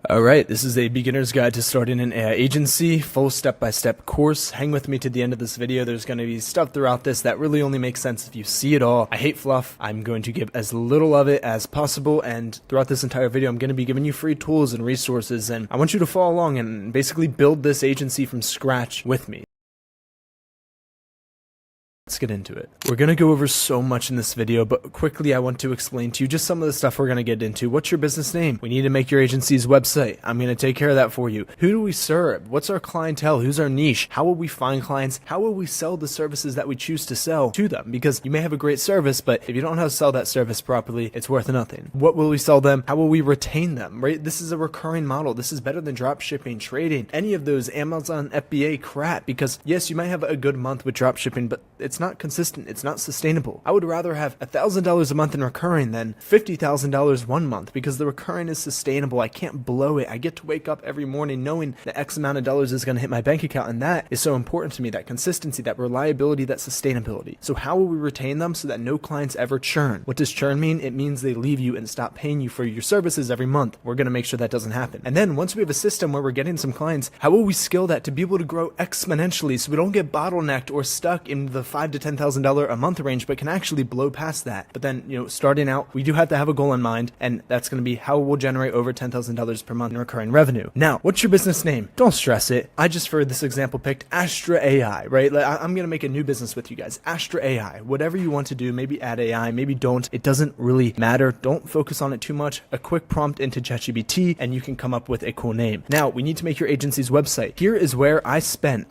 Alright, this is a beginner's guide to starting an AI agency, full step-by-step course. Hang with me to the end of this video. There's going to be stuff throughout this that really only makes sense if you see it all. I hate fluff. I'm going to give as little of it as possible, and throughout this entire video I'm going to be giving you free tools and resources, and I want you to follow along and basically build this agency from scratch with me. Let's get into it. We're going to go over so much in this video, but quickly I want to explain to you just some of the stuff we're going to get into. What's your business name? We need to make your agency's website. I'm going to take care of that for you. Who do we serve? What's our clientele? Who's our niche? How will we find clients? How will we sell the services that we choose to sell to them? Because you may have a great service, but if you don't know how to sell that service properly, it's worth nothing. What will we sell them? How will we retain them, right? This is a recurring model. This is better than drop shipping, trading, any of those Amazon FBA crap, because yes, you might have a good month with drop shipping, but it's not consistent. It's not sustainable. I would rather have $1,000 a month in recurring than $50,000 one month, because the recurring is sustainable. I can't blow it. I get to wake up every morning knowing that X amount of dollars is going to hit my bank account, and that is so important to me, that consistency, that reliability, that sustainability. So how will we retain them so that no clients ever churn? What does churn mean? It means they leave you and stop paying you for your services every month. We're going to make sure that doesn't happen. And then once we have a system where we're getting some clients, how will we scale that to be able to grow exponentially so we don't get bottlenecked or stuck in the $5,000 to $10,000 a month range, but can actually blow past that? But then, starting out, we do have to have a goal in mind, and that's going to be how we'll generate over $10,000 per month in recurring revenue. Now, what's your business name? Don't stress it. I just, for this example, picked Astra AI, right? I'm going to make a new business with you guys. Astra AI. Whatever you want to do, maybe add AI, maybe don't. It doesn't really matter. Don't focus on it too much. A quick prompt into ChatGPT, and you can come up with a cool name. Now, we need to make your agency's website. Here is where I spent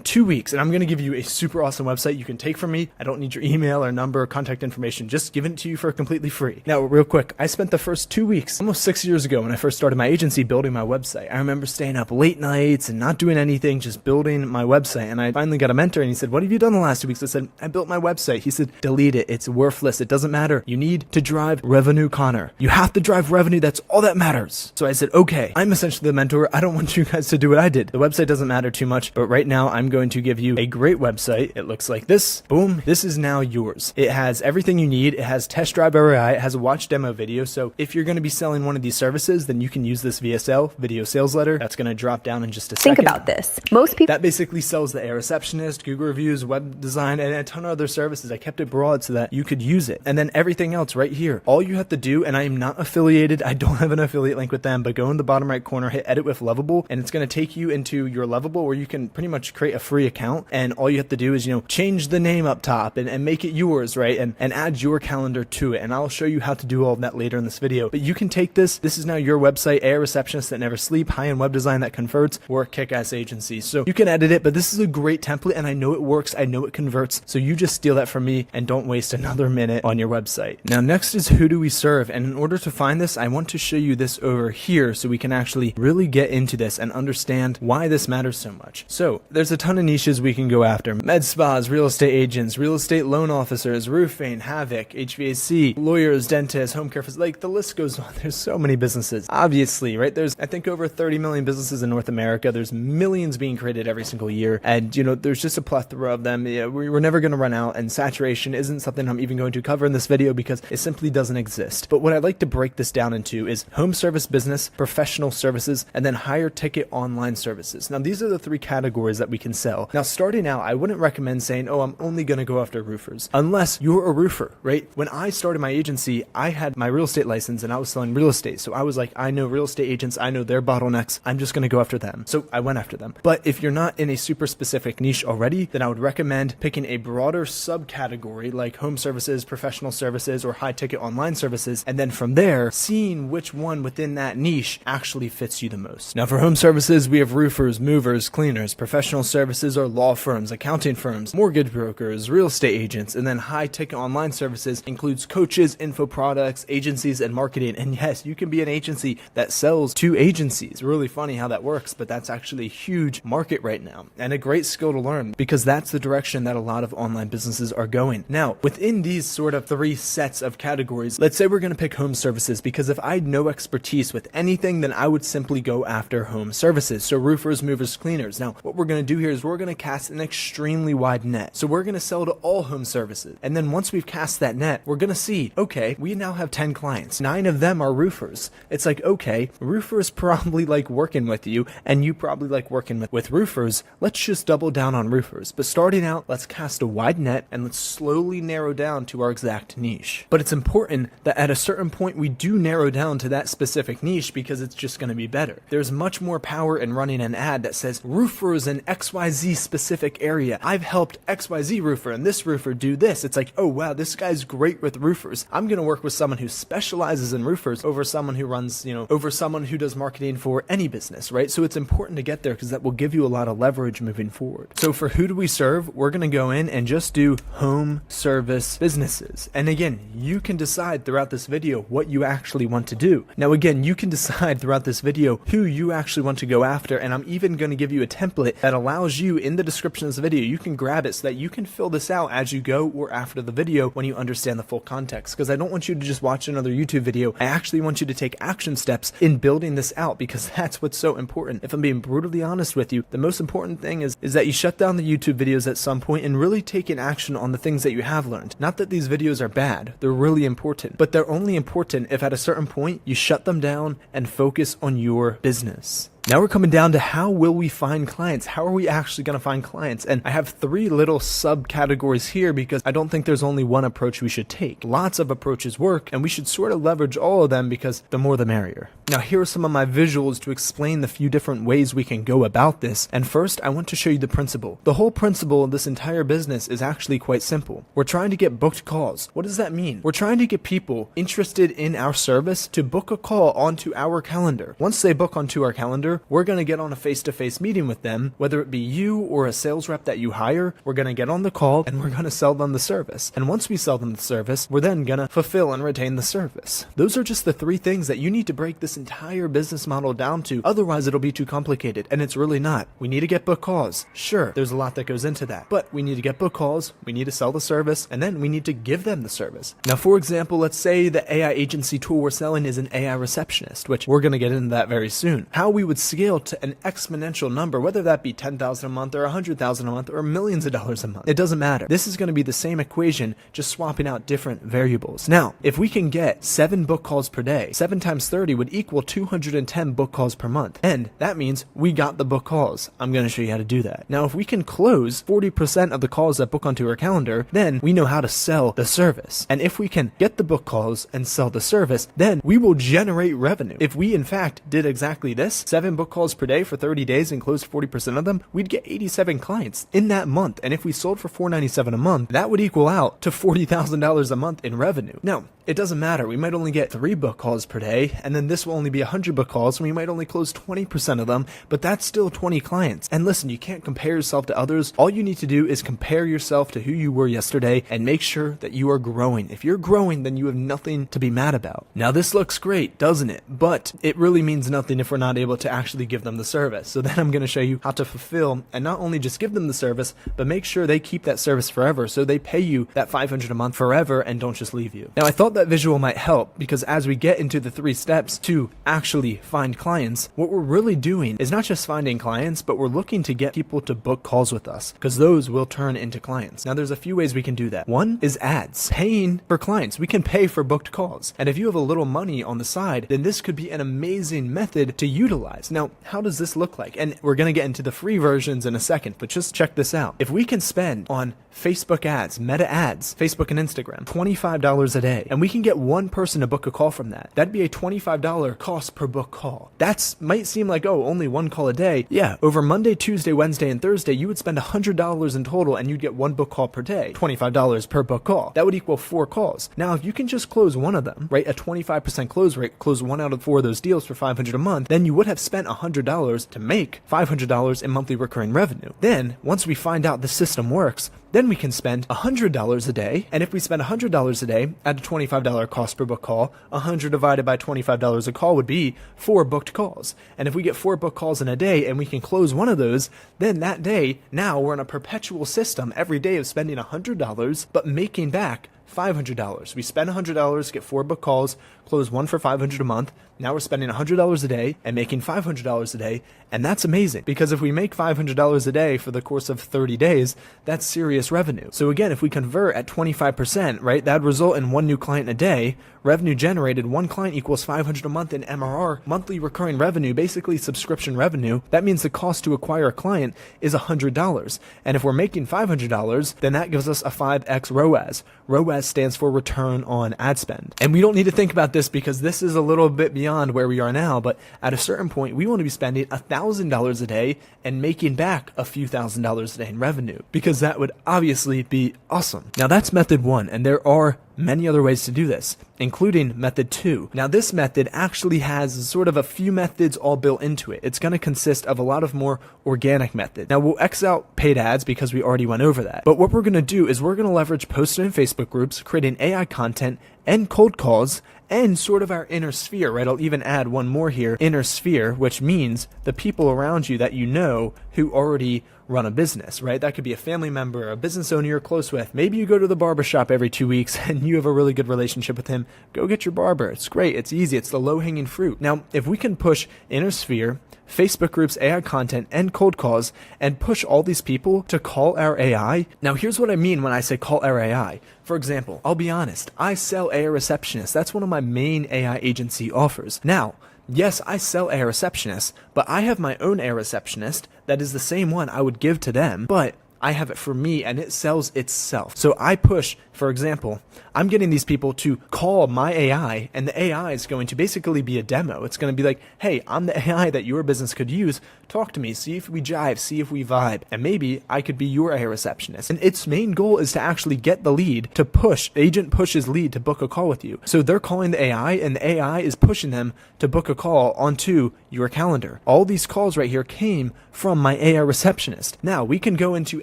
2 weeks, and I'm going to give you a super awesome website you can take from me. I don't need your email or number or contact information, just giving it to you for completely free. Now, real quick, I spent the first 2 weeks, almost 6 years ago when I first started my agency, building my website. I remember staying up late nights and not doing anything, just building my website. And I finally got a mentor, and he said, "What have you done the last 2 weeks?" I said, "I built my website." He said, "Delete it. It's worthless. It doesn't matter. You need to drive revenue, Connor. You have to drive revenue. That's all that matters." So I said, okay, I'm essentially the mentor. I don't want you guys to do what I did. The website doesn't matter too much, but right now I'm going to give you a great website. It looks like this. Boom. This is now yours. It has everything you need. It has test drive ROI. It has a watch demo video. So if you're going to be selling one of these services, then you can use this VSL, video sales letter. That's going to drop down in just a second. Think about this. Most people that basically sells the AI receptionist, Google reviews, web design, and a ton of other services. I kept it broad so that you could use it. And then everything else right here. All you have to do, and I am not affiliated, I don't have an affiliate link with them, but go in the bottom right corner, hit edit with Lovable, and it's going to take you into your Lovable where you can pretty much create a free account. And all you have to do is, change the name up top and make it yours, right? And add your calendar to it. And I'll show you how to do all of that later in this video. But you can take this. This is now your website, AI receptionist that never sleep, high-end web design that converts, or kick-ass agency. So you can edit it, but this is a great template, and I know it works. I know it converts. So you just steal that from me and don't waste another minute on your website. Now, next is who do we serve? And in order to find this, I want to show you this over here so we can actually really get into this and understand why this matters so much. So there's a ton of niches we can go after. Med spas, real estate agents, real estate loan officers, roofing, Havoc, HVAC, lawyers, dentists, home care, like the list goes on. There's so many businesses. Obviously, right? There's, I think, over 30 million businesses in North America. There's millions being created every single year. And, there's just a plethora of them. Yeah, we're never going to run out, and saturation isn't something I'm even going to cover in this video because it simply doesn't exist. But what I'd like to break this down into is home service business, professional services, and then higher ticket online services. Now, these are the three categories that we can sell. Now, starting out, I wouldn't recommend saying, oh, I'm only going to go after roofers, unless you're a roofer, right? When I started my agency, I had my real estate license and I was selling real estate. So I was like, I know real estate agents, I know their bottlenecks. I'm just going to go after them. So I went after them. But if you're not in a super specific niche already, then I would recommend picking a broader subcategory like home services, professional services, or high ticket online services. And then from there, seeing which one within that niche actually fits you the most. Now for home services, we have roofers, movers, cleaners. Professional services are law firms, accounting firms, mortgage brokers, real estate agents, and then high ticket online services includes coaches, info products, agencies, and marketing. And yes, you can be an agency that sells to agencies. Really funny how that works, but that's actually a huge market right now and a great skill to learn because that's the direction that a lot of online businesses are going. Now, within these sort of three sets of categories, let's say we're going to pick home services, because if I had no expertise with anything, then I would simply go after home services. So roofers, movers, cleaners. Now, what we're going to do here is we're going to cast an extremely wide net. So we're we're going to sell to all home services. And then once we've cast that net, we're going to see, okay, we now have 10 clients. 9 of them are roofers. It's like, okay, roofers probably like working with you, and you probably like working with roofers. Let's just double down on roofers. But starting out, let's cast a wide net and let's slowly narrow down to our exact niche. But it's important that at a certain point we do narrow down to that specific niche, because it's just going to be better. There's much more power in running an ad that says roofers in XYZ specific area. I've helped XYZ roofer and this roofer do this. It's like, oh wow, this guy's great with roofers. I'm going to work with someone who specializes in roofers over someone who runs, over someone who does marketing for any business, right? So it's important to get there because that will give you a lot of leverage moving forward. So for who do we serve? We're going to go in and just do home service businesses. And again, you can decide throughout this video what you actually want to do. Now again, you can decide throughout this video who you actually want to go after, and I'm even going to give you a template that allows you in the description of this video. You can grab it so that you can fill this out as you go or after the video when you understand the full context, because I don't want you to just watch another YouTube video. I actually want you to take action steps in building this out, because that's what's so important. If I'm being brutally honest with you, the most important thing is that you shut down the YouTube videos at some point and really take an action on the things that you have learned. Not that these videos are bad, they're really important, but they're only important if at a certain point you shut them down and focus on your business. Now we're coming down to how will we find clients? How are we actually going to find clients? And I have 3 little subcategories here because I don't think there's only one approach we should take. Lots of approaches work, and we should sort of leverage all of them because the more the merrier. Now here are some of my visuals to explain the few different ways we can go about this. And first, I want to show you the principle. The whole principle of this entire business is actually quite simple. We're trying to get booked calls. What does that mean? We're trying to get people interested in our service to book a call onto our calendar. Once they book onto our calendar, we're going to get on a face-to-face meeting with them, whether it be you or a sales rep that you hire. We're going to get on the call and we're going to sell them the service. And once we sell them the service, we're then going to fulfill and retain the service. Those are just the 3 things that you need to break this entire business model down to. Otherwise, it'll be too complicated, and it's really not. We need to get book calls. Sure, there's a lot that goes into that, but we need to get book calls, we need to sell the service, and then we need to give them the service. Now, for example, let's say the AI agency tool we're selling is an AI receptionist, which we're going to get into that very soon. How we would scale to an exponential number, whether that be 10,000 a month or 100,000 a month or millions of dollars a month, it doesn't matter. This is going to be the same equation, just swapping out different variables. Now, if we can get 7 book calls per day, 7 times 30 would equal 210 book calls per month. And that means we got the book calls. I'm going to show you how to do that. Now, if we can close 40% of the calls that book onto our calendar, then we know how to sell the service. And if we can get the book calls and sell the service, then we will generate revenue. If we in fact did exactly this, 7 book calls per day for 30 days and closed 40% of them, we'd get 87 clients in that month. And if we sold for $497 a month, that would equal out to $40,000 a month in revenue. Now, it doesn't matter. We might only get 3 book calls per day, and then this will only be 100 book calls, and we might only close 20% of them, but that's still 20 clients. And listen, you can't compare yourself to others. All you need to do is compare yourself to who you were yesterday and make sure that you are growing. If you're growing, then you have nothing to be mad about. Now, this looks great, doesn't it? But it really means nothing if we're not able to actually give them the service. So then I'm going to show you how to fulfill and not only just give them the service, but make sure they keep that service forever, so they pay you that $500 a month forever and don't just leave you. Now, I thought that visual might help because as we get into the 3 steps to actually find clients, what we're really doing is not just finding clients, but we're looking to get people to book calls with us, because those will turn into clients. Now, there's a few ways we can do that. One is ads, paying for clients. We can pay for booked calls. And if you have a little money on the side, then this could be an amazing method to utilize. Now, how does this look like? And we're going to get into the free versions in a second, but just check this out. If we can spend on Facebook ads, Meta ads, Facebook and Instagram, $25 a day, and we can get one person to book a call from that, that'd be a $25 cost per book call. That's might seem like, oh, only 1 call a day. Yeah, over Monday, Tuesday, Wednesday, and Thursday, you would spend $100 in total, and you'd get 1 book call per day, $25 per book call. That would equal 4 calls. Now, if you can just close one of them, right, a 25% close rate, close 1 out of 4 of those deals for $500 a month, then you would have spent $100 to make $500 in monthly recurring revenue. Then, once we find out the system works, then we can spend $100 a day, and if we spend $100 a day at a $25 cost per book call, 100 divided by $25 a call would be 4 booked calls. And if we get 4 book calls in a day and we can close one of those, then that day, now we're in a perpetual system every day of spending $100, but making back $500. We spend $100, get 4 book calls, close 1 for $500 a month. Now we're spending $100 a day and making $500 a day. And that's amazing, because if we make $500 a day for the course of 30 days, that's serious revenue. So again, if we convert at 25%, right, that'd result in 1 new client a day. Revenue generated, 1 client equals $500 a month in MRR, monthly recurring revenue, basically subscription revenue. That means the cost to acquire a client is $100. And if we're making $500, then that gives us a 5x ROAS. ROAS stands for return on ad spend. And we don't need to think about this because this is a little bit beyond where we are now, but at a certain point, we want to be spending $1,000 a day and making back a few $1,000s a day in revenue, because that would obviously be awesome. Now that's method 1, and there are many other ways to do this, including method 2. Now this method actually has sort of a few methods all built into it. It's going to consist of a lot of more organic methods. Now we'll X out paid ads because we already went over that. But what we're going to do is we're going to leverage posting in Facebook groups, creating AI content and cold calls, and sort of our inner sphere, right? I'll even add one more here, inner sphere, which means the people around you that you know who already run a business, right? That could be a family member, a business owner you're close with. Maybe you go to the barber shop every 2 weeks and you have a really good relationship with him. Go get your barber. It's great. It's easy. It's the low-hanging fruit. Now, if we can push inner sphere, Facebook groups, AI content, and cold calls, and push all these people to call our AI. Now, here's what I mean when I say call our AI. For example, I'll be honest, I sell AI Receptionist. That's one of my main AI agency offers. Now, yes, I sell AI Receptionist, but I have my own AI Receptionist that is the same one I would give to them, but I have it for me and it sells itself. So I push, for example, I'm getting these people to call my AI, and the AI is going to basically be a demo. It's going to be like, hey, I'm the AI that your business could use. Talk to me, see if we jive, see if we vibe, and maybe I could be your AI receptionist. And its main goal is to actually get the lead, to push, agent pushes lead to book a call with you. So they're calling the AI, and the AI is pushing them to book a call onto your calendar. All these calls right here came from my AI receptionist. Now we can go into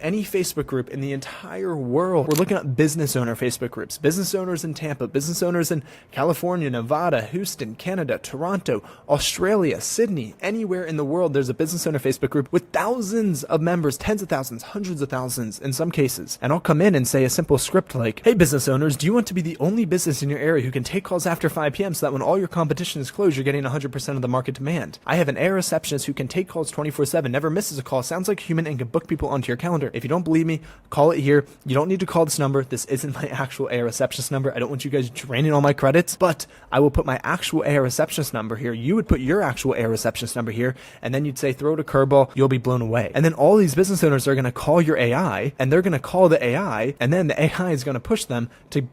any Facebook group in the entire world. We're looking at business owner Facebook groups, business owners in Tampa, business owners in California, Nevada, Houston, Canada, Toronto, Australia, Sydney, anywhere in the world. There's a business owner Facebook group with thousands of members, tens of thousands, hundreds of thousands in some cases. And I'll come in and say a simple script like, hey business owners, do you want to be the only business in your area who can take calls after 5 p.m. so that when all your competition is closed, you're getting 100% of the market demand? I have an AI receptionist who can take calls 24/7, never misses a call, sounds like a human, and can book people onto your calendar. If you don't believe me, call it here. You don't need to call this number. This isn't my actual AI receptionist number. I don't want you guys draining all my credits, but I will put my actual AI receptionist number here. You would put your actual AI receptionist number here, and then you'd say throw it a curveball. You'll be blown away. And then all these business owners are going to call your AI, and they're going to call the AI, and then the AI is going to push them to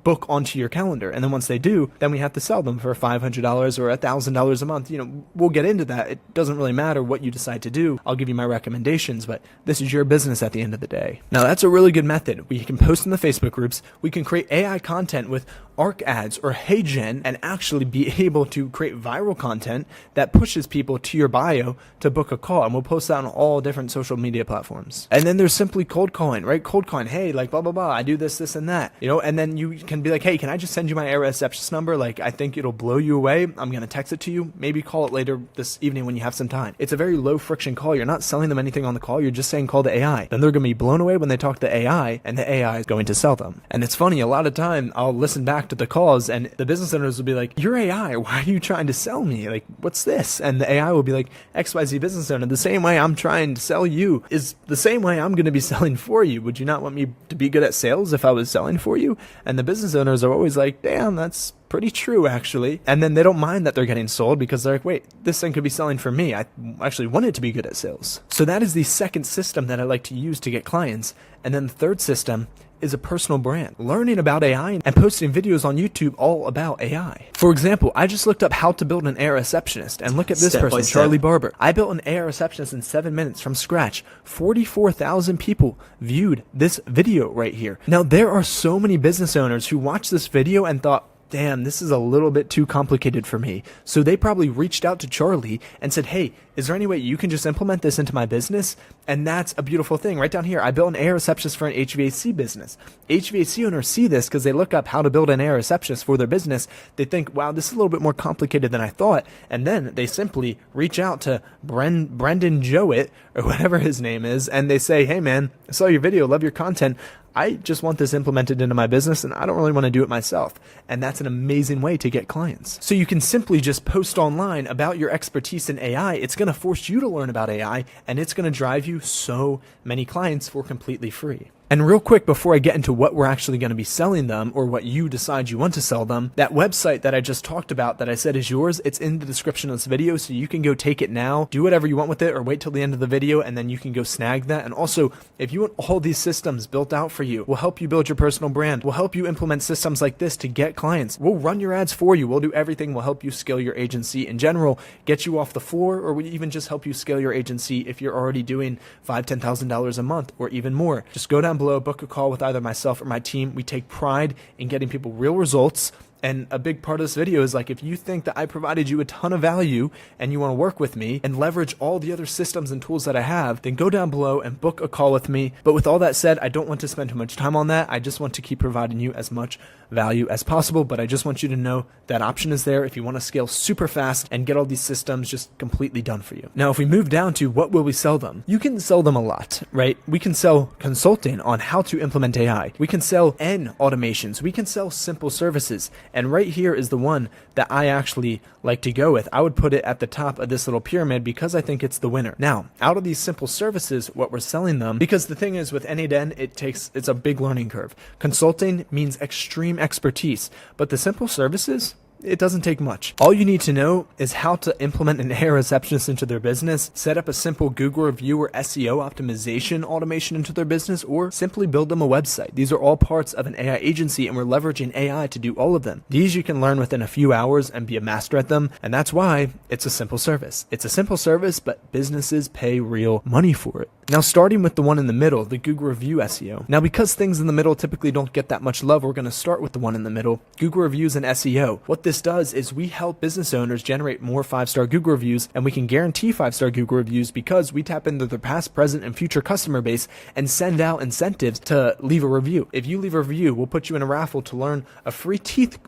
book onto your calendar. And then once they do, then we have to sell them for $500 or $1,000 a month. We'll get into that. It doesn't really matter what you decide to do. I'll give you my recommendations, but this is your business at the end of the day. Now that's a really good method. We can post in the Facebook groups. We can create AI content with ARC ads or HeyGen and actually be able to create viral content that pushes people to your bio to book a call. And we'll post that on all different social media platforms. And then there's simply cold calling, right? Cold calling, hey, like blah, blah, blah. I do this, this, and that, and then you can be like, hey, can I just send you my AI receptionist number? Like, I think it'll blow you away. I'm going to text it to you. Maybe call it later this evening when you have some time. It's a very low friction call. You're not selling them anything on the call. You're just saying call the AI. Then they're going to be blown away when they talk to the AI, and the AI is going to sell them. And it's funny, a lot of time I'll listen back to the calls and the business owners will be like, you're AI, why are you trying to sell me? Like, what's this? And the AI will be like, XYZ business owner, the same way I'm trying to sell you is the same way I'm going to be selling for you. Would you not want me to be good at sales if I was selling for you? And the business owners are always like, damn, that's pretty true actually. And then they don't mind that they're getting sold because they're like, wait, this thing could be selling for me. I actually wanted to be good at sales. So that is the second system that I like to use to get clients. And then the third system is a personal brand, learning about AI and posting videos on YouTube all about AI. For example, I just looked up how to build an AI receptionist, and look at this person, Charlie Barber. I built an AI receptionist in 7 minutes from scratch. 44,000 people viewed this video right here. Now, there are so many business owners who watched this video and thought, damn, this is a little bit too complicated for me. So they probably reached out to Charlie and said, hey, is there any way you can just implement this into my business? And that's a beautiful thing. Right down here, I built an AI receptionist for an HVAC business. HVAC owners see this because they look up how to build an AI receptionist for their business. They think, wow, this is a little bit more complicated than I thought. And then they simply reach out to Brendan Jowett, or whatever his name is, and they say, hey man, I saw your video, love your content. I just want this implemented into my business and I don't really want to do it myself. And that's an amazing way to get clients. So you can simply just post online about your expertise in AI. It's going to force you to learn about AI, and it's going to drive you so many clients for completely free. And real quick, before I get into what we're actually going to be selling them, or what you decide you want to sell them, that website that I just talked about that I said is yours, it's in the description of this video, so you can go take it now, do whatever you want with it, or wait till the end of the video, and then you can go snag that. And also, if you want all these systems built out for you, we'll help you build your personal brand, we'll help you implement systems like this to get clients, we'll run your ads for you, we'll do everything, we'll help you scale your agency in general, get you off the floor, or we even just help you scale your agency if you're already doing $5,000, $10,000 a month, or even more. Just go down below, book a call with either myself or my team. We take pride in getting people real results. And a big part of this video is like, if you think that I provided you a ton of value and you want to work with me and leverage all the other systems and tools that I have, then go down below and book a call with me. But with all that said, I don't want to spend too much time on that. I just want to keep providing you as much value as possible. But I just want you to know that option is there if you want to scale super fast and get all these systems just completely done for you. Now, if we move down to what will we sell them? You can sell them a lot, right? We can sell consulting on how to implement AI. We can sell N automations. We can sell simple services. And right here is the one that I actually like to go with. I would put it at the top of this little pyramid because I think it's the winner. Now, out of these simple services, what we're selling them, because the thing is with N8N, it's a big learning curve. Consulting means extreme expertise, but the simple services, it doesn't take much. All you need to know is how to implement an AI receptionist into their business, set up a simple Google review or SEO optimization automation into their business, or simply build them a website. These are all parts of an AI agency, and we're leveraging AI to do all of them. These you can learn within a few hours and be a master at them, and that's why it's a simple service. It's a simple service, but businesses pay real money for it. Now, starting with the one in the middle, the Google review SEO. Now, because things in the middle typically don't get that much love, we're going to start with the one in the middle, Google reviews and SEO. What this does is we help business owners generate more 5-star Google reviews, and we can guarantee 5-star Google reviews because we tap into their past, present, and future customer base and send out incentives to leave a review. If you leave a review, we'll put you in a raffle to learn a free teeth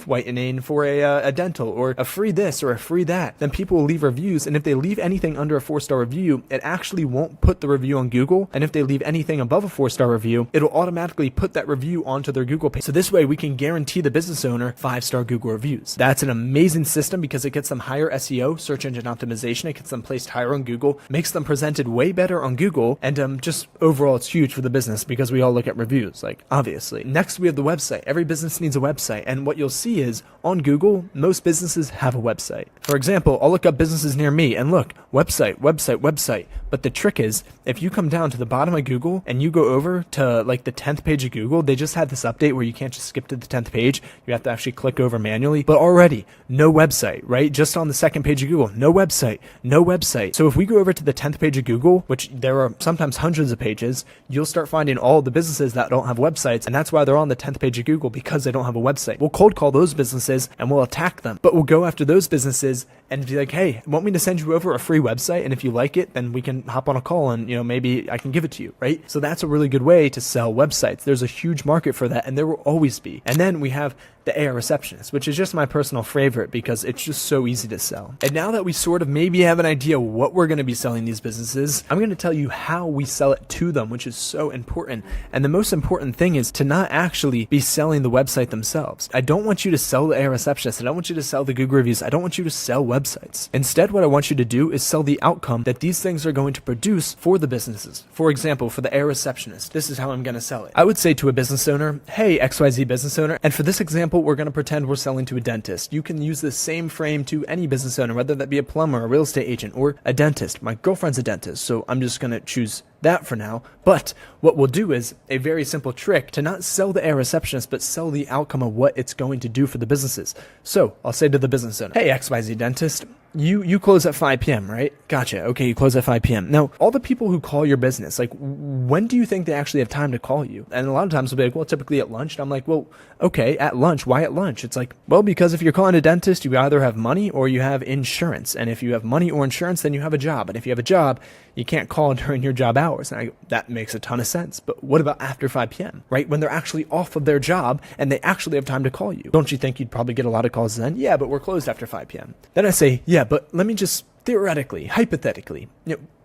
whitening for a dental, or a free this or a free that. Then people will leave reviews, and if they leave anything under a 4-star review, it actually won't put the review on Google, and if they leave anything above a 4-star review, it'll automatically put that review onto their Google page. So this way we can guarantee the business owner 5-star Google reviews. That's an amazing system because it gets them higher SEO, search engine optimization, it gets them placed higher on Google, makes them presented way better on Google, and just overall it's huge for the business because we all look at reviews, like obviously. Next we have the website. Every business needs a website, and what you'll see is on Google, most businesses have a website. For example, I'll look up businesses near me and look, website. But the trick is, if you come down to the bottom of Google and you go over to like the 10th page of Google, they just had this update where you can't just skip to the 10th page. You have to actually click over manually. But already, no website, right? Just on the 2nd page of Google, no website. So if we go over to the 10th page of Google, which there are sometimes hundreds of pages, you'll start finding all the businesses that don't have websites. And that's why they're on the 10th page of Google, because they don't have a website. We'll cold call those businesses and we'll attack them. But we'll go after those businesses and be like, hey, want me to send you over a free website? And if you like it, then we can hop on a call and, maybe I can give it to you, right? So that's a really good way to sell websites. There's a huge market for that, and there will always be. And then we have the AI receptionist, which is just my personal favorite because it's just so easy to sell. And now that we sort of maybe have an idea what we're going to be selling these businesses, I'm going to tell you how we sell it to them, which is so important. And the most important thing is to not actually be selling the website themselves. I don't want you to sell the AI receptionist. I don't want you to sell the Google reviews. I don't want you to sell websites. Instead, what I want you to do is sell the outcome that these things are going to produce for the businesses. For example, for the AI receptionist, this is how I'm going to sell it. I would say to a business owner, hey, XYZ business owner, and for this example, we're going to pretend we're selling to a dentist. You can use the same frame to any business owner, whether that be a plumber, a real estate agent, or a dentist. My girlfriend's a dentist, so I'm just going to choose that for now. But what we'll do is a very simple trick to not sell the AI receptionist, but sell the outcome of what it's going to do for the businesses. So I'll say to the business owner, hey, XYZ dentist, you close at 5 p.m., right? Gotcha. Okay, you close at 5 p.m. Now, all the people who call your business, like, when do you think they actually have time to call you? And a lot of times they'll be like, well, typically at lunch. And I'm like, well, okay, at lunch. Why at lunch? It's like, well, because if you're calling a dentist, you either have money or you have insurance. And if you have money or insurance, then you have a job. And if you have a job, you can't call during your job hours. And that makes a ton of sense. But what about after 5 p.m., right? When they're actually off of their job and they actually have time to call you. Don't you think you'd probably get a lot of calls then? Yeah, but we're closed after 5 p.m. Then I say, yeah, but let me just theoretically, hypothetically,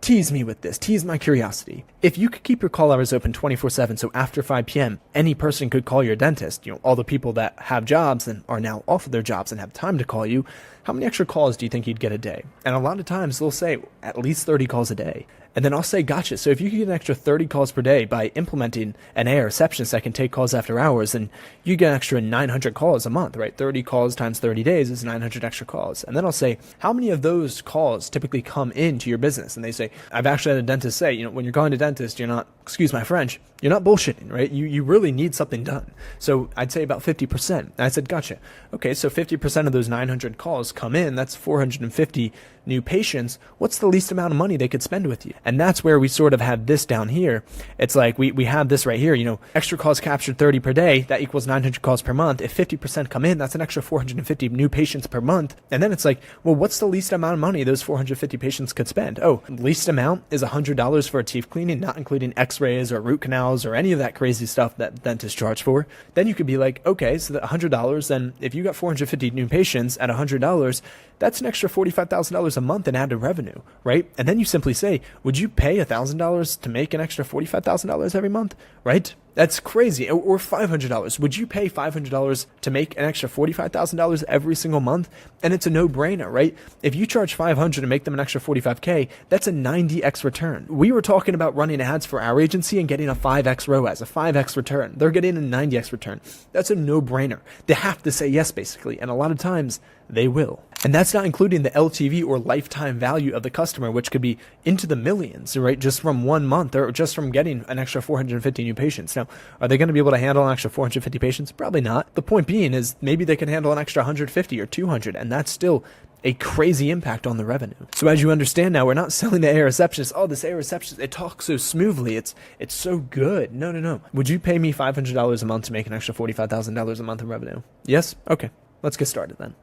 tease me with this, tease my curiosity. If you could keep your call hours open 24/7, so after 5 p.m., any person could call your dentist, all the people that have jobs and are now off of their jobs and have time to call you, how many extra calls do you think you'd get a day? And a lot of times they'll say at least 30 calls a day. And then I'll say, gotcha. So if you could get an extra 30 calls per day by implementing an AI receptionist that can take calls after hours, and you get an extra 900 calls a month, right? 30 calls times 30 days is 900 extra calls. And then I'll say, how many of those calls typically come into your business? And they say, I've actually had a dentist say, when you're going to dentist, you're not, excuse my French, you're not bullshitting, right? You really need something done. So I'd say about 50%. And I said, gotcha. Okay, so 50% of those 900 calls come in. That's 450 new patients. What's the least amount of money they could spend with you? And that's where we sort of have this down here. It's like we have this right here, extra calls captured 30 per day, that equals 900 calls per month. If 50% come in, that's an extra 450 new patients per month. And then it's like, well, what's the least amount of money those 450 patients could spend? Oh, least amount is $100 for a teeth cleaning, not including x-rays or root canals or any of that crazy stuff that dentists charge for. Then you could be like, okay, so that $100, then if you got 450 new patients at $100, that's an extra $45,000 a month in added revenue, right? And then you simply say, would you pay $1,000 to make an extra $45,000 every month, right? That's crazy. Or $500. Would you pay $500 to make an extra $45,000 every single month? And it's a no-brainer, right? If you charge $500 to make them an extra $45K, that's a 90x return. We were talking about running ads for our agency and getting a 5x ROAS, a 5x return. They're getting a 90x return. That's a no-brainer. They have to say yes, basically. And a lot of times, they will. And that's not including the LTV or lifetime value of the customer, which could be into the millions, right? Just from 1 month or just from getting an extra 450 new patients. Now, are they going to be able to handle an extra 450 patients? Probably not. The point being is maybe they can handle an extra 150 or 200, and that's still a crazy impact on the revenue. So as you understand now, we're not selling the AI receptionist. Oh, this AI receptionist, it talks so smoothly. It's so good. No. Would you pay me $500 a month to make an extra $45,000 a month in revenue? Yes? Okay. Let's get started then.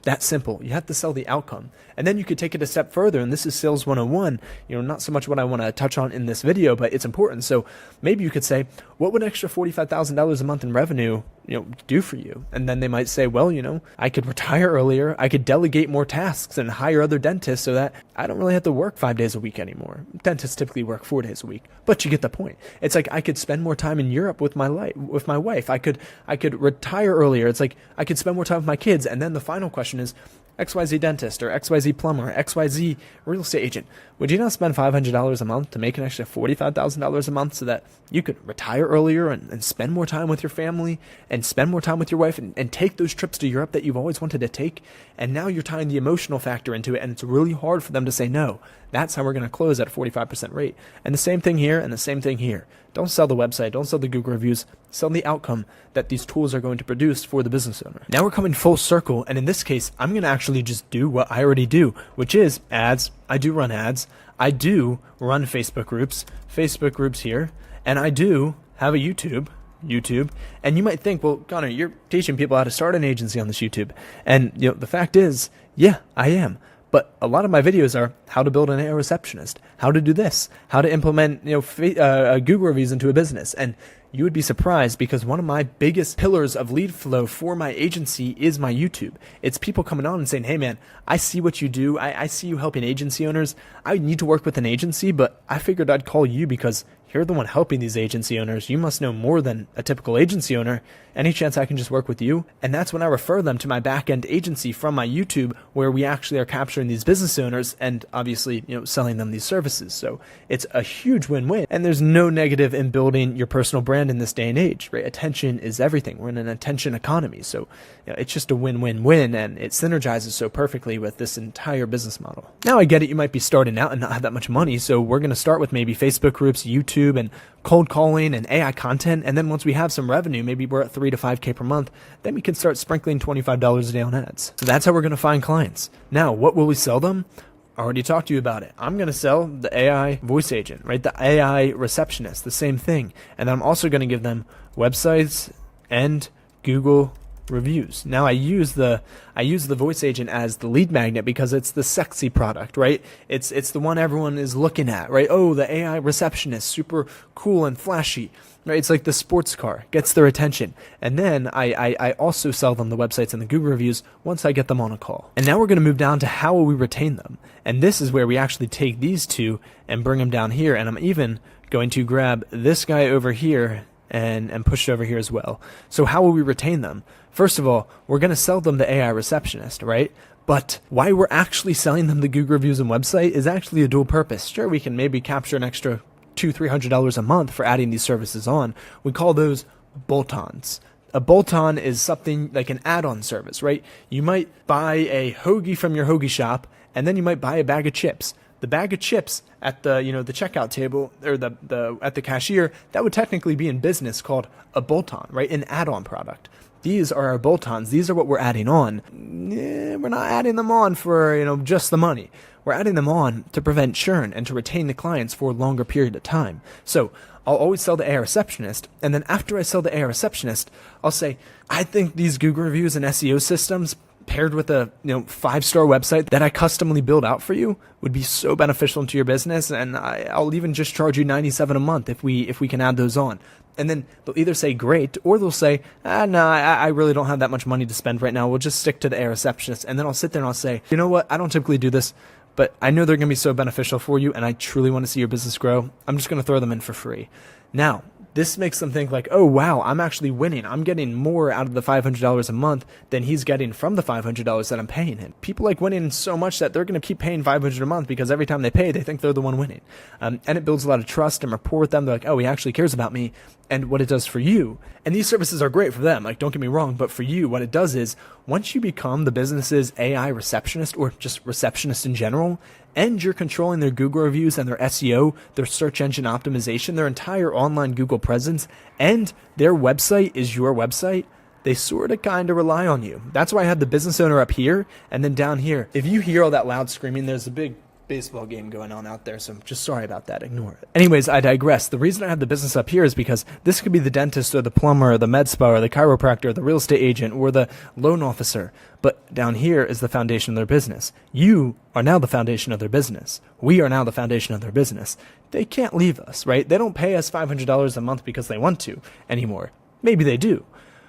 That simple. You have to sell the outcome. And then you could take it a step further, and this is Sales 101, not so much what I want to touch on in this video, but it's important. So maybe you could say, what would an extra $45,000 a month in revenue, do for you? And then they might say, well, I could retire earlier, I could delegate more tasks and hire other dentists so that I don't really have to work 5 days a week anymore. Dentists typically work 4 days a week, but you get the point. It's like I could spend more time in Europe with my wife. I could retire earlier. It's like I could spend more time with my kids. And then the final question is, XYZ dentist or XYZ plumber or XYZ real estate agent, would you not spend $500 a month to make an extra $45,000 a month so that you could retire earlier and spend more time with your family and spend more time with your wife and take those trips to Europe that you've always wanted to take? And now you're tying the emotional factor into it, and it's really hard for them to say no. That's how we're going to close at a 45% rate. And the same thing here and the same thing here. Don't sell the website. Don't sell the Google reviews. Sell the outcome that these tools are going to produce for the business owner. Now we're coming full circle. And in this case, I'm going to actually just do what I already do, which is ads. I do run ads. I do run Facebook groups here. And I do have a YouTube. And you might think, well, Connor, you're teaching people how to start an agency on this YouTube. And the fact is, yeah, I am. But a lot of my videos are how to build an AI receptionist, how to do this, how to implement Google reviews into a business. And you would be surprised because one of my biggest pillars of lead flow for my agency is my YouTube. It's people coming on and saying, hey man, I see what you do. I see you helping agency owners. I need to work with an agency, but I figured I'd call you because you're the one helping these agency owners. You must know more than a typical agency owner. Any chance I can just work with you? And that's when I refer them to my back-end agency from my YouTube, where we actually are capturing these business owners and obviously, selling them these services. So it's a huge win-win. And there's no negative in building your personal brand in this day and age, right? Attention is everything. We're in an attention economy. So it's just a win-win-win, and it synergizes so perfectly with this entire business model. Now I get it. You might be starting out and not have that much money. So we're going to start with maybe Facebook groups, YouTube, and cold calling and AI content. And then once we have some revenue, maybe we're at $3 to $5K per month, then we can start sprinkling $25 a day on ads. So that's how we're going to find clients. Now, what will we sell them? I already talked to you about it. I'm going to sell the AI voice agent, right? The AI receptionist, the same thing. And then I'm also going to give them websites and Google reviews. Now I use the voice agent as the lead magnet because it's the sexy product, right? It's the one everyone is looking at, right? Oh, the AI receptionist, super cool and flashy, right? It's like the sports car, gets their attention. And then I also sell them the websites and the Google reviews once I get them on a call. And now we're going to move down to how will we retain them. And this is where we actually take these two and bring them down here. And I'm even going to grab this guy over here and push it over here as well. So how will we retain them? First of all, we're going to sell them the AI receptionist, right? But why we're actually selling them the Google reviews and website is actually a dual purpose. Sure, we can maybe capture an extra $200-300 a month for adding these services on. We call those bolt-ons. A bolt-on is something like an add-on service, right? You might buy a hoagie from your hoagie shop, and then you might buy a bag of chips. The bag of chips at the the checkout table or at the cashier, that would technically be in business called a bolt-on, right? An add-on product. These are our bolt-ons. These are what we're adding on. We're not adding them on for just the money. We're adding them on to prevent churn and to retain the clients for a longer period of time. So I'll always sell the AI receptionist, and then after I sell the AI receptionist, I'll say, I think these Google reviews and SEO systems paired with a 5-star website that I customly build out for you would be so beneficial to your business, and I'll even just charge you $97 a month if we can add those on. And then they'll either say great, or they'll say, no, I really don't have that much money to spend right now. We'll just stick to the AI receptionist. And then I'll sit there and I'll say, you know what? I don't typically do this, but I know they're going to be so beneficial for you, and I truly want to see your business grow. I'm just going to throw them in for free. Now, this makes them think like, oh, wow, I'm actually winning. I'm getting more out of the $500 a month than he's getting from the $500 that I'm paying him. People like winning so much that they're going to keep paying $500 a month because every time they pay, they think they're the one winning. And it builds a lot of trust and rapport with them. They're like, oh, he actually cares about me and what it does for you. And these services are great for them. Like, don't get me wrong, but for you, what it does is once you become the business's AI receptionist or just receptionist in general, and you're controlling their Google reviews and their SEO, their search engine optimization, their entire online Google presence, and their website is your website, they sort of kind of rely on you. That's why I had the business owner up here and then down here. If you hear all that loud screaming, there's a big baseball game going on out there, so I'm just sorry about that. Ignore it. Anyways, I digress. The reason I have the business up here is because this could be the dentist or the plumber or the med spa or the chiropractor or the real estate agent or the loan officer. But down here is the foundation of their business. You are now the foundation of their business. We are now the foundation of their business. They can't leave us, right? They don't pay us $500 a month because they want to anymore. Maybe they do.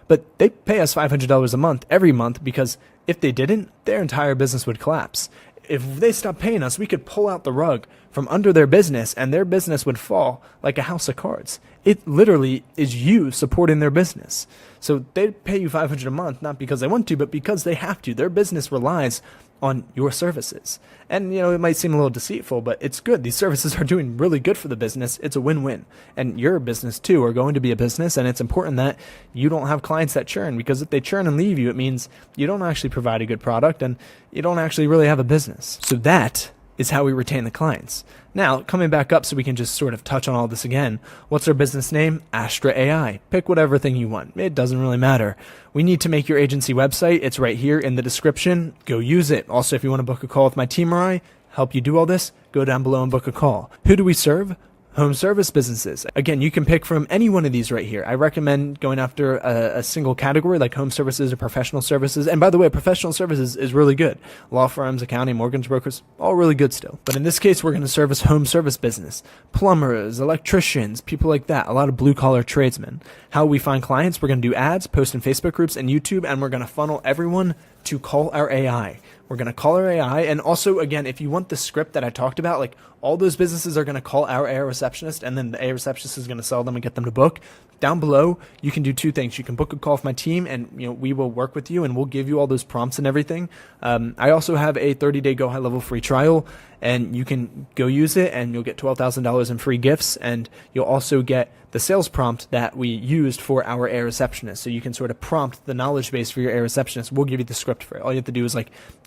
But they pay us $500 a month every month because if they didn't, their entire business would collapse. If they stopped paying us, we could pull out the rug from under their business and their business would fall like a house of cards. It literally is you supporting their business. So they pay you $500 a month, not because they want to, but because they have to. Their business relies on your services. And, it might seem a little deceitful, but it's good. These services are doing really good for the business. It's a win-win. And your business, too, are going to be a business, and it's important that you don't have clients that churn, because if they churn and leave you, it means you don't actually provide a good product, and you don't actually really have a business. So that is how we retain the clients. Now, coming back up so we can just sort of touch on all this again, what's our business name? Astra AI. Pick whatever thing you want. It doesn't really matter. We need to make your agency website. It's right here in the description. Go use it. Also, if you want to book a call with my team or I, help you do all this, go down below and book a call. Who do we serve? Home service businesses. Again, you can pick from any one of these right here. I recommend going after a single category like home services or professional services. And by the way, professional services is really good. Law firms, accounting, mortgage brokers, all really good still. But in this case, we're going to service home service business. Plumbers, electricians, people like that. A lot of blue collar tradesmen. How we find clients? We're going to do ads, post in Facebook groups and YouTube, and we're going to funnel everyone to call our AI. We're going to call our AI. And also, again, if you want the script that I talked about, like all those businesses are going to call our AI receptionist, and then the AI receptionist is going to sell them and get them to book. Down below, you can do two things. You can book a call with my team, and we will work with you, and we'll give you all those prompts and everything. I also have a 30-day GoHighLevel free trial, and you can go use it, and you'll get $12,000 in free gifts, and you'll also get the sales prompt that we used for our AI receptionist. So you can sort of prompt the knowledge base for your AI receptionist. We'll give you the script for it. All you have to do is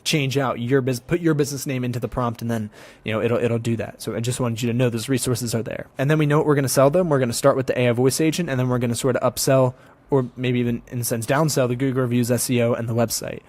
change out your put your business name into the prompt, and then it'll do that. So I just wanted you to know those resources are there. And then we know what we're going to sell them. We're going to start with the AI voice agent, and then we're going to sort of upsell, or maybe even in a sense downsell, the Google reviews, SEO, and the website.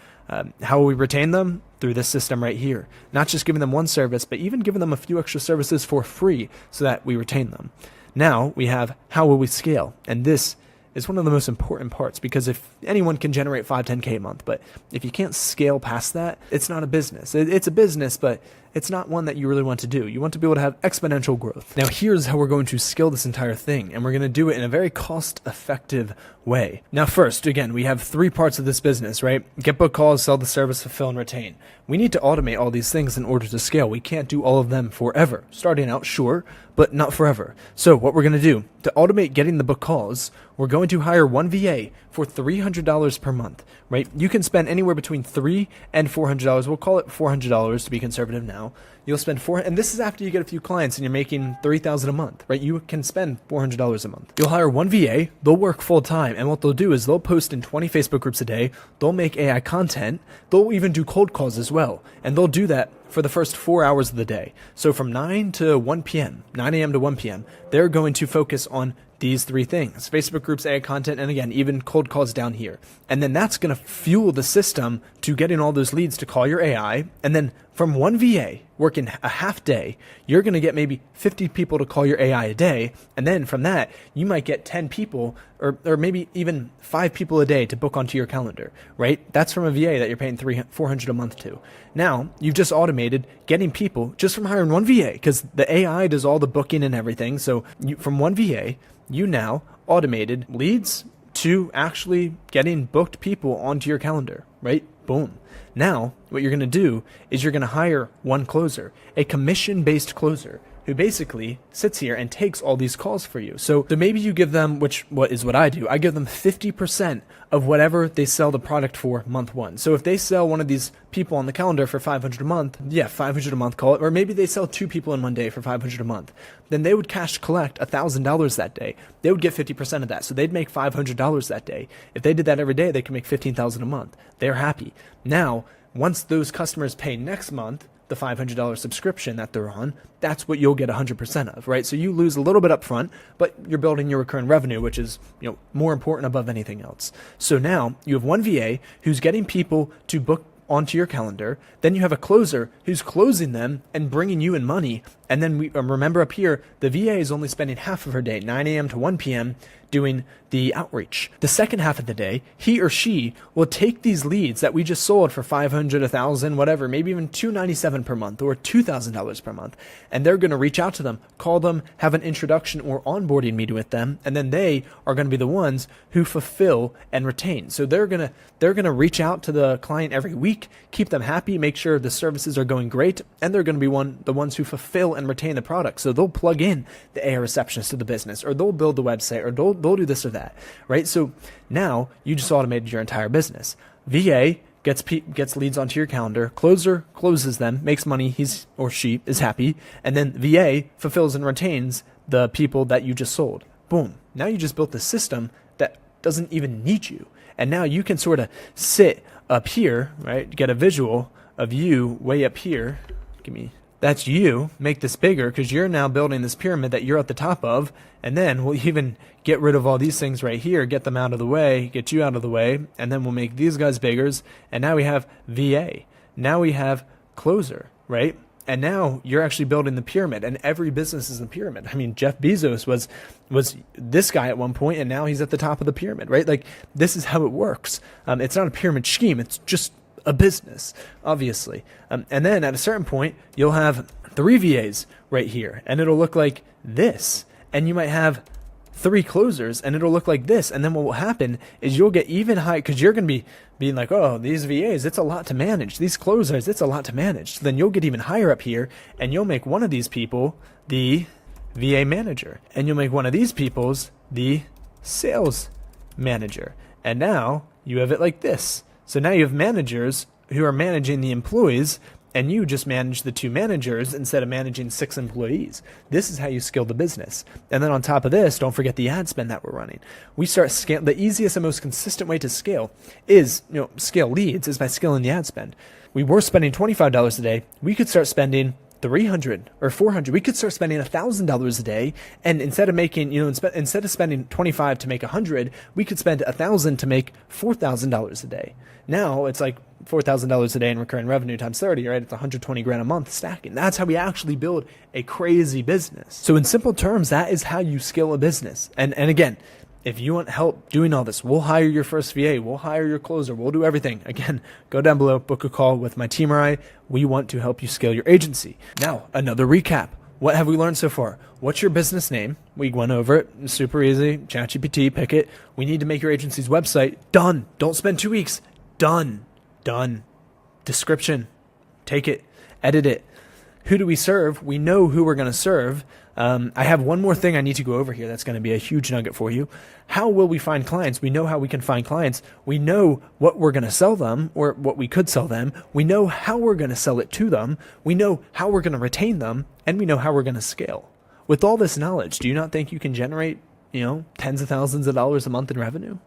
How will we retain them? Through this system right here. Not just giving them one service, but even giving them a few extra services for free so that we retain them. Now we have how will we scale? And this is one of the most important parts, because if anyone can generate 5, 10K a month, but if you can't scale past that, it's not a business. It's a business, but it's not one that you really want to do. You want to be able to have exponential growth. Now, here's how we're going to scale this entire thing, and we're going to do it in a very cost-effective way. Now, first, again, we have 3 parts of this business, right? Get book calls, sell the service, fulfill, and retain. We need to automate all these things in order to scale. We can't do all of them forever. Starting out, sure, but not forever. So what we're going to do to automate getting the book calls, we're going to hire one VA for $300 per month, right? You can spend anywhere between $300 and $400. We'll call it $400 to be conservative now. You'll spend and this is after you get a few clients and you're making $3,000 a month, right? You can spend $400 a month. You'll hire one VA, they'll work full time, and what they'll do is they'll post in 20 Facebook groups a day, they'll make AI content, they'll even do cold calls as well, and they'll do that for the first 4 hours of the day. So from 9 to 1 p.m., 9 a.m. to 1 p.m., they're going to focus on these 3 things: Facebook groups, AI content, and again, even cold calls down here. And then that's going to fuel the system to getting all those leads to call your AI. And then from one VA working a half day, you're going to get maybe 50 people to call your AI a day. And then from that, you might get 10 people or maybe even 5 people a day to book onto your calendar, right? That's from a VA that you're paying $400 a month to. Now, you've just automated getting people just from hiring one VA, because the AI does all the booking and everything. So from one VA, you now automated leads to actually getting booked people onto your calendar, right? Boom. Now, what you're going to do is you're going to hire one closer, a commission-based closer, who basically sits here and takes all these calls for you. So maybe you give them, what I do, I give them 50% of whatever they sell the product for month 1. So if they sell one of these people on the calendar for $500 a month, $500 a month, call it, or maybe they sell 2 people in one day for $500 a month, then they would cash collect $1,000 that day. They would get 50% of that. So they'd make $500 that day. If they did that every day, they could make $15,000 a month. They're happy. Now, once those customers pay next month, the $500 subscription that they're on, that's what you'll get 100% of, right? So you lose a little bit up front, but you're building your recurring revenue, which is, more important above anything else. So now you have one VA who's getting people to book onto your calendar. Then you have a closer who's closing them and bringing you in money. And then we remember up here, the VA is only spending half of her day, 9 a.m. to 1 p.m., doing the outreach. The second half of the day, he or she will take these leads that we just sold for $500, $1,000, whatever, maybe even $297 per month or $2,000 per month, and they're going to reach out to them, call them, have an introduction or onboarding meeting with them, and then they are going to be the ones who fulfill and retain. So they're going to reach out to the client every week, keep them happy, make sure the services are going great, and they're going to be the ones who fulfill and retain the product. So they'll plug in the AI receptionist to the business, or they'll build the website, or they'll do this or that, right? So now you just automated your entire business. VA gets leads onto your calendar, closer closes them, makes money, he's or she is happy, and then VA fulfills and retains the people that you just sold. Boom. Now you just built the system that doesn't even need you. And now you can sort of sit up here, right? Get a visual of you way up here. That's you. Make this bigger, because you're now building this pyramid that you're at the top of. And then we'll even get rid of all these things right here, get them out of the way, get you out of the way, and then we'll make these guys bigger. And now we have VA. Now we have closer, right? And now you're actually building the pyramid, and every business is a pyramid. I mean, Jeff Bezos was this guy at one point, and now he's at the top of the pyramid, right? Like, this is how it works. It's not a pyramid scheme. It's just a business, obviously. And then at a certain point, you'll have 3 VAs right here, and it'll look like this. And you might have 3 closers, and it'll look like this. And then what will happen is you'll get even high, because you're going to be being like, oh, these VAs, it's a lot to manage. These closers, it's a lot to manage. So then you'll get even higher up here, and you'll make one of these people the VA manager, and you'll make one of these people's the sales manager. And now you have it like this. So now you have managers who are managing the employees, and you just manage the 2 managers instead of managing 6 employees. This is how you scale the business. And then on top of this, don't forget the ad spend that we're running. We start scale. The easiest and most consistent way to scale is, scale leads is by scaling the ad spend. We were spending $25 a day. We could start spending $300 or $400. We could start spending $1,000 a day, and instead of making, instead of spending $25 to make $100, we could spend $1,000 to make $4,000 a day. Now it's like $4,000 a day in recurring revenue times 30, right? It's 120 grand a month stacking. That's how we actually build a crazy business. So in simple terms, that is how you scale a business. And again, If you want help doing all this, we'll hire your first VA, we'll hire your closer, we'll do everything. Again, go down below, book a call with my team or I. We want to help you scale your agency. Now, another recap. What have we learned so far? What's your business name? We went over it. It's super easy. ChatGPT, pick it. We need to make your agency's website. Done. Don't spend 2 weeks. Done. Done. Description. Take it. Edit it. Who do we serve? We know who we're going to serve. I have one more thing I need to go over here that's going to be a huge nugget for you. How will we find clients? We know how we can find clients. We know what we're going to sell them or what we could sell them. We know how we're going to sell it to them. We know how we're going to retain them, and we know how we're going to scale. With all this knowledge, do you not think you can generate, tens of thousands of dollars a month in revenue?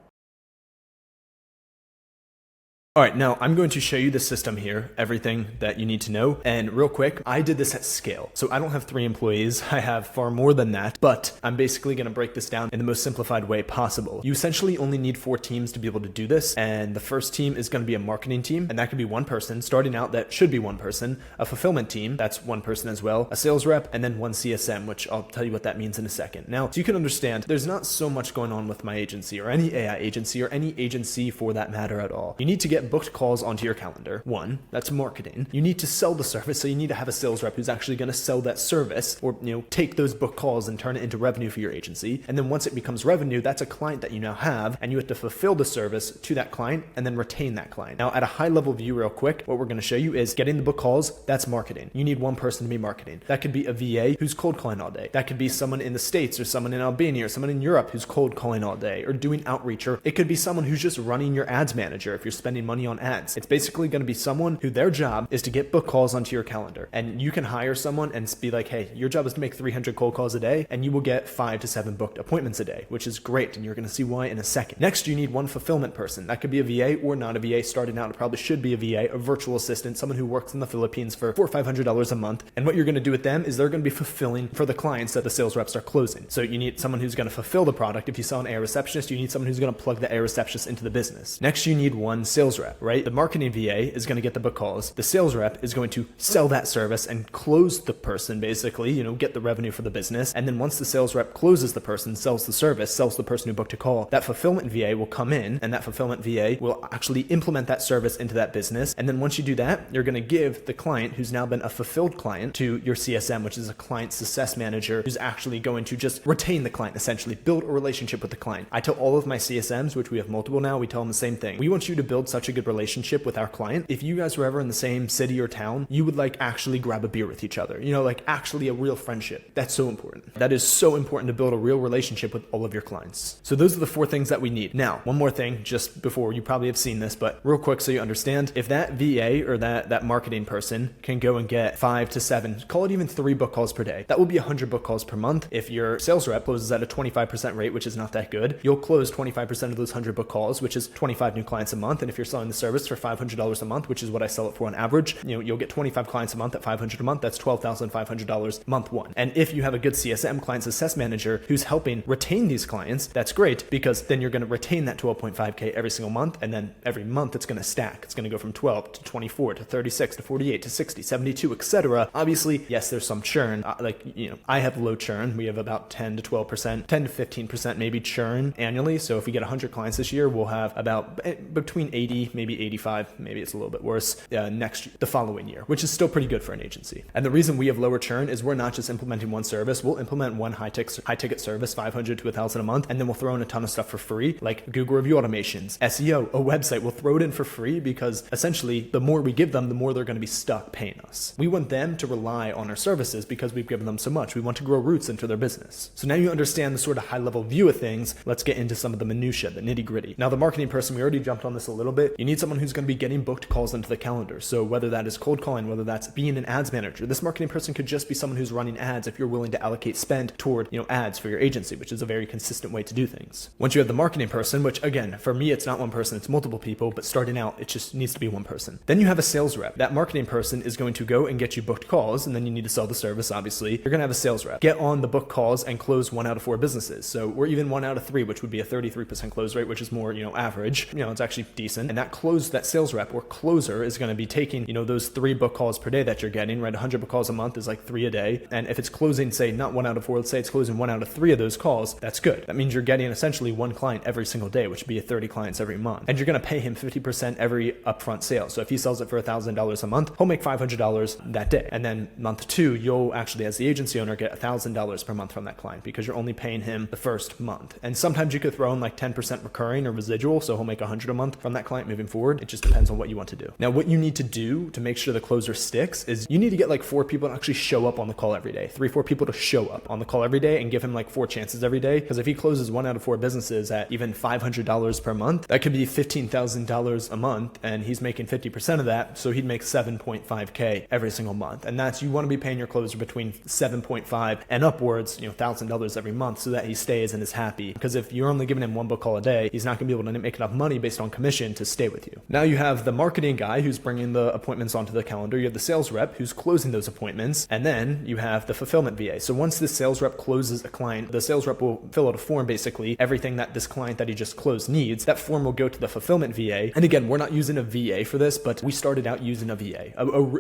All right, now I'm going to show you the system here, everything that you need to know. And real quick, I did this at scale. So I don't have 3 employees. I have far more than that, but I'm basically going to break this down in the most simplified way possible. You essentially only need 4 teams to be able to do this. And the first team is going to be a marketing team, and that could be 1 person. Starting out, that should be 1 person. A fulfillment team, that's 1 person as well. A sales rep, and then 1 CSM, which I'll tell you what that means in a second. Now, so you can understand, there's not so much going on with my agency or any AI agency or any agency for that matter at all. You need to get booked calls onto your calendar. 1, that's marketing. You need to sell the service, so you need to have a sales rep who's actually going to sell that service or take those book calls and turn it into revenue for your agency. And then once it becomes revenue, that's a client that you now have, and you have to fulfill the service to that client and then retain that client. Now, at a high level view real quick, what we're going to show you is getting the book calls. That's marketing. You need 1 person to be marketing. That could be a VA who's cold calling all day. That could be someone in the States or someone in Albania or someone in Europe who's cold calling all day or doing outreach, or it could be someone who's just running your ads manager if you're spending money on ads. It's basically going to be someone who their job is to get book calls onto your calendar. And you can hire someone and be like, hey, your job is to make 300 cold calls a day, and you will get 5 to 7 booked appointments a day, which is great. And you're going to see why in a second. Next, you need 1 fulfillment person. That could be a VA or not a VA. Starting out, it probably should be a VA, a virtual assistant, someone who works in the Philippines for $400 or $500 a month. And what you're going to do with them is they're going to be fulfilling for the clients that the sales reps are closing. So you need someone who's going to fulfill the product. If you sell an AI receptionist, you need someone who's going to plug the AI receptionist into the business. Next, you need 1 sales rep, right? The marketing VA is going to get the book calls. The sales rep is going to sell that service and close the person, basically, get the revenue for the business. And then once the sales rep closes the person, sells the service, sells the person who booked a call, that fulfillment VA will come in, and that fulfillment VA will actually implement that service into that business. And then once you do that, you're going to give the client who's now been a fulfilled client to your CSM, which is a client success manager, who's actually going to just retain the client, essentially build a relationship with the client. I tell all of my CSMs, which we have multiple now, we tell them the same thing. We want you to build such a good relationship with our client. If you guys were ever in the same city or town, you would actually grab a beer with each other, actually a real friendship. That's so important. That is so important to build a real relationship with all of your clients. So those are the 4 things that we need. Now, one more thing, just before, you probably have seen this, but real quick so you understand, if that VA or that marketing person can go and get 5 to 7, call it even 3 book calls per day, that will be 100 book calls per month. If your sales rep closes at a 25% rate, which is not that good, you'll close 25% of those 100 book calls, which is 25 new clients a month. And if you're selling the service for $500 a month, which is what I sell it for on average, you'll get 25 clients a month at $500 a month. That's $12,500 month 1. And if you have a good CSM, client success manager, who's helping retain these clients, that's great, because then you're going to retain that 12.5K every single month. And then every month it's going to stack. It's going to go from 12 to 24 to 36 to 48 to 60, 72, etc. Obviously, yes, there's some churn. I have low churn. We have about 10 to 12%, 10 to 15% maybe churn annually. So if we get 100 clients this year, we'll have about between 80, maybe 85, maybe it's a little bit worse the following year, which is still pretty good for an agency. And the reason we have lower churn is we're not just implementing 1 service. We'll implement 1 high ticket service, 500 to 1,000 a month, and then we'll throw in a ton of stuff for free, like Google review automations, SEO, a website. We'll throw it in for free because essentially the more we give them, the more they're going to be stuck paying us. We want them to rely on our services because we've given them so much. We want to grow roots into their business. So now you understand the sort of high level view of things. Let's get into some of the minutia, the nitty gritty. Now, the marketing person, we already jumped on this a little bit. You need someone who's going to be getting booked calls into the calendar. So whether that is cold calling, whether that's being an ads manager, this marketing person could just be someone who's running ads if you're willing to allocate spend toward, ads for your agency, which is a very consistent way to do things. Once you have the marketing person, which again, for me, it's not 1 person, it's multiple people, but starting out, it just needs to be 1 person. Then you have a sales rep. That marketing person is going to go and get you booked calls, and then you need to sell the service, obviously. You're going to have a sales rep. Get on the book calls and close 1 out of 4 businesses. So we're even 1 out of 3, which would be a 33% close rate, which is more, average. It's actually decent. And that sales rep or closer is going to be taking, those 3 book calls per day that you're getting, right? 100 book calls a month is like 3 a day. And if it's closing, say, not 1 out of 4, let's say it's closing 1 out of 3 of those calls, that's good. That means you're getting essentially 1 client every single day, which would be 30 clients every month. And you're going to pay him 50% every upfront sale. So if he sells it for $1,000 a month, he'll make $500 that day. And then month 2, you'll actually, as the agency owner, get $1,000 per month from that client because you're only paying him the first month. And sometimes you could throw in like 10% recurring or residual, so he'll make $100 a month from that client moving forward. It just depends on what you want to do. Now, what you need to do to make sure the closer sticks is you need to get like 4 people to actually show up on the call every day, 3-4 people to show up on the call every day and give him like 4 chances every day. Because if he closes 1 out of 4 businesses at even $500 per month, that could be $15,000 a month, and he's making 50% of that, so he'd make $7.5K every single month. And that's, you want to be paying your closer between $7.5 and upwards, $1,000 every month, so that he stays and is happy. Because if you're only giving him 1 book call a day, he's not going to be able to make enough money based on commission to stay with you. Now you have the marketing guy who's bringing the appointments onto the calendar. You have the sales rep who's closing those appointments, and then you have the fulfillment VA. So once the sales rep closes a client, the sales rep will fill out a form, basically everything that this client that he just closed needs. That form will go to the fulfillment VA. And again, we're not using a VA for this, but we started out using a VA.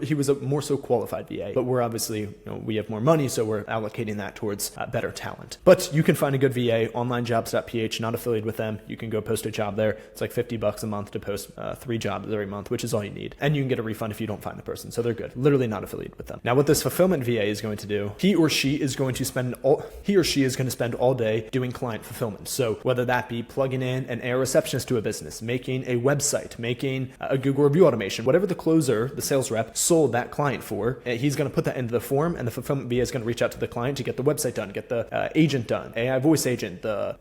He was a more so qualified VA, but we're obviously, we have more money, so we're allocating that towards better talent. But you can find a good VA, onlinejobs.ph, not affiliated with them. You can go post a job there. It's like $50 a month to post 3 jobs every month, which is all you need. And you can get a refund if you don't find the person. So they're good. Literally not affiliated with them. Now, what this fulfillment VA is going to do, he or she is going to spend all day doing client fulfillment. So whether that be plugging in an AI receptionist to a business, making a website, making a Google review automation, whatever the closer, the sales rep, sold that client for, he's going to put that into the form, and the fulfillment VA is going to reach out to the client to get the website done, get the agent done, AI voice agent, the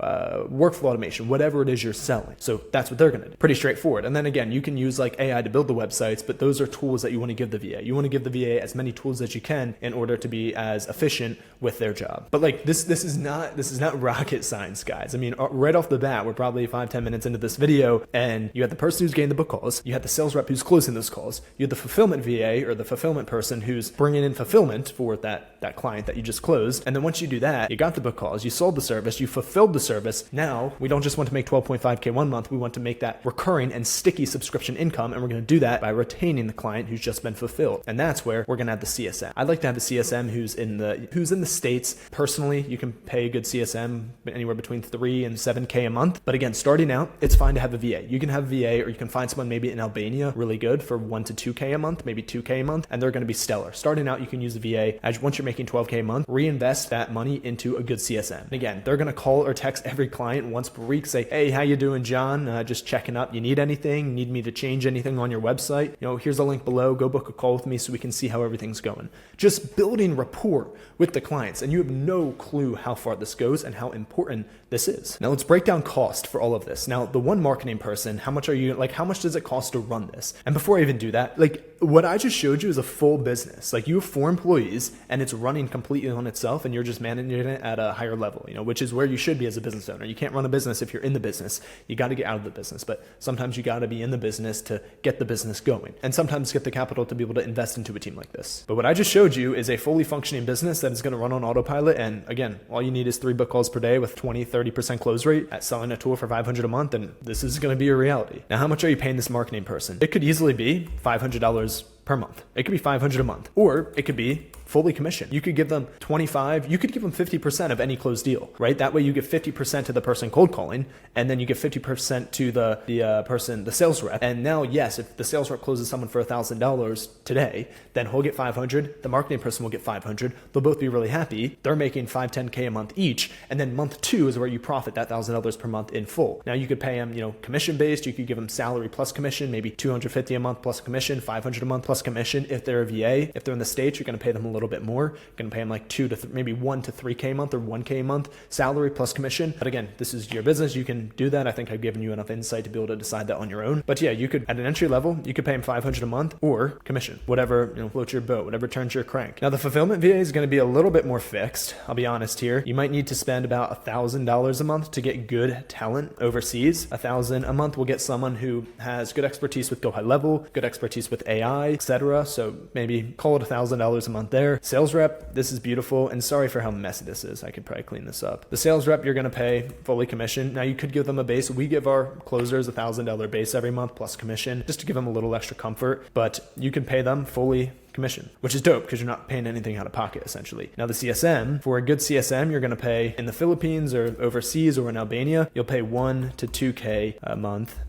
workflow automation, whatever it is you're selling. So that's what they're going to do. Pretty straightforward. And then again, you can use like AI to build the websites, but those are tools that you want to give the VA. You want to give the VA as many tools as you can in order to be as efficient with their job. But like this is not rocket science, guys. I mean, right off the bat, we're probably 5-10 minutes into this video, and you had the person who's getting the book calls, you had the sales rep who's closing those calls, you had the fulfillment VA or the fulfillment person who's bringing in fulfillment for that client that you just closed. And then once you do that, you got the book calls, you sold the service, you fulfilled the service. Now we don't just want to make 12.5K 1 month, we want to make that recurring and sticky subscription income, and we're going to do that by retaining the client who's just been fulfilled. And that's where we're going to have the CSM. I'd like to have the CSM who's in the States. Personally, you can pay a good CSM anywhere between 3 and 7K a month. But again, starting out, it's fine to have a VA. You can have a VA, or you can find someone maybe in Albania really good for 1 to 2K a month, maybe 2K a month, and they're going to be stellar. Starting out, you can use the VA. As once you're making 12K a month, reinvest that money into a good CSM. And again, they're going to call or text every client once per week, say, hey, how you doing, John? Just checking up. You need anything? Need me to change anything on your website? Here's a link below. Go book a call with me so we can see how everything's going. Just building rapport with the clients, and you have no clue how far this goes and how important this is. Now let's break down cost for all of this. Now, the one marketing person, how much does it cost to run this? And before I even do that, what I just showed you is a full business. You have 4 employees and it's running completely on itself, and you're just managing it at a higher level, which is where you should be as a business owner. You can't run a business if you're in the business. You got to get out of the business, but sometimes you got to be in the business to get the business going, and sometimes get the capital to be able to invest into a team like this. But what I just showed you is a fully functioning business that is going to run on autopilot. And again, all you need is 3 book calls per day with 20-30% close rate at selling a tool for $500 a month, and this is going to be a reality. Now, how much are you paying this marketing person? It could easily be $500 per month. It could be $500 a month, or it could be fully commissioned. You could give them 25, you could give them 50% of any closed deal, right? That way you give 50% to the person cold calling, and then you give 50% to the sales rep. And now, yes, if the sales rep closes someone for $1,000 today, then he'll get 500, the marketing person will get 500. They'll both be really happy. They're making 5-10K a month each. And then month 2 is where you profit that $1,000 per month in full. Now you could pay them, commission based. You could give them salary plus commission, maybe $250 a month plus commission, $500 a month plus commission. If they're a VA, if they're in the States, you're going to pay them a little bit more. You're going to pay them like maybe 1 to 3K a month or 1K a month salary plus commission. But again, this is your business. You can do that. I think I've given you enough insight to be able to decide that on your own. But yeah, you could, at an entry level, you could pay them $500 a month or commission, whatever, floats your boat, whatever turns your crank. Now the fulfillment VA is going to be a little bit more fixed. I'll be honest here. You might need to spend about $1,000 a month to get good talent overseas. $1,000 a month will get someone who has good expertise with GoHighLevel, good expertise with AI, etc. So maybe call it $1,000 a month there. there. Sales rep, this is beautiful. And sorry for how messy this is. I could probably clean this up. The sales rep, you're going to pay fully commission. Now you could give them a base. We give our closers $1,000 base every month plus commission just to give them a little extra comfort, but you can pay them fully commission, which is dope because you're not paying anything out of pocket essentially. Now the CSM, for a good CSM, you're going to pay in the Philippines or overseas or in Albania, you'll pay 1 to 2K a month.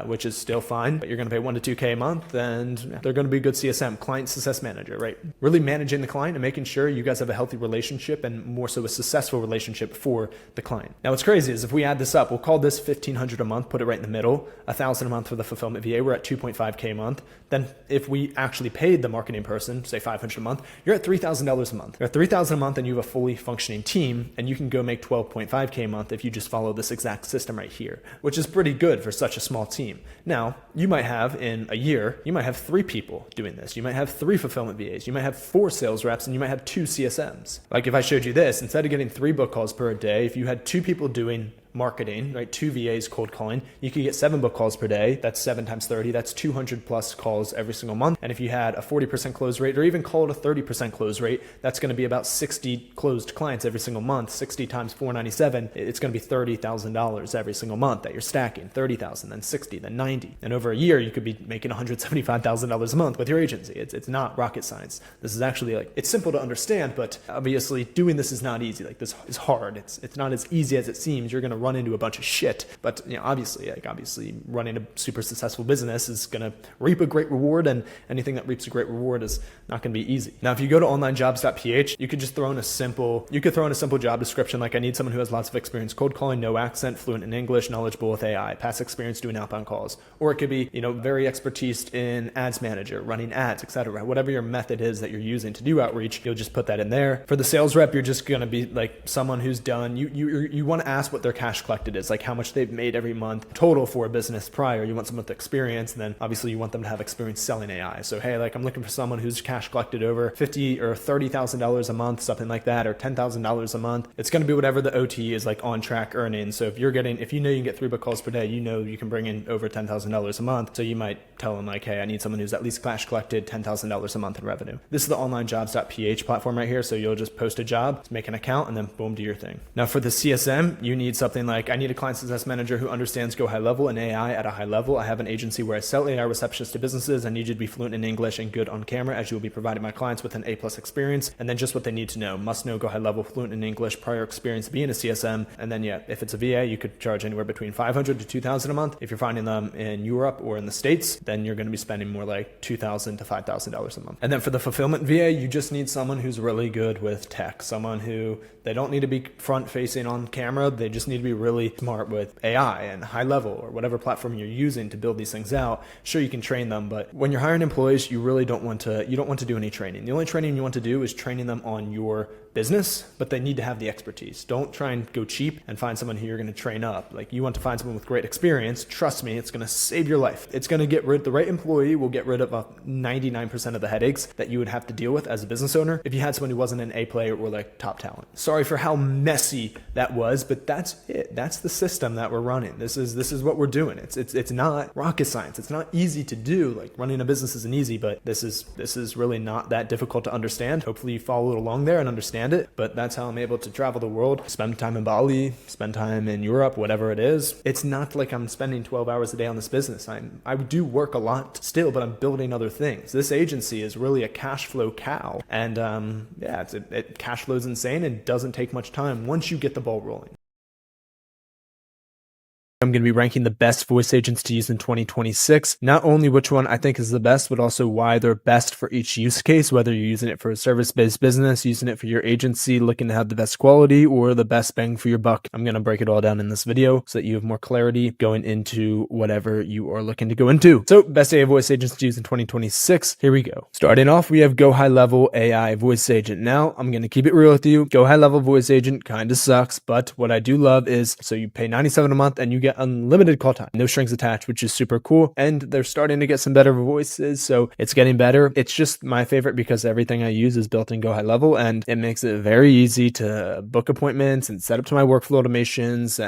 Which is still fine, but you're going to pay 1 to 2K a month, and they're going to be a good CSM, client success manager, right? Really managing the client and making sure you guys have a healthy relationship and more so a successful relationship for the client. Now, what's crazy is if we add this up, we'll call this $1,500 a month, put it right in the middle, $1,000 a month for the fulfillment VA. We're at 2.5K a month. Then if we actually paid the marketing person, say $500 a month, you're at $3,000 a month. You're at $3,000 a month and you have a fully functioning team, and you can go make 12.5K a month if you just follow this exact system right here, which is pretty good for such a small team. Now, you might have in a year, you might have 3 people doing this. You might have 3 fulfillment VAs. You might have 4 sales reps, and you might have 2 CSMs. Like if I showed you this, instead of getting 3 book calls per day, if you had 2 people doing marketing, right? 2 VAs cold calling, you could get 7 book calls per day. That's 7 times 30. That's 200 plus calls every single month. And if you had a 40% close rate or even call it a 30% close rate, that's going to be about 60 closed clients every single month. 60 times 497, it's going to be $30,000 every single month that you're stacking. 30,000, then 60, then 90. And over a year, you could be making $175,000 a month with your agency. It's not rocket science. This is actually like, it's simple to understand, but obviously doing this is not easy. Like this is hard. It's not as easy as it seems. You're going to run into a bunch of shit, but obviously running a super successful business is going to reap a great reward, and anything that reaps a great reward is not going to be easy. Now, if you go to onlinejobs.ph, you could just throw in a simple job description like I need someone who has lots of experience cold calling, no accent, fluent in English, knowledgeable with AI, past experience doing outbound calls, or it could be very expertise in ads manager, running ads, etc. Whatever your method is that you're using to do outreach, you'll just put that in there. For the sales rep, you're just going to be like someone who's done. You want to ask what their cash collected is, like how much they've made every month total for a business prior. You want someone with experience, and then obviously you want them to have experience selling AI. So hey, like I'm looking for someone who's cash collected over $50,000 or $30,000 a month, something like that, or $10,000 a month. It's going to be whatever the OT is, like on track earnings. So if you know you can get 3 book calls per day, you can bring in over $10,000 a month. So you might tell them like, hey, I need someone who's at least cash collected $10,000 a month in revenue. This is the onlinejobs.ph platform right here. So you'll just post a job, make an account, and then boom, do your thing. Now for the CSM, you need something like, I need a client success manager who understands GoHighLevel and AI at a high level. I have an agency where I sell AI receptionists to businesses. I need you to be fluent in English and good on camera, as you will be providing my clients with an A+ experience. And then just what they need to know: must know GoHighLevel, fluent in English, prior experience being a CSM. And then if it's a VA, you could charge anywhere between $500 to $2,000 a month. If you're finding them in Europe or in the States, then you're going to be spending more like $2,000 to $5,000 a month. And then for the fulfillment VA, you just need someone who's really good with tech, someone who they don't need to be front facing on camera. They just need to be really smart with AI and high level or whatever platform you're using to build these things out. Sure, you can train them, but when you're hiring employees, you really don't want to do any training. The only training you want to do is training them on your business, but they need to have the expertise. Don't try and go cheap and find someone who you're going to train up. Like, you want to find someone with great experience. Trust me, it's going to save your life. It's going to the right employee will get rid of 99% of the headaches that you would have to deal with as a business owner if you had someone who wasn't an A player or like top talent. Sorry for how messy that was, but that's it. That's the system that we're running. This is what we're doing. It's not rocket science. It's not easy to do. Like, running a business isn't easy, but this is really not that difficult to understand. Hopefully you follow along there and understand it, but that's how I'm able to travel the world, spend time in Bali, spend time in Europe, whatever it is. It's not like I'm spending 12 hours a day on this business. I do work a lot still, but I'm building other things. This agency is really a cash flow cow, and it cash flows insane and doesn't take much time once you get the ball rolling. I'm going to be ranking the best voice agents to use in 2026. Not only which one I think is the best, but also why they're best for each use case, whether you're using it for a service-based business, using it for your agency, looking to have the best quality, or the best bang for your buck. I'm going to break it all down in this video so that you have more clarity going into whatever you are looking to go into. So, best AI voice agents to use in 2026. Here we go. Starting off, we have GoHighLevel AI voice agent. Now, I'm going to keep it real with you. GoHighLevel voice agent kind of sucks, but what I do love is, so you pay $97 a month and you get unlimited call time, no strings attached, which is super cool. And they're starting to get some better voices, so it's getting better. It's just my favorite because everything I use is built in GoHighLevel, and it makes it very easy to book appointments and set up to my workflow automations,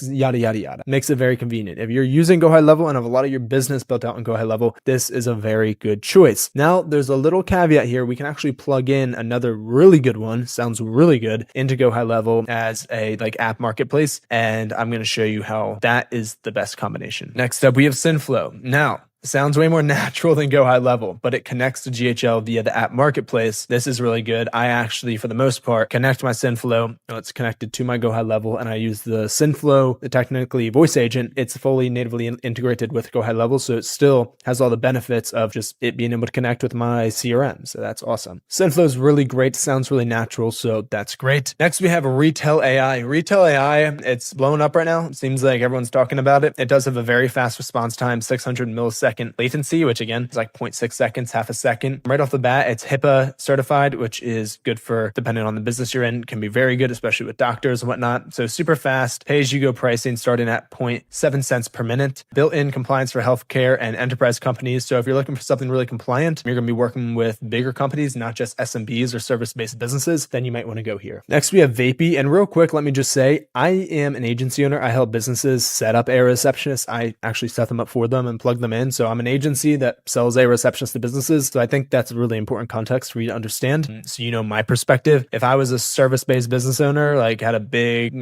yada, yada, yada. Makes it very convenient. If you're using GoHighLevel and have a lot of your business built out in GoHighLevel, this is a very good choice. Now, there's a little caveat here. We can actually plug in another really good one, sounds really good, into GoHighLevel as a app marketplace, and I'm going to show you how that is the best combination. Next up, we have Synflow. Now, sounds way more natural than GoHighLevel, but it connects to GHL via the app marketplace. This is really good. I actually, for the most part, connect my Synflow. It's connected to my GoHighLevel, and I use the Synflow, the technically voice agent. It's fully natively integrated with GoHighLevel, so it still has all the benefits of just it being able to connect with my CRM. So that's awesome. Synflow is really great. Sounds really natural, so that's great. Next, we have Retail AI. Retail AI, it's blowing up right now. It seems like everyone's talking about it. It does have a very fast response time, 600 milliseconds latency, which again is like 0.6 seconds, half a second. Right off the bat, it's HIPAA certified, which is good for, depending on the business you're in, can be very good, especially with doctors and whatnot. So super fast, pay-as-you-go pricing starting at 0.7 cents per minute. Built-in compliance for healthcare and enterprise companies. So if you're looking for something really compliant, you're going to be working with bigger companies, not just SMBs or service-based businesses, then you might want to go here. Next, we have Vapey. And real quick, let me just say, I am an agency owner. I help businesses set up a receptionist. I actually set them up for them and plug them in. So I'm an agency that sells a receptionist to businesses. So I think that's a really important context for you to understand. So you know my perspective. If I was a service-based business owner, had a big,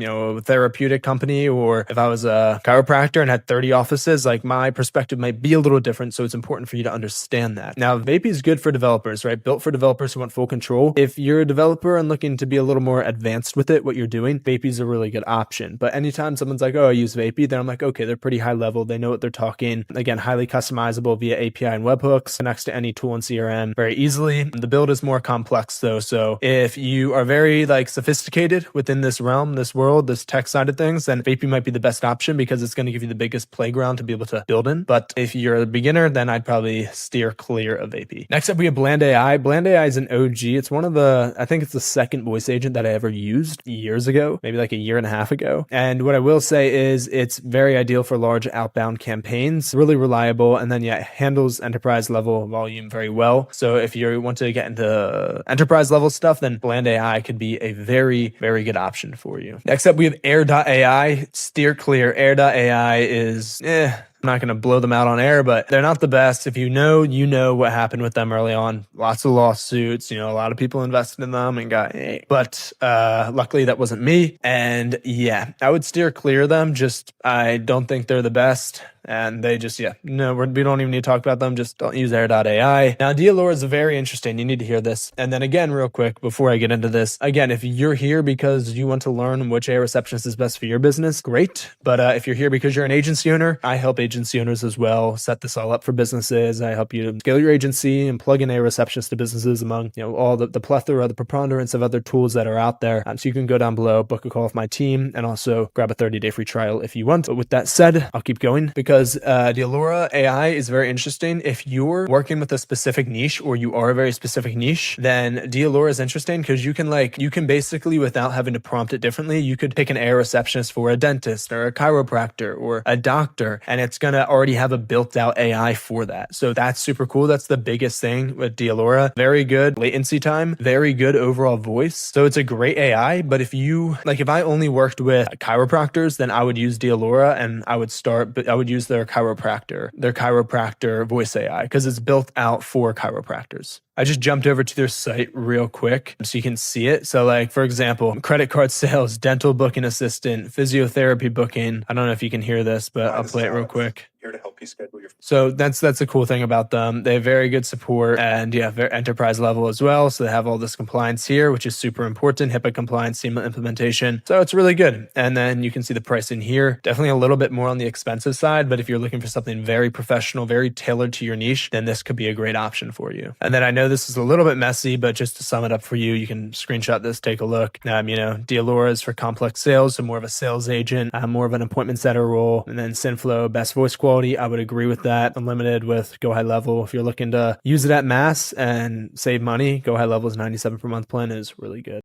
therapeutic company, or if I was a chiropractor and had 30 offices, my perspective might be a little different. So it's important for you to understand that. Now, Vapey is good for developers, right? Built for developers who want full control. If you're a developer and looking to be a little more advanced with it, what you're doing, Vapey is a really good option. But anytime someone's like, oh, I use Vapey, then I'm like, okay, they're pretty high level. They know what they're talking. Again, highly customizable via API and webhooks, connects to any tool in CRM very easily. The build is more complex though. So if you are very sophisticated within this realm, this world, this tech side of things, then Vapey might be the best option because it's going to give you the biggest playground to be able to build in. But if you're a beginner, then I'd probably steer clear of Vapey. Next up, we have Bland AI. Bland AI is an OG. It's one of the, I think it's the second voice agent that I ever used years ago, maybe a year and a half ago. And what I will say is it's very ideal for large outbound campaigns, really reliable. And then it handles enterprise level volume very well. So if you want to get into enterprise level stuff, then Bland AI could be a very, very good option for you. Next up, we have Air.ai. Steer clear. Air.ai is, I'm not going to blow them out on air, but they're not the best. If you know what happened with them early on. Lots of lawsuits, a lot of people invested in them and got, but luckily that wasn't me. And I would steer clear of them. I don't think they're the best. And they just, no, we don't even need to talk about them. Just don't use Air.ai. Now, Dialora is very interesting. You need to hear this. And then again, real quick, before I get into this, again, if you're here because you want to learn which AI receptionist is best for your business, great. But if you're here because you're an agency owner, I help agency owners as well set this all up for businesses. I help you scale your agency and plug in a receptionist to businesses among, all the plethora, the preponderance of other tools that are out there. So you can go down below, book a call with my team, and also grab a 30-day free trial if you want. But with that said, I'll keep going because Dialora AI is very interesting. If you're working with a specific niche or you are a very specific niche, then Dialora is interesting because you can basically, without having to prompt it differently, you could pick an AI receptionist for a dentist or a chiropractor or a doctor, and it's going to already have a built out AI for that. So that's super cool. That's the biggest thing with Dialora. Very good latency time, very good overall voice. So it's a great AI, but if I only worked with chiropractors, then I would use Dialora and I would use their chiropractor voice AI because it's built out for chiropractors. I just jumped over to their site real quick so you can see it. So for example, credit card sales, dental booking assistant, physiotherapy booking. I don't know if you can hear this, but I'll play it real quick. Here to help you schedule your. So that's a cool thing about them. They have very good support and very enterprise level as well. So they have all this compliance here, which is super important. HIPAA compliance, SEMA implementation. So it's really good. And then you can see the pricing here. Definitely a little bit more on the expensive side, but if you're looking for something very professional, very tailored to your niche, then this could be a great option for you. And then I know this is a little bit messy, but just to sum it up for you, you can screenshot this, take a look. Dialora is for complex sales, so more of a sales agent, more of an appointment setter role. And then Synflow, best voice quality. I would agree with that. Unlimited with GoHighLevel. If you're looking to use it at mass and save money, GoHighLevel's $97 per month plan is really good.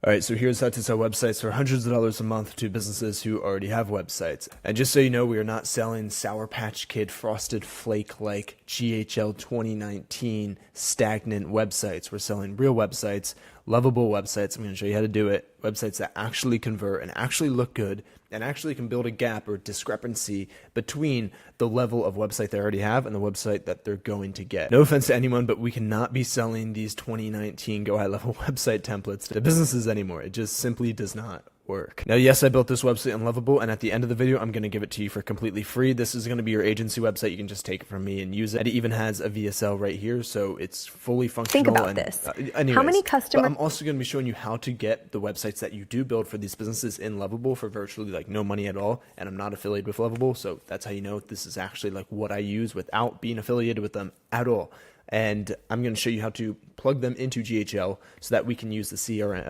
All right, so here's how to sell websites for hundreds of dollars a month to businesses who already have websites. And just so you know, we are not selling Sour Patch Kid Frosted Flake like GHL 2019 stagnant websites. We're selling real websites, lovable websites. I'm going to show you how to do it. Websites that actually convert and actually look good and actually can build a gap or discrepancy between the level of website they already have and the website that they're going to get. No offense to anyone, but we cannot be selling these 2019 GoHighLevel website templates to businesses anymore. It just simply does not work. Now, yes, I built this website on Lovable, and at the end of the video, I'm going to give it to you for completely free. This is going to be your agency website. You can just take it from me and use it. And it even has a VSL right here, so it's fully functional. Think about this. Anyways, how many customers? I'm also going to be showing you how to get the websites that you do build for these businesses in Lovable for virtually like no money at all. And I'm not affiliated with Lovable, so that's how you know this is actually like what I use without being affiliated with them at all. And I'm going to show you how to plug them into GHL so that we can use the CRM,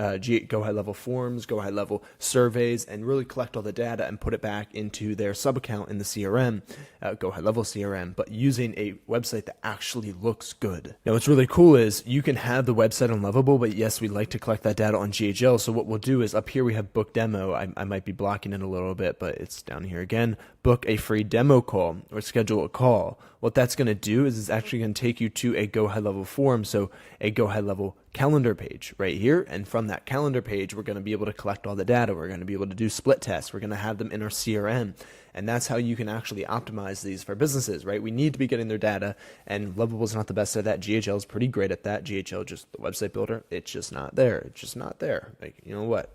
GoHighLevel forms, GoHighLevel surveys, and really collect all the data and put it back into their sub account in the CRM, GoHighLevel CRM, but using a website that actually looks good. Now, what's really cool is you can have the website on Lovable, but yes, we like to collect that data on GHL. So what we'll do is up here we have book demo. I might be blocking it a little bit, but it's down here again. Book a free demo call or schedule a call. What that's going to do is it's actually going to take you to a GoHighLevel form, so a GoHighLevel calendar page right here. And from that calendar page, we're going to be able to collect all the data. We're going to be able to do split tests. We're going to have them in our CRM. And that's how you can actually optimize these for businesses, right? We need to be getting their data, and Lovable is not the best at that. GHL is pretty great at that. GHL, just the website builder, it's just not there. It's just not there. Like, you know what?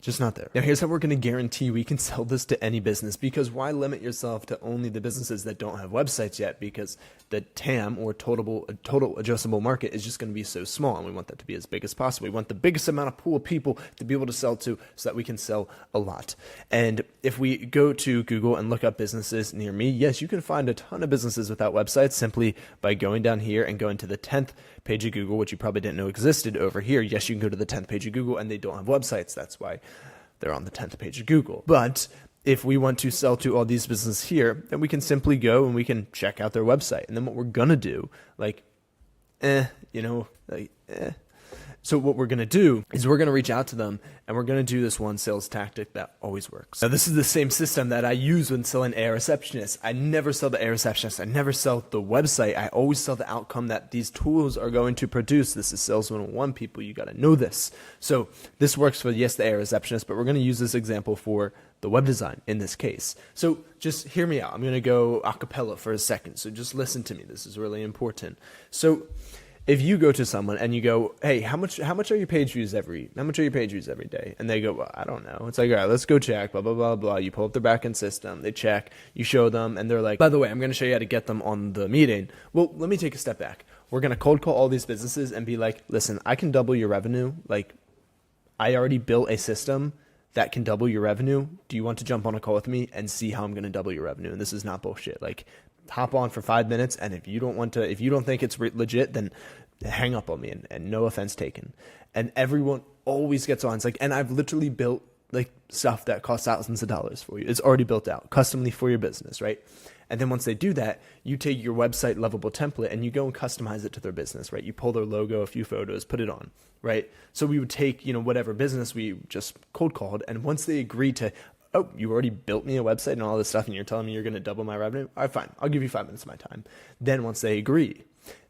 Just not there. Now, here's how we're going to guarantee we can sell this to any business, because why limit yourself to only the businesses that don't have websites yet? Because the TAM, or total addressable market, is just going to be so small, and we want that to be as big as possible. We want the biggest amount of pool of people to be able to sell to so that we can sell a lot. And if we go to Google and look up businesses near me, yes, you can find a ton of businesses without websites simply by going down here and going to the 10th page of Google, which you probably didn't know existed over here. Yes, you can go to the 10th page of Google and they don't have websites. That's why they're on the 10th page of Google. But if we want to sell to all these businesses here, then we can simply go and we can check out their website. And then what we're going to do, So what we're going to do is we're going to reach out to them, and we're going to do this one sales tactic that always works. Now, this is the same system that I use when selling AI receptionists. I never sell the AI receptionist. I never sell the website. I always sell the outcome that these tools are going to produce. This is Sales 101, people. You got to know this. So this works for, yes, the AI receptionist, but we're going to use this example for the web design in this case. So just hear me out. I'm going to go a cappella for a second. So just listen to me. This is really important. So if you go to someone and you go, hey, how much are your page views every day? And they go, well, I don't know. It's like, all right, let's go check, blah, blah, blah, blah. You pull up their backend system, they check, you show them, and they're like, by the way, I'm going to show you how to get them on the meeting. Well, let me take a step back. We're going to cold call all these businesses and be like, listen, I can double your revenue. Like, I already built a system that can double your revenue. Do you want to jump on a call with me and see how I'm going to double your revenue? And this is not bullshit. Like, hop on for 5 minutes, and if you don't think it's legit, then hang up on me, and no offense taken. And everyone always gets on. It's like, and I've literally built like stuff that costs thousands of dollars for you. It's already built out customly for your business, right? And then once they do that, you take your website Lovable template and you go and customize it to their business, right? You pull their logo, a few photos, put it on, right? So we would take, whatever business we just cold called, and once they agree to, oh, you already built me a website and all this stuff, and you're telling me you're going to double my revenue? All right, fine. I'll give you 5 minutes of my time. Then once they agree,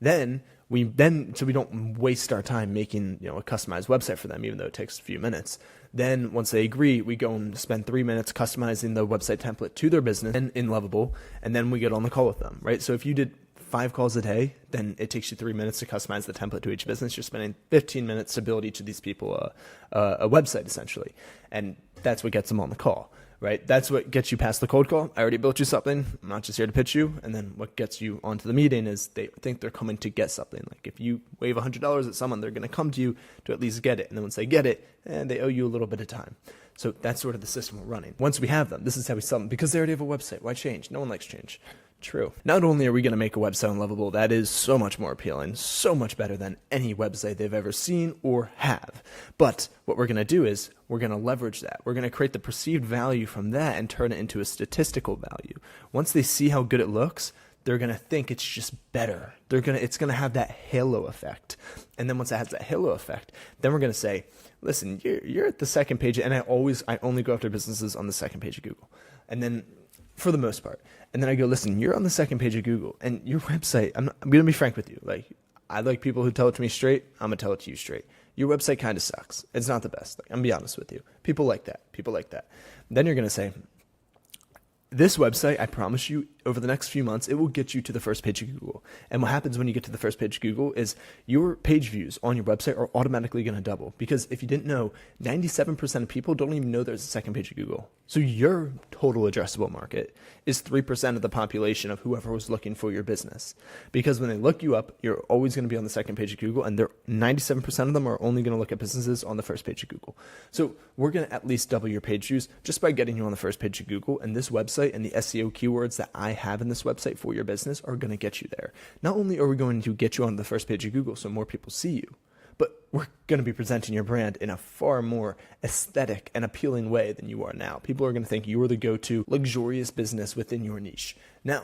so we don't waste our time making, a customized website for them, even though it takes a few minutes. Then once they agree, we go and spend 3 minutes customizing the website template to their business in Lovable, and then we get on the call with them, right? So if you did 5 calls a day, then it takes you 3 minutes to customize the template to each business. You're spending 15 minutes to build each of these people a website, essentially. And that's what gets them on the call, right? That's what gets you past the cold call. I already built you something. I'm not just here to pitch you. And then what gets you onto the meeting is they think they're coming to get something. Like if you wave $100 at someone, they're going to come to you to at least get it. And then once they get it, they owe you a little bit of time. So that's sort of the system we're running. Once we have them, this is how we sell them, because they already have a website. Why change? No one likes change. True. Not only are we going to make a website on Lovable that is so much more appealing, so much better than any website they've ever seen or have, but what we're going to do is we're going to leverage that. We're going to create the perceived value from that and turn it into a statistical value. Once they see how good it looks, they're going to think it's just better. It's going to have that halo effect. And then once it has that halo effect, then we're going to say, listen, you're at the second page. And I only go after businesses on the second page of Google. And then for the most part, and then I go, listen, you're on the second page of Google and your website, I'm going to be frank with you. Like, I like people who tell it to me straight. I'm going to tell it to you straight. Your website kind of sucks. It's not the best. Like, I'm going to be honest with you. People like that. Then you're going to say, this website, I promise you, over the next few months, it will get you to the first page of Google. And what happens when you get to the first page of Google is your page views on your website are automatically going to double. Because if you didn't know, 97% of people don't even know there's a second page of Google. So your total addressable market is 3% of the population of whoever was looking for your business. Because when they look you up, you're always going to be on the second page of Google, and 97% of them are only going to look at businesses on the first page of Google. So we're going to at least double your page views just by getting you on the first page of Google, and this website and the SEO keywords that I have in this website for your business are going to get you there. Not only are we going to get you on the first page of Google so more people see you, but we're going to be presenting your brand in a far more aesthetic and appealing way than you are now. People are going to think you are the go-to luxurious business within your niche. Now,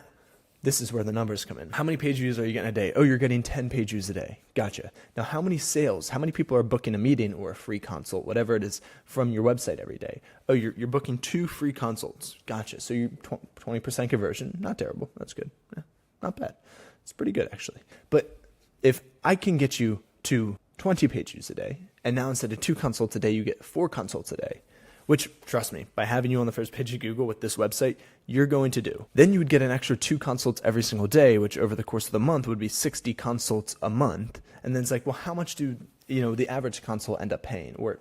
this is where the numbers come in. How many page views are you getting a day? Oh, you're getting 10 page views a day. Gotcha. Now, how many sales? How many people are booking a meeting or a free consult, whatever it is, from your website every day? Oh, you're booking 2 free consults. Gotcha. So you're 20% conversion. Not terrible. That's good. Yeah, not bad. It's pretty good, actually. But if I can get you to 20 page views a day, and now instead of 2 consults a day, you get 4 consults a day, which, trust me, by having you on the first page of Google with this website, you're going to do. Then you would get an extra 2 consults every single day, which over the course of the month would be 60 consults a month. And then it's like, well, how much do, the average consult end up paying? Or,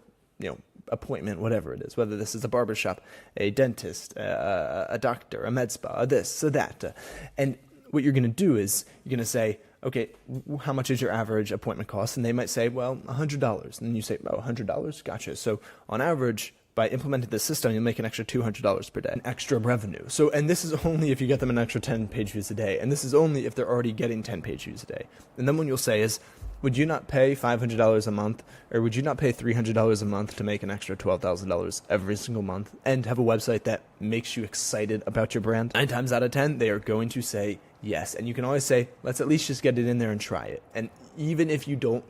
appointment, whatever it is, whether this is a barbershop, a dentist, a doctor, a med spa, this, a that. And what you're going to do is you're going to say, okay, how much is your average appointment cost? And they might say, well, $100. And then you say, oh, $100? Gotcha. So on average, by implementing this system, you'll make an extra $200 per day, an extra revenue. So, and this is only if you get them an extra 10 page views a day. And this is only if they're already getting 10 page views a day. And then what you'll say is, would you not pay $500 a month, or would you not pay $300 a month to make an extra $12,000 every single month and have a website that makes you excited about your brand? 9 times out of 10, they are going to say yes. And you can always say, let's at least just get it in there and try it. And even if you don't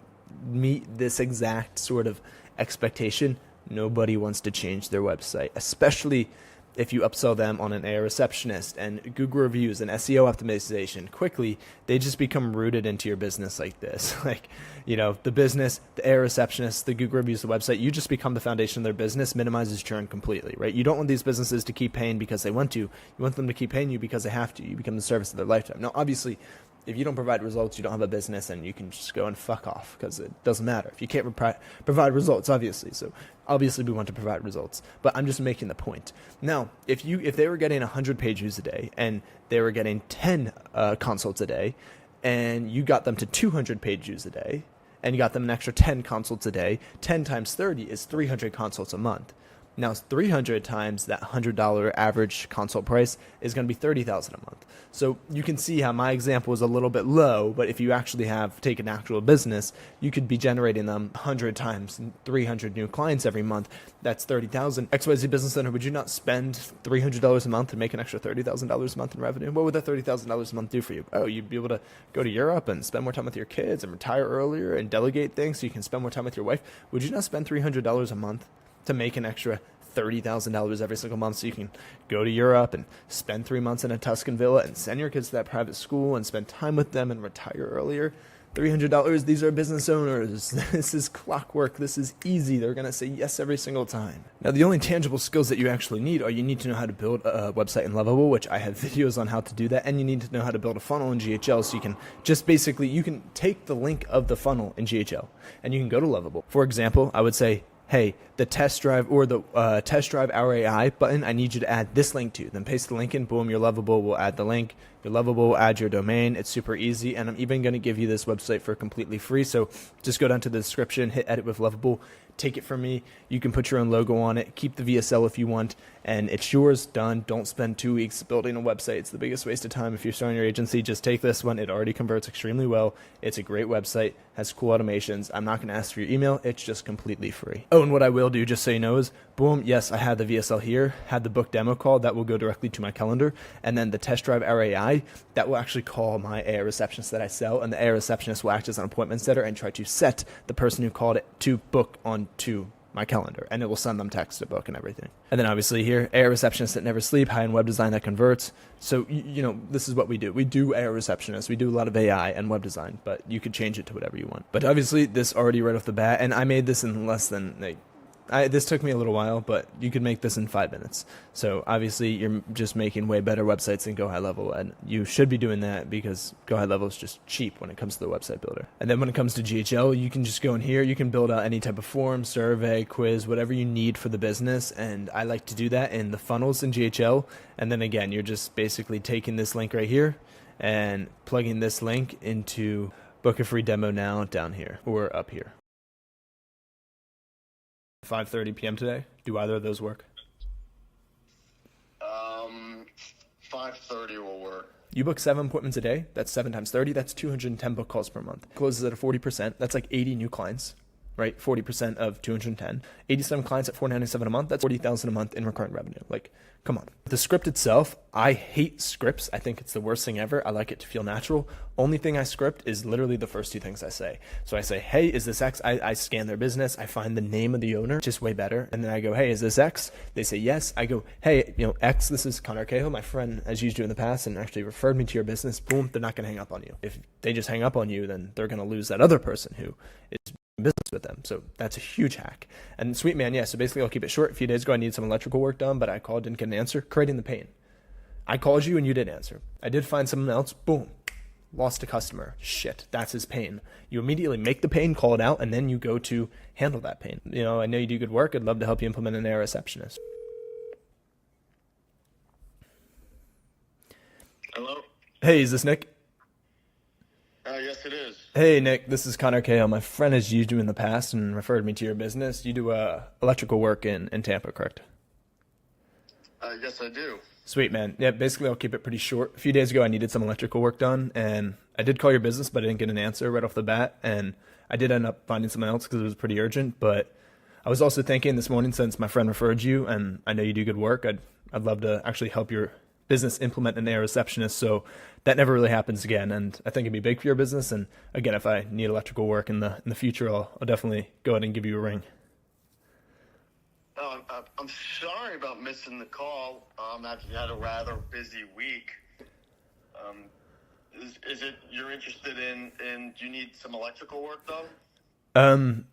meet this exact sort of expectation, nobody wants to change their website, especially if you upsell them on an AI receptionist and Google reviews and SEO optimization. Quickly, they just become rooted into your business like this. Like, the business, the AI receptionist, the Google reviews, the website, you just become the foundation of their business, minimizes churn completely, right? You don't want these businesses to keep paying because they want to. You want them to keep paying you because they have to. You become the service of their lifetime. Now, obviously, if you don't provide results, you don't have a business, and you can just go and fuck off because it doesn't matter. If you can't provide results, obviously. So obviously we want to provide results, but I'm just making the point. Now, if they were getting 100 page views a day and they were getting 10 consults a day, and you got them to 200 page views a day, and you got them an extra 10 consults a day, 10 times 30 is 300 consults a month. Now, 300 times that $100 average consult price is going to be $30,000 a month. So you can see how my example is a little bit low, but if you actually take an actual business, you could be generating them 100 times 300 new clients every month. That's $30,000. XYZ Business Center, would you not spend $300 a month and make an extra $30,000 a month in revenue? What would that $30,000 a month do for you? Oh, you'd be able to go to Europe and spend more time with your kids and retire earlier and delegate things so you can spend more time with your wife. Would you not spend $300 a month to make an extra $30,000 every single month so you can go to Europe and spend 3 months in a Tuscan villa and send your kids to that private school and spend time with them and retire earlier? $300, these are business owners. This is clockwork. This is easy. They're going to say yes every single time. Now, the only tangible skills that you actually need are you need to know how to build a website in Lovable, which I have videos on how to do that, and you need to know how to build a funnel in GHL so you can just basically, you can take the link of the funnel in GHL and you can go to Lovable. For example, I would say, hey, the test drive or the test drive our AI button, I need you to add this link to. Then paste the link in, boom, your Lovable will add the link. Your Lovable will add your domain. It's super easy, and I'm even going to give you this website for completely free. So just go down to the description, hit edit with Lovable, take it from me. You can put your own logo on it, keep the VSL if you want, and it's yours, done. Don't spend 2 weeks building a website. It's the biggest waste of time. If you're starting your agency, just take this one. It already converts extremely well. It's a great website, has cool automations. I'm not going to ask for your email. It's just completely free. Oh, and what I will do, just so you know, is boom, yes, I have the VSL here, had the book demo call. That will go directly to my calendar. And then the test drive our AI, AI that will actually call my AI receptionist that I sell, and the AI receptionist will act as an appointment setter and try to set the person who called it to book onto my calendar, and it will send them text to book and everything. And then obviously here, AI receptionists that never sleep, high-end web design that converts. So, this is what we do. We do AI receptionists. We do a lot of AI and web design, but you could change it to whatever you want. But obviously this already right off the bat, and I made this in less than this took me a little while, but you could make this in 5 minutes. So obviously you're just making way better websites than GoHighLevel, and you should be doing that because GoHighLevel is just cheap when it comes to the website builder. And then when it comes to GHL, you can just go in here, you can build out any type of form, survey, quiz, whatever you need for the business. And I like to do that in the funnels in GHL. And then again, you're just basically taking this link right here and plugging this link into book a free demo now down here or up here. 5:30 p.m. today. Do either of those work? 5:30 will work. You book 7 appointments a day. That's 7 times 30. That's 210 book calls per month. Closes at a 40%. That's like 80 new clients, right? 40% of 210. 87 clients at $497 a month. That's $40,000 a month in recurring revenue. Like, come on. The script itself, I hate scripts. I think it's the worst thing ever. I like it to feel natural. Only thing I script is literally the first 2 things I say. So I say, hey, is this X? I scan their business. I find the name of the owner, just way better. And then I go, hey, is this X? They say yes. I go, hey, X, this is Connor Cahill. My friend has used you in the past and actually referred me to your business. Boom, they're not going to hang up on you. If they just hang up on you, then they're going to lose that other person who is business with them. So that's a huge hack. And sweet man, yeah, so basically I'll keep it short. A few days ago I needed some electrical work done, but I called, didn't get an answer. Creating the pain. I called you and you didn't answer. I did find someone else. Boom. Lost a customer. Shit, that's his pain. You immediately make the pain, call it out, and then you go to handle that pain. I know you do good work. I'd love to help you implement an AI receptionist. Hello? Hey, is this Nick? Yes, it is. Hey, Nick, this is Connor Cahill. My friend has used you in the past and referred me to your business. You do electrical work in Tampa, correct? Yes, I do. Sweet, man. Yeah, basically I'll keep it pretty short. A few days ago I needed some electrical work done, and I did call your business, but I didn't get an answer right off the bat, and I did end up finding someone else because it was pretty urgent. But I was also thinking this morning, since my friend referred you and I know you do good work, I'd love to actually help your business implement an AI receptionist, so that never really happens again. And I think it'd be big for your business. And again, if I need electrical work in the future, I'll definitely go ahead and give you a ring. I'm sorry about missing the call. I've had a rather busy week. Is it you're interested in? Do you need some electrical work done?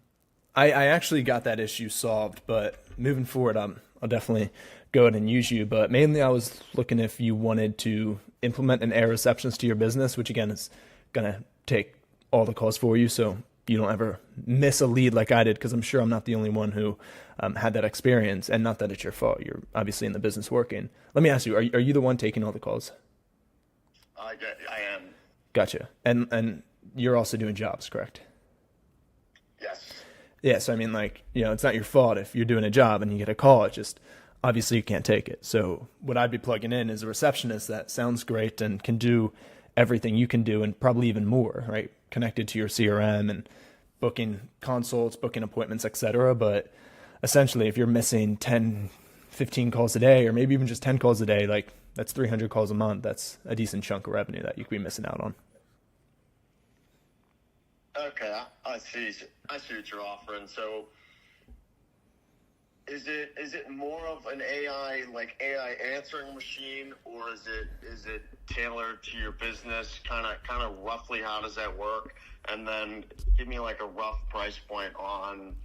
I actually got that issue solved, but moving forward, I'll definitely go ahead and use you. But mainly I was looking if you wanted to implement an AI receptionist to your business, which again is going to take all the calls for you, so you don't ever miss a lead like I did, because I'm sure I'm not the only one who had that experience, and not that it's your fault. You're obviously in the business working. Let me ask you, are you the one taking all the calls? I am. Gotcha. And you're also doing jobs, correct? Yes. Yeah, so I mean, it's not your fault if you're doing a job and you get a call. It's just, obviously you can't take it. So what I'd be plugging in is a receptionist that sounds great and can do everything you can do and probably even more, right? Connected to your CRM and booking consults, booking appointments, etc. But essentially, if you're missing 10, 15 calls a day, or maybe even just 10 calls a day, that's 300 calls a month. That's a decent chunk of revenue that you could be missing out on. Okay, I see what you're offering. So is it more of an AI answering machine, or is it tailored to your business? Kind of roughly, how does that work? And then give me a rough price point on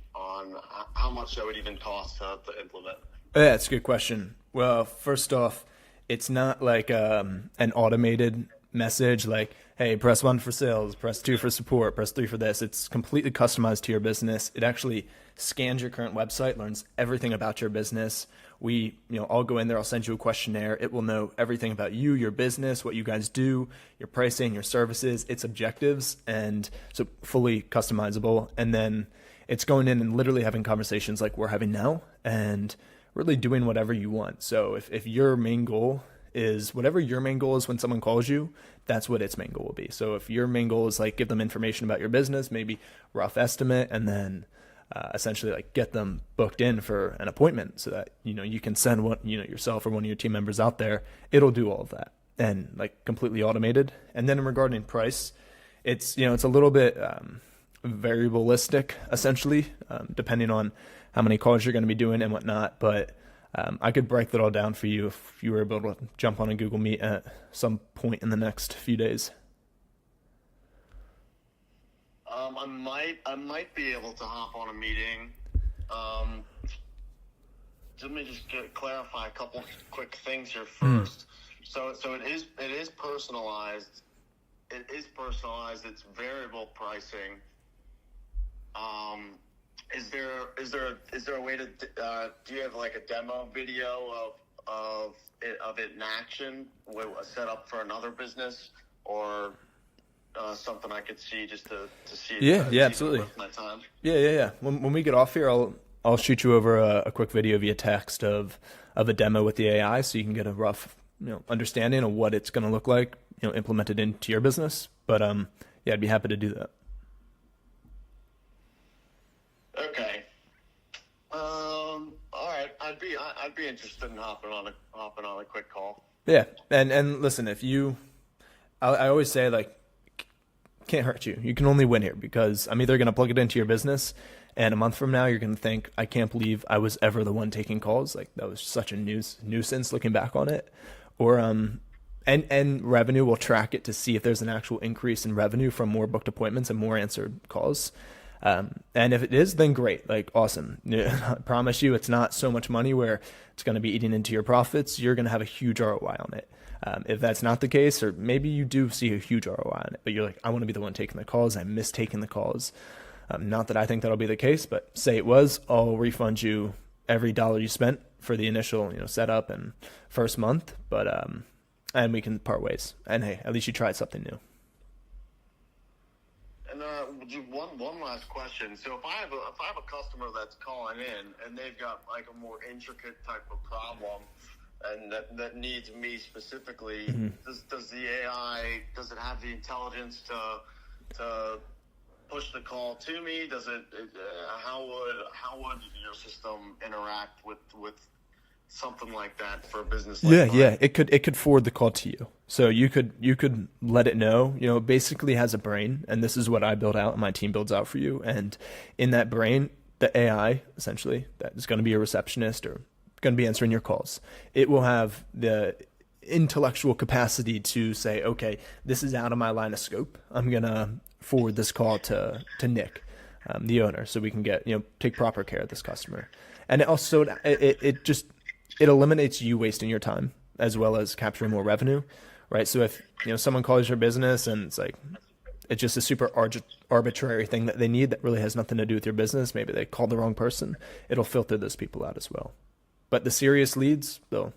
how much that would even cost to implement. Yeah, that's a good question. Well, first off, it's not like an automated message like, hey, press 1 for sales, press 2 for support, press 3 for this. It's completely customized to your business. It actually scans your current website, learns everything about your business. I'll go in there, I'll send you a questionnaire. It will know everything about you, your business, what you guys do, your pricing, your services, its objectives, and so fully customizable. And then it's going in and literally having conversations like we're having now and really doing whatever you want. So if your main goal is whatever your main goal is when someone calls you, that's what its main goal will be. So if your main goal is give them information about your business, maybe rough estimate, and then essentially get them booked in for an appointment so that you can send yourself or one of your team members out there, it'll do all of that. and like completely automated. And then in regarding price, it's it's a little bit variabilistic essentially, depending on how many calls you're going to be doing and whatnot. But I could break that all down for you if you were able to jump on a Google Meet at some point in the next few days. I might be able to hop on a meeting. Let me just clarify a couple quick things here first. So it is personalized. It is personalized. It's variable pricing. Is there a way to do you have like a demo video of it in action, set up for another business, or something I could see just to see it? Yeah, absolutely. Worth my time. Yeah. When we get off here, I'll shoot you over a quick video via text of a demo with the AI, so you can get a rough understanding of what it's going to look like, implemented into your business. But yeah, I'd be happy to do that. Okay. All right. I'd be interested in hopping on a quick call. Yeah, and listen, I always say, like, can't hurt you. You can only win here, because I'm either going to plug it into your business, and a month from now you're going to think, I can't believe I was ever the one taking calls. Like, that was such a nuisance looking back on it. Or and revenue will track it to see if there's an actual increase in revenue from more booked appointments and more answered calls. And if it is, then great, like awesome. I promise you, it's not so much money where it's going to be eating into your profits. You're going to have a huge ROI on it. If that's not the case, or maybe you do see a huge ROI on it, but you're like, I want to be the one taking the calls. I miss taking the calls. Not that I think that'll be the case, but say it was, I'll refund you every dollar you spent for the initial, setup and first month. But and we can part ways. And hey, at least you tried something new. And one last question. So if I have a customer that's calling in and they've got like a more intricate type of problem, and that needs me specifically, does the AI, does it have the intelligence to push the call to me? Does it? How would your system interact with something like that for a business like mine? Yeah. It could forward the call to you. So you could let it know. It basically has a brain, and this is what I build out and my team builds out for you. And in that brain, the AI essentially that is going to be a receptionist or going to be answering your calls, it will have the intellectual capacity to say, okay, this is out of my line of scope. I'm going to forward this call to Nick, the owner, so we can get, take proper care of this customer. And it also, it eliminates you wasting your time as well as capturing more revenue, right? So if, someone calls your business and it's just a super arbitrary thing that they need that really has nothing to do with your business, maybe they called the wrong person, it'll filter those people out as well. But the serious leads, they'll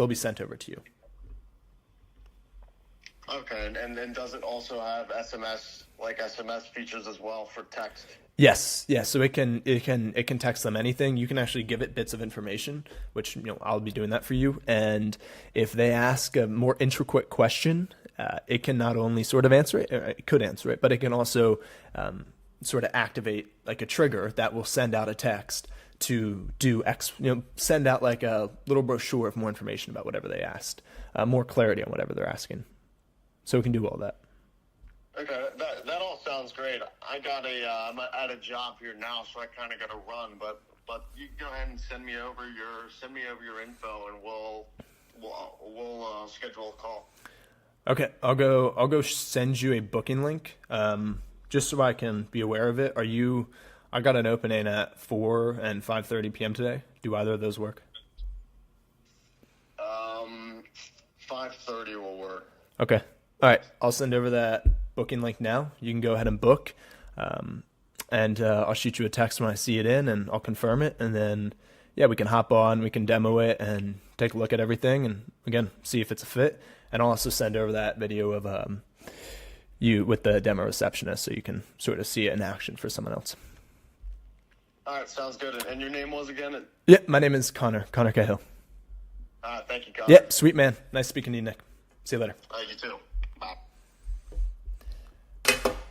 be sent over to you. Okay, and then does it also have SMS features as well for text? Yes. So it can text them anything. You can actually give it bits of information, which I'll be doing that for you. And if they ask a more intricate question, it can not only sort of answer it, it could answer it, but it can also sort of activate like a trigger that will send out a text to do X, send out like a little brochure of more information about whatever they asked, more clarity on whatever they're asking. So it can do all that. Okay, that all sounds great. I'm at a job here now, so I kind of got to run. But you go ahead and send me over your info, and we'll schedule a call. Okay, I'll go send you a booking link, just so I can be aware of it. I got an opening at 4 and 5:30 p.m. today. Do either of those work? 5:30 will work. Okay. All right. I'll send over that booking link now. You can go ahead and book, and I'll shoot you a text when I see it in, and I'll confirm it. And then, yeah, we can hop on, we can demo it, and take a look at everything, and again, see if it's a fit. And I'll also send over that video of you with the demo receptionist, so you can sort of see it in action for someone else. All right, sounds good. And your name was again? Yeah, my name is Connor Cahill. Thank you, Connor. Yeah, sweet man. Nice speaking to you, Nick. See you later. You too. Bye.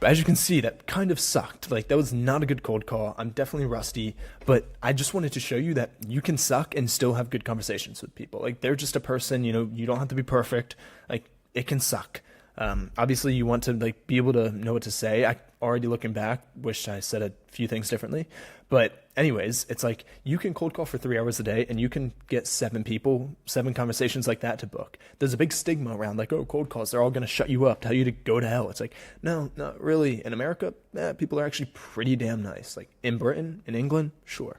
As you can see, that kind of sucked. Like, that was not a good cold call. I'm definitely rusty, but I just wanted to show you that you can suck and still have good conversations with people. Like, they're just a person, you know, you don't have to be perfect. Like, it can suck. Obviously you want to like be able to know what to say. I already looking back, wish I said a few things differently, but anyways, it's like you can cold call for 3 hours a day and you can get 7 people, 7 conversations like that to book. There's a big stigma around like, oh, cold calls, they're all going to shut you up, tell you to go to hell. It's like, no, not really. In America, people are actually pretty damn nice. Like in Britain, in England, sure.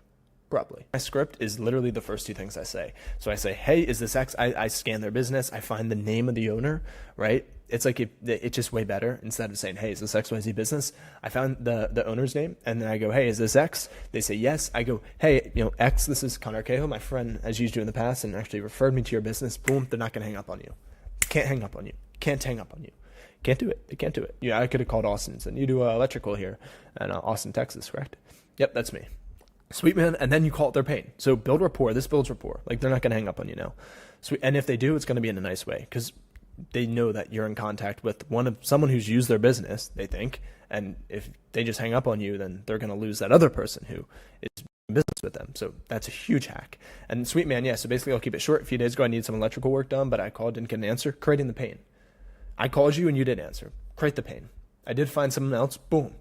Probably. My script is literally the first 2 things I say. So I say, hey, is this X? I scan their business. I find the name of the owner, right? It's like it's just way better. Instead of saying, hey, is this XYZ business? I found the owner's name, and then I go, hey, is this X? They say yes. I go, hey, you know, X, this is Connor Cahill. My friend has used you in the past and actually referred me to your business. Boom, they're not going to hang up on you. Can't hang up on you. Can't hang up on you. Can't do it. They can't do it. Yeah, I could have called Austin and said, you do electrical here in Austin, Texas, correct? Yep, that's me. Sweet, man. And then you call it their pain. So build rapport. This builds rapport. Like, they're not going to hang up on you now. Sweet. And if they do, it's going to be in a nice way because they know that you're in contact with someone who's used their business, they think. And if they just hang up on you, then they're going to lose that other person who is in business with them. So that's a huge hack. And sweet, man. Yeah. So basically I'll keep it short. A few days ago, I needed some electrical work done, but I called, didn't get an answer. Creating the pain. I called you and you didn't answer. Create the pain. I did find someone else. Boom.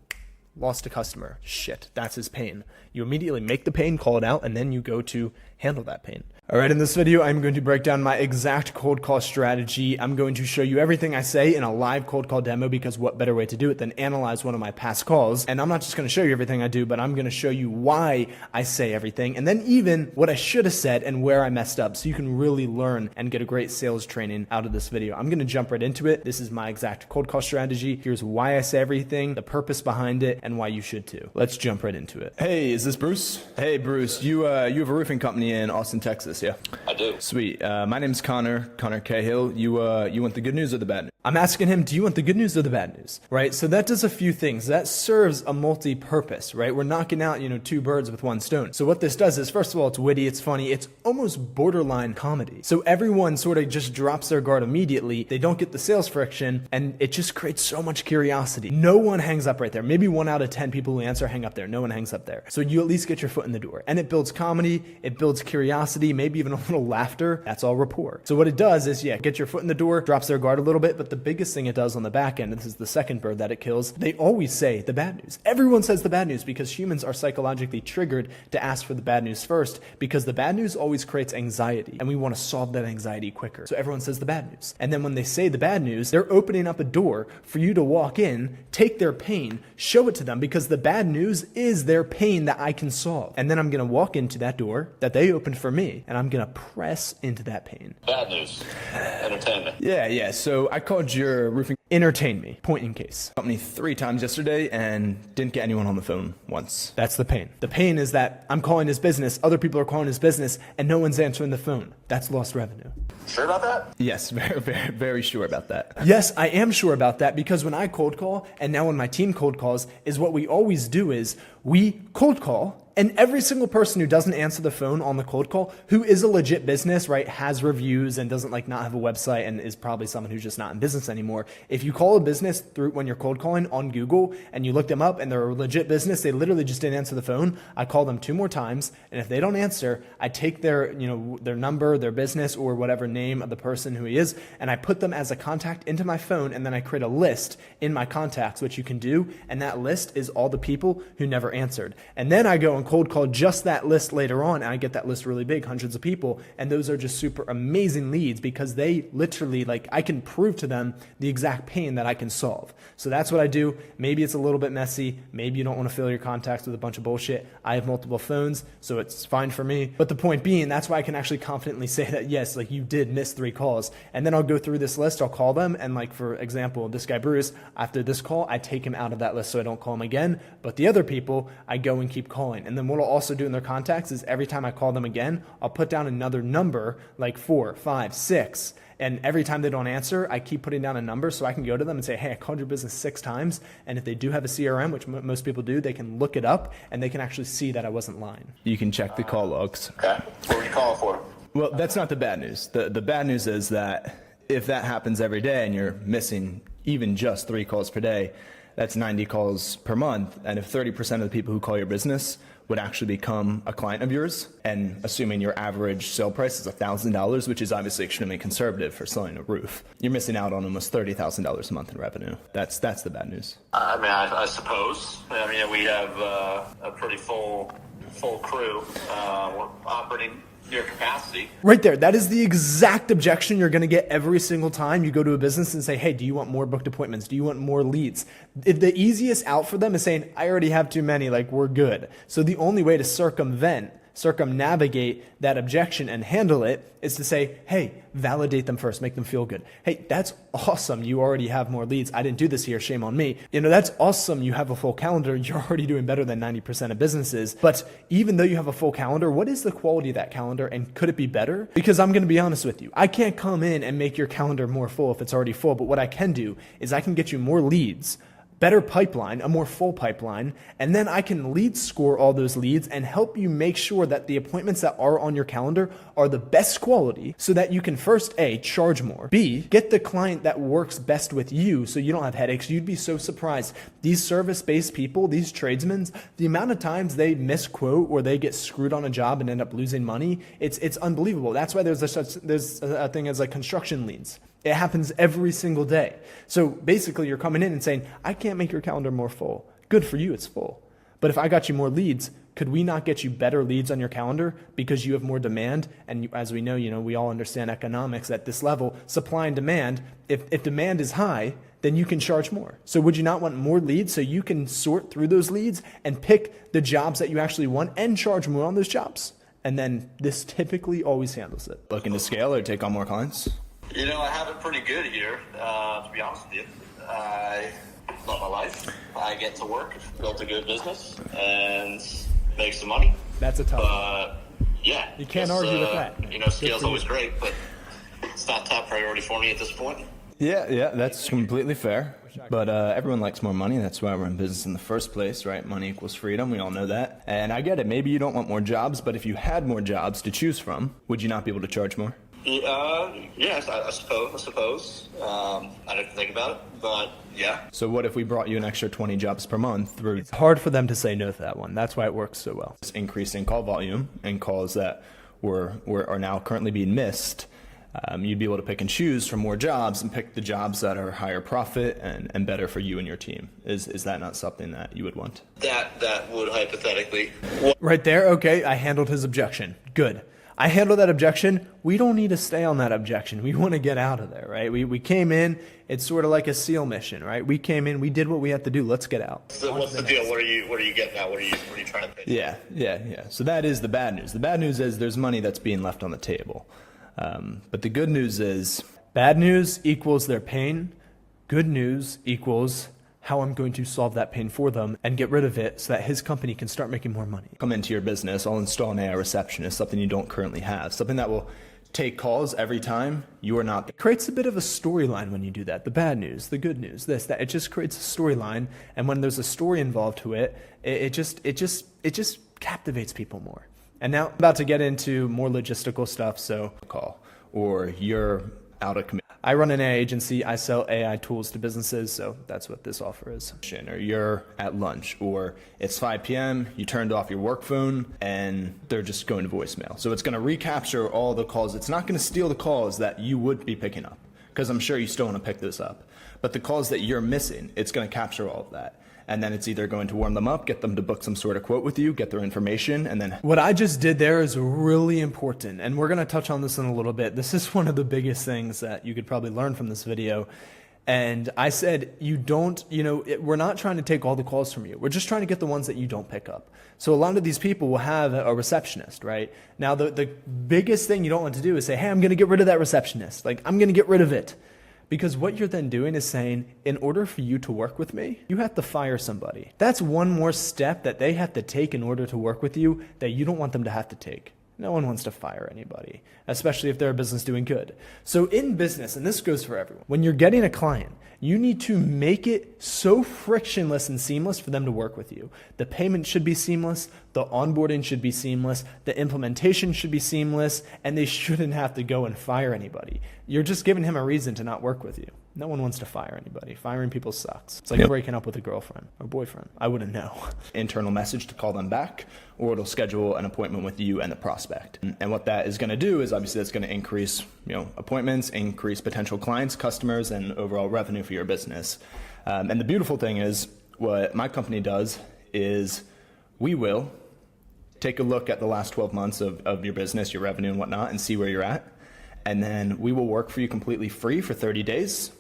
Lost a customer. Shit, that's his pain. You immediately make the pain, call it out, and then you go to handle that pain. All right, in this video, I'm going to break down my exact cold call strategy. I'm going to show you everything I say in a live cold call demo because what better way to do it than analyze one of my past calls? And I'm not just going to show you everything I do, but I'm going to show you why I say everything and then even what I should have said and where I messed up so you can really learn and get a great sales training out of this video. I'm going to jump right into it. This is my exact cold call strategy. Here's why I say everything, the purpose behind it, and why you should too. Let's jump right into it. Hey, is this Bruce? Hey, Bruce, you have a roofing company in Austin, Texas, yeah? I do. Sweet. My name's Connor Cahill. You want the good news or the bad news? I'm asking him, do you want the good news or the bad news? Right? So that does a few things. That serves a multi-purpose, right? We're knocking out, 2 birds with 1 stone. So what this does is, first of all, it's witty, it's funny, it's almost borderline comedy. So everyone sort of just drops their guard immediately. They don't get the sales friction, and it just creates so much curiosity. No one hangs up right there. Maybe 1 out of 10 people who answer hang up there. No one hangs up there. So you at least get your foot in the door. And it builds comedy, it builds curiosity, maybe even a little laughter. That's all rapport. So what it does is, get your foot in the door, drops their guard a little bit, but the biggest thing it does on the back end, and this is the second bird that it kills, they always say the bad news. Everyone says the bad news because humans are psychologically triggered to ask for the bad news first because the bad news always creates anxiety and we want to solve that anxiety quicker. So everyone says the bad news. And then when they say the bad news, they're opening up a door for you to walk in, take their pain, show it to them because the bad news is their pain that I can solve. And then I'm going to walk into that door that they opened for me and I'm going to press into that pain. Bad news. Entertain me. Yeah. So I called your roofing. Entertain me. Point in case. Company 3 times yesterday and didn't get anyone on the phone once. That's the pain. The pain is that I'm calling his business, other people are calling his business, and no one's answering the phone. That's lost revenue. Sure about that? Yes, very, very, very sure about that. Yes, I am sure about that because when I cold call, and now when my team cold calls, is what we always do is we cold call. And every single person who doesn't answer the phone on the cold call, who is a legit business, right, has reviews and doesn't not have a website and is probably someone who's just not in business anymore. If you call a business through when you're cold calling on Google and you look them up and they're a legit business, they literally just didn't answer the phone. I call them 2 more times. And if they don't answer, I take their, their number, their business or whatever name of the person who he is, and I put them as a contact into my phone. And then I create a list in my contacts, which you can do. And that list is all the people who never answered. And then I go and cold call just that list later on, and I get that list really big, hundreds of people, and those are just super amazing leads because they literally, I can prove to them the exact pain that I can solve. So that's what I do. Maybe it's a little bit messy. Maybe you don't want to fill your contacts with a bunch of bullshit. I have multiple phones, so it's fine for me. But the point being, that's why I can actually confidently say that, yes, you did miss 3 calls. And then I'll go through this list, I'll call them, and for example, this guy Bruce, after this call, I take him out of that list so I don't call him again. But the other people, I go and keep calling. And then what I'll also do in their contacts is every time I call them again, I'll put down another number, 4, 5, 6. And every time they don't answer, I keep putting down a number so I can go to them and say, hey, I called your business 6 times. And if they do have a CRM, which most people do, they can look it up and they can actually see that I wasn't lying. You can check the call logs. Okay. What were you calling for? Well, that's not the bad news. The bad news is that if that happens every day and you're missing even just 3 calls per day, That's 90 calls per month. And if 30% of the people who call your business would actually become a client of yours, and assuming your average sale price is $1,000, which is obviously extremely conservative for selling a roof, you're missing out on almost $30,000 a month in revenue. That's the bad news. I mean, I suppose. I mean, we have a pretty full crew. We're operating near capacity. Right there. That is the exact objection you're going to get every single time you go to a business and say, hey, do you want more booked appointments? Do you want more leads? The easiest out for them is saying, I already have too many, like we're good. So the only way to circumnavigate that objection and handle it is to say, hey, validate them first, make them feel good. Hey, that's awesome. You already have more leads. I didn't do this here. Shame on me. That's awesome. You have a full calendar. You're already doing better than 90% of businesses. But even though you have a full calendar, what is the quality of that calendar, and could it be better? Because I'm going to be honest with you. I can't come in and make your calendar more full if it's already full. But what I can do is I can get you more leads, better pipeline, a more full pipeline, and then I can lead score all those leads and help you make sure that the appointments that are on your calendar are the best quality, so that you can first, A, charge more, B, get the client that works best with you so you don't have headaches. You'd be so surprised. These service-based people, these tradesmen, the amount of times they misquote or they get screwed on a job and end up losing money, it's unbelievable. That's why there's a thing as like construction leads. It happens every single day. So basically you're coming in and saying, I can't make your calendar more full. Good for you, it's full. But if I got you more leads, could we not get you better leads on your calendar because you have more demand? And as we know, we all understand economics at this level, supply and demand. If demand is high, then you can charge more. So would you not want more leads so you can sort through those leads and pick the jobs that you actually want and charge more on those jobs? And then this typically always handles it. Looking to scale or take on more clients? I have it pretty good here, to be honest with you. I love my life. I get to work, built a good business, and make some money. That's a tough one. Yeah. You can't argue with that. Scale's always great, but it's not top priority for me at this point. Yeah, that's completely fair. But everyone likes more money. That's why we're in business in the first place, right? Money equals freedom. We all know that. And I get it. Maybe you don't want more jobs, but if you had more jobs to choose from, would you not be able to charge more? Yes, I suppose. I didn't think about it, but yeah. So what if we brought you an extra 20 jobs per month? It's hard for them to say no to that one. That's why it works so well. It's increasing call volume and calls that are now currently being missed. You'd be able to pick and choose from more jobs and pick the jobs that are higher profit and better for you and your team. Is that not something that you would want? That would hypothetically. Right there. Okay. I handled his objection. Good. I handled that objection. We don't need to stay on that objection. We want to get out of there, right? We came in. It's sort of like a SEAL mission, right? We came in. We did what we had to do. Let's get out. So what's the deal? What are you getting at? What are you trying to pitch? Yeah. So that is the bad news. The bad news is there's money that's being left on the table. But the good news is bad news equals their pain. Good news equals how I'm going to solve that pain for them and get rid of it so that his company can start making more money. Come into your business, I'll install an AI receptionist, something you don't currently have, something that will take calls every time you are not. It creates a bit of a storyline when you do that. The bad news, the good news, this, that. It just creates a storyline, and when there's a story involved to it, it just captivates people more. And now I'm about to get into more logistical stuff, so call, or you're out of commission. I run an AI agency. I sell AI tools to businesses, so that's what this offer is. Or you're at lunch, or it's 5 p.m., you turned off your work phone, and they're just going to voicemail. So it's going to recapture all the calls. It's not going to steal the calls that you would be picking up, because I'm sure you still want to pick this up. But the calls that you're missing, it's going to capture all of that. And then it's either going to warm them up, get them to book some sort of quote with you, get their information, and then what I just did there is really important. And we're going to touch on this in a little bit. This is one of the biggest things that you could probably learn from this video. And I said, we're not trying to take all the calls from you. We're just trying to get the ones that you don't pick up. So a lot of these people will have a receptionist, right? Now, the biggest thing you don't want to do is say, hey, I'm going to get rid of that receptionist. Like, I'm going to get rid of it. Because what you're then doing is saying, in order for you to work with me, you have to fire somebody. That's one more step that they have to take in order to work with you that you don't want them to have to take. No one wants to fire anybody, especially if they're a business doing good. So in business, and this goes for everyone, when you're getting a client, you need to make it so frictionless and seamless for them to work with you. The payment should be seamless. The The onboarding should be seamless. The implementation should be seamless, and they shouldn't have to go and fire anybody. You're just giving him a reason to not work with you. No one wants to fire anybody. Firing people sucks. It's like breaking up with a girlfriend or boyfriend. I wouldn't know. Internal message to call them back, or it'll schedule an appointment with you and the prospect. And what that is going to do is obviously that's going to increase, appointments, increase potential clients, customers, and overall revenue for your business. And the beautiful thing is, what my company does is we will take a look at the last 12 months of your business, your revenue and whatnot, and see where you're at. And then we will work for you completely free for 30 days.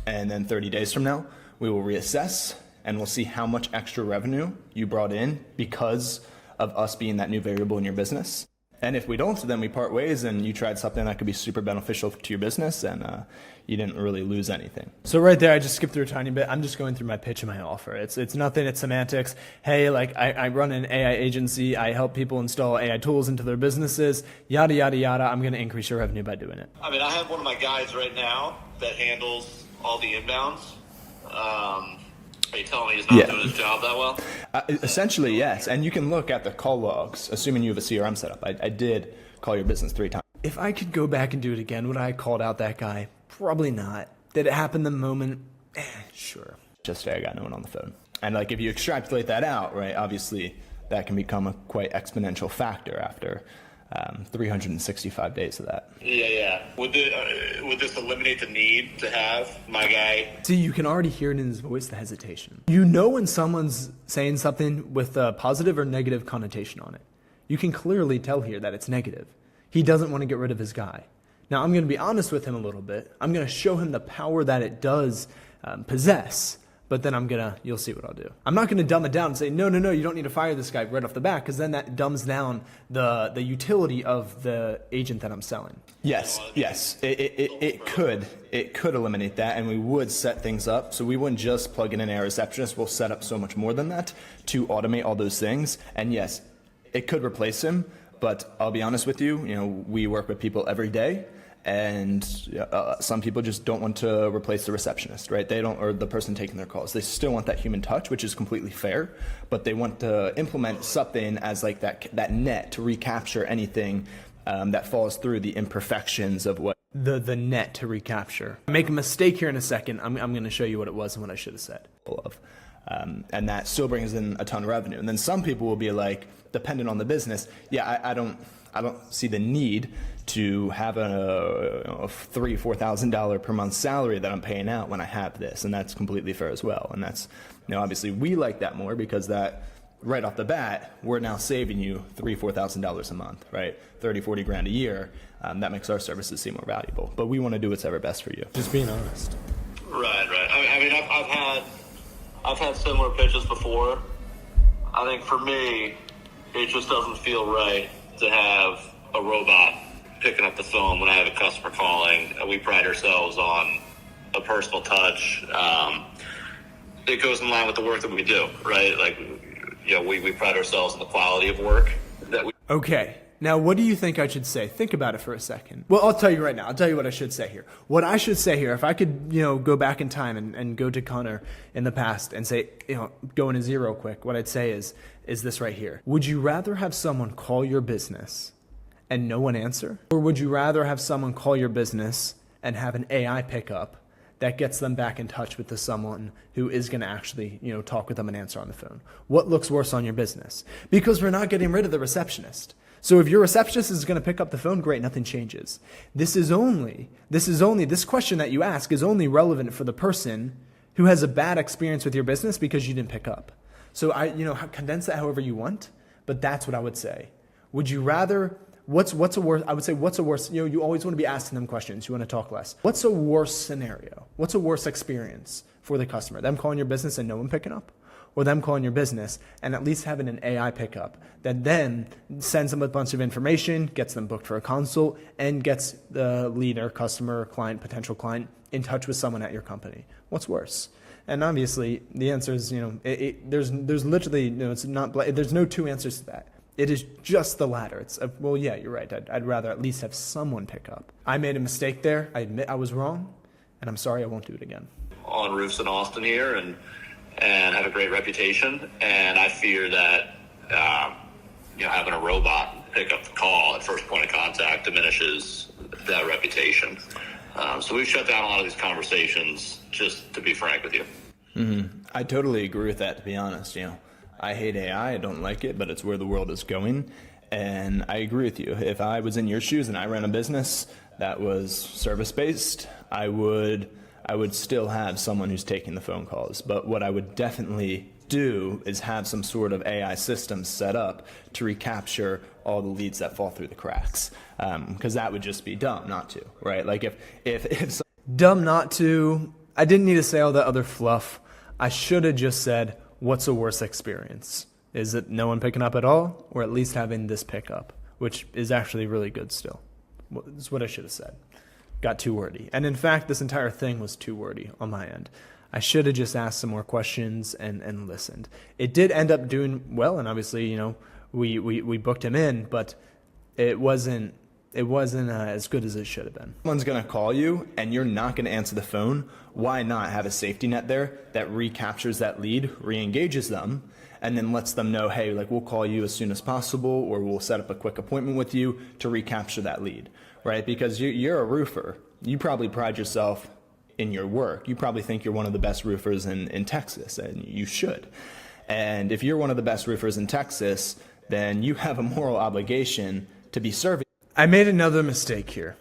And then 30 days from now, we will reassess and we'll see how much extra revenue you brought in because of us being that new variable in your business. And if we don't, then we part ways and you tried something that could be super beneficial to your business and you didn't really lose anything. So right there, I just skipped through a tiny bit. I'm just going through my pitch and my offer. It's nothing, it's semantics. Hey, I run an AI agency. I help people install AI tools into their businesses, yada, yada, yada. I'm going to increase your revenue by doing it. I mean, I have one of my guys right now that handles all the inbounds. Are you telling me he's not doing his job that well? Essentially, yes. And you can look at the call logs, assuming you have a CRM setup. I did call your business 3 times. If I could go back and do it again, would I have called out that guy? Probably not. Did it happen the moment? Sure. Just say I got no one on the phone. And if you extrapolate that out, right, obviously that can become a quite exponential factor after 365 days of that. Yeah. Would this eliminate the need to have my guy? See, you can already hear it in his voice, the hesitation. You know when someone's saying something with a positive or negative connotation on it. You can clearly tell here that it's negative. He doesn't want to get rid of his guy. Now, I'm going to be honest with him a little bit. I'm going to show him the power that it does possess. But then you'll see what I'll do. I'm not going to dumb it down and say, no, you don't need to fire this guy right off the bat, because then that dumbs down the utility of the agent that I'm selling. Yes. It could eliminate that, and we would set things up. So we wouldn't just plug in an AI receptionist. We'll set up so much more than that to automate all those things. And yes, it could replace him, but I'll be honest with you, we work with people every day. And some people just don't want to replace the receptionist, right? They don't, or the person taking their calls. They still want that human touch, which is completely fair, but they want to implement something as that net to recapture anything that falls through the imperfections of what the net to recapture. Make a mistake here in a second. I'm going to show you what it was and what I should have said. And that still brings in a ton of revenue. And then some people will be dependent on the business. Yeah, I don't see the need to have a $3,000-$4,000 per month salary that I'm paying out when I have this, and that's completely fair as well. And that's, obviously we like that more because that right off the bat, we're now saving you $3,000-$4,000 a month, right? 30-40 grand a year. That makes our services seem more valuable, but we want to do what's ever best for you. Just being honest. Right. I mean, I've had similar pitches before. I think for me, it just doesn't feel right to have a robot picking up the phone when I have a customer calling. We pride ourselves on a personal touch. It goes in line with the work that we do, right? We pride ourselves on the quality of work that we. Okay. Now, what do you think I should say? Think about it for a second. Well, I'll tell you right now. I'll tell you what I should say here. What I should say here, if I could, go back in time and go to Connor in the past and say, go into zero quick, what I'd say is this right here. Would you rather have someone call your business and no one answer? Or would you rather have someone call your business and have an AI pick up that gets them back in touch with someone who is going to actually, talk with them and answer on the phone? What looks worse on your business? Because we're not getting rid of the receptionist. So if your receptionist is going to pick up the phone, great, nothing changes. This question that you ask is only relevant for the person who has a bad experience with your business because you didn't pick up. So condense that however you want, but that's what I would say. Would you rather, what's a worse, I would say what's a worse, you always want to be asking them questions, you want to talk less. What's a worse scenario? What's a worse experience for the customer? Them calling your business and no one picking up? Or them calling your business and at least having an AI pickup that then sends them a bunch of information, gets them booked for a consult, and gets the leader, customer, client, potential client in touch with someone at your company? What's worse? And obviously, the answer is, there's literally, it's not, there's no two answers to that. It is just the latter. It's, well, yeah, you're right. I'd rather at least have someone pick up. I made a mistake there. I admit I was wrong, and I'm sorry. I won't do it again. On roofs in Austin here, and have a great reputation, and I fear that having a robot pick up the call at first point of contact diminishes that reputation. So we've shut down a lot of these conversations, just to be frank with you. I totally agree with that, to be honest. I hate AI. I don't like it, but it's where the world is going. And I agree with you. If I was in your shoes and I ran a business that was service-based, I would still have someone who's taking the phone calls. But what I would definitely do is have some sort of AI system set up to recapture all the leads that fall through the cracks. Because that would just be dumb not to, right? Like if dumb not to, I didn't need to say all that other fluff. I should have just said, what's a worse experience? Is it no one picking up at all, or at least having this pickup, which is actually really good still? That's what I should have said. Got too wordy. And in fact, this entire thing was too wordy on my end. I should have just asked some more questions and listened. It did end up doing well, and obviously, we booked him in, but it wasn't as good as it should have been. Someone's going to call you and you're not going to answer the phone. Why not have a safety net there that recaptures that lead, re-engages them, and then lets them know, hey, we'll call you as soon as possible, or we'll set up a quick appointment with you to recapture that lead, right? Because you're a roofer. You probably pride yourself in your work. You probably think you're one of the best roofers in Texas, and you should. And if you're one of the best roofers in Texas, then you have a moral obligation to be serving. I made another mistake here.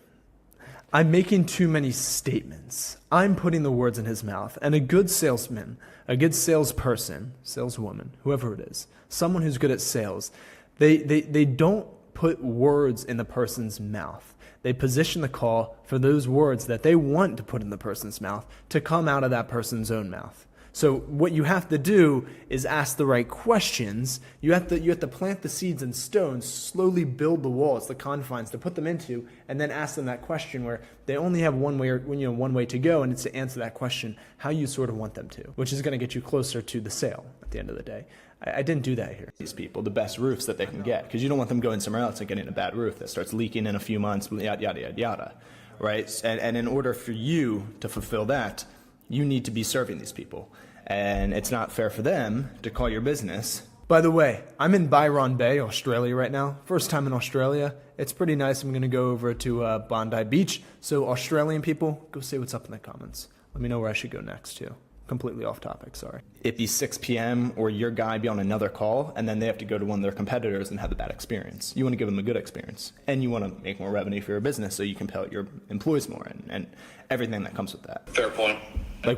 I'm making too many statements. I'm putting the words in his mouth. And a good salesman, a good salesperson, saleswoman, whoever it is, someone who's good at sales, they don't put words in the person's mouth. They position the call for those words that they want to put in the person's mouth to come out of that person's own mouth. So what you have to do is ask the right questions. You have to plant the seeds in stones, slowly build the walls, the confines to put them into, and then ask them that question where they only have one way to go, and it's to answer that question how you sort of want them to, which is going to get you closer to the sale at the end of the day. I didn't do that here. These people, the best roofs that they can get, because you don't want them going somewhere else and getting a bad roof that starts leaking in a few months, yada, yada, yada, yada, right? And in order for you to fulfill that, you need to be serving these people. And it's not fair for them to call your business. By the way, I'm in Byron Bay, Australia right now. First time in Australia. It's pretty nice. I'm going to go over to Bondi Beach. So Australian people, go say what's up in the comments. Let me know where I should go next too. Completely off topic, sorry. It be 6 p.m. or your guy be on another call, and then they have to go to one of their competitors and have a bad experience. You want to give them a good experience, and you want to make more revenue for your business so you can pay out your employees more and everything that comes with that. Fair point.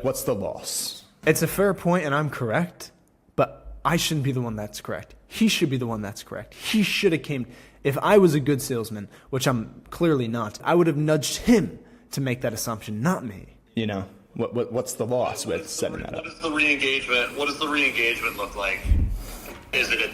What's the loss? It's a fair point, and I'm correct, but I shouldn't be the one that's correct. He should be the one that's correct. He should have came. If I was a good salesman, which I'm clearly not, I would have nudged him to make that assumption, not me. What's the loss with setting that up? What does the re-engagement look like? Is it a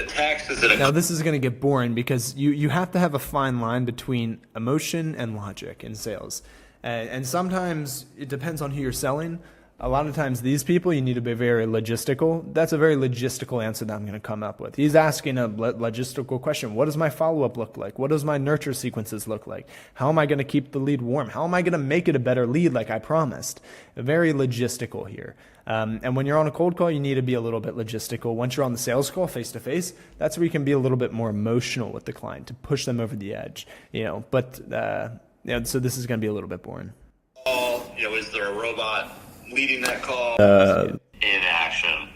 text? Is it a... Now this is going to get boring because you have to have a fine line between emotion and logic in sales. And sometimes it depends on who you're selling. A lot of times these people, you need to be very logistical. That's a very logistical answer that I'm going to come up with. He's asking a logistical question. What does my follow-up look like? What does my nurture sequences look like? How am I going to keep the lead warm? How am I going to make it a better lead like I promised? Very logistical here. And when you're on a cold call, you need to be a little bit logistical. Once you're on the sales call face-to-face, that's where you can be a little bit more emotional with the client to push them over the edge. So this is going to be a little bit boring. Is there a robot leading that call in action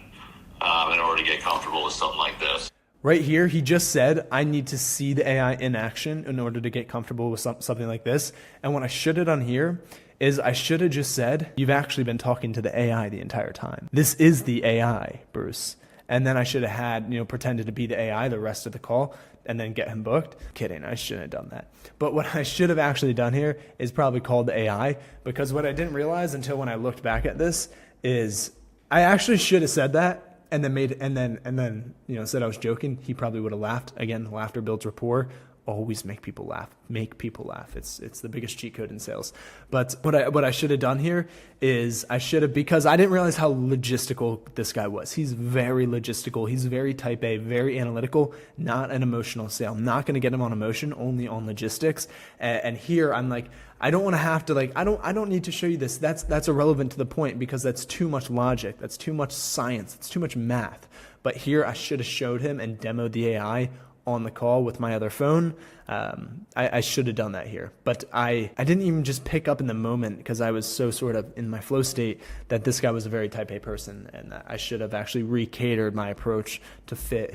in order to get comfortable with something like this? Right here, he just said, I need to see the AI in action in order to get comfortable with something like this. And what I should have done here is I should have just said, you've actually been talking to the AI the entire time. This is the AI, Bruce. And then I should have had, pretended to be the AI the rest of the call and then get him booked. Kidding, I shouldn't have done that. But what I should have actually done here is probably called the AI, because what I didn't realize until when I looked back at this is I actually should have said that and then said I was joking. He probably would have laughed. Again, laughter builds rapport. Always make people laugh. Make people laugh. It's the biggest cheat code in sales. But what I should have done here is because I didn't realize how logistical this guy was. He's very logistical. He's very type A, very analytical, not an emotional sale. I'm not going to get him on emotion, only on logistics. And here I'm like, I don't want to have to I don't need to show you this. That's irrelevant to the point because that's too much logic. That's too much science. It's too much math. But here I should have showed him and demoed the AI on the call with my other phone. I should have done that here, but I didn't even just pick up in the moment because I was so sort of in my flow state that this guy was a very type A person, and that I should have actually re-catered my approach to fit,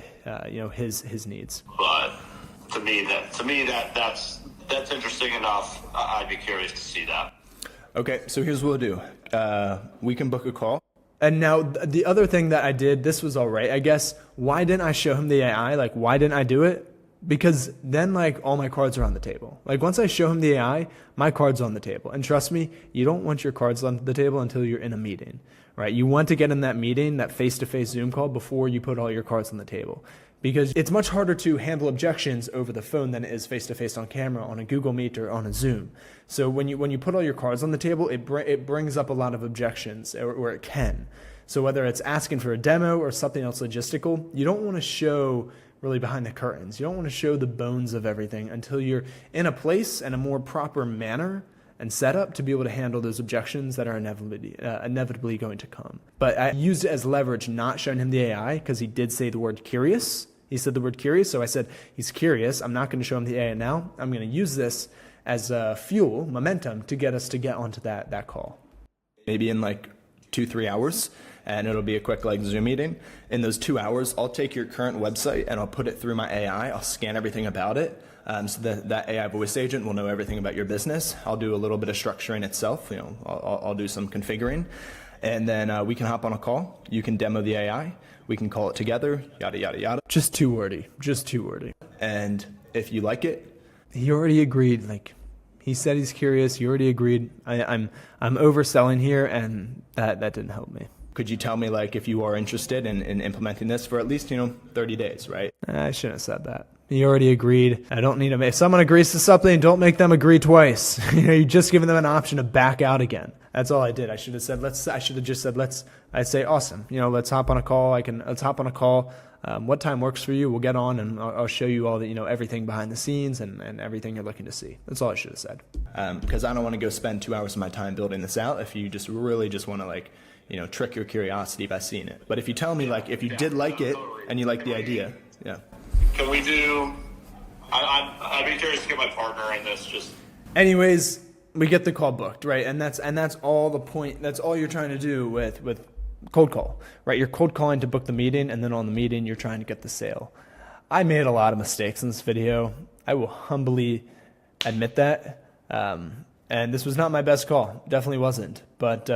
his needs. But to me, that's interesting enough. I'd be curious to see that. Okay, so here's what we'll do. We can book a call. And now the other thing that I did, this was all right, I guess. Why didn't I show him the AI? Like, why didn't I do it? Because then, like, all my cards are on the table. Like, once I show him the AI, my cards are on the table. And trust me, you don't want your cards on the table until you're in a meeting, right? You want to get in that meeting, that face-to-face Zoom call, before you put all your cards on the table. Because it's much harder to handle objections over the phone than it is face-to-face on camera, on a Google Meet or on a Zoom. So when you put all your cards on the table, it brings up a lot of objections, or it can. So whether it's asking for a demo or something else logistical, you don't want to show really behind the curtains. You don't want to show the bones of everything until you're in a place and a more proper manner and setup to be able to handle those objections that are inevitably going to come. But I used it as leverage, not showing him the AI, because he did say the word curious. He said the word curious, so I said, he's curious. I'm not going to show him the AI now. I'm going to use this as fuel, momentum, to get us to get onto that call. Maybe in like 2-3 hours, and it'll be a quick like Zoom meeting. In those 2 hours, I'll take your current website and I'll put it through my AI. I'll scan everything about it, so that AI voice agent will know everything about your business. I'll do a little bit of structuring itself. I'll do some configuring, and then we can hop on a call. You can demo the AI. We can call it together, yada, yada, yada. Just too wordy. And if you like it, he already agreed. Like, he said he's curious. He already agreed. I'm overselling here, and that didn't help me. Could you tell me, like, if you are interested in implementing this for at least, 30 days, right? I shouldn't have said that. He already agreed. I don't need to if someone agrees to something, don't make them agree twice. You're just giving them an option to back out again. That's all I did. I should have just said, I'd say, awesome. Let's hop on a call. Let's hop on a call. What time works for you? We'll get on and I'll show you all the, everything behind the scenes and everything you're looking to see. That's all I should have said. Because I don't want to go spend 2 hours of my time building this out if you just really just want to trick your curiosity by seeing it. But if you tell me if you did like it and you like the idea, yeah. Can we do? I'd be curious to get my partner in this. Anyways, we get the call booked, right? And that's all the point. That's all you're trying to do with cold call, right? You're cold calling to book the meeting, and then on the meeting, you're trying to get the sale. I made a lot of mistakes in this video. I will humbly admit that. And this was not my best call. Definitely wasn't. But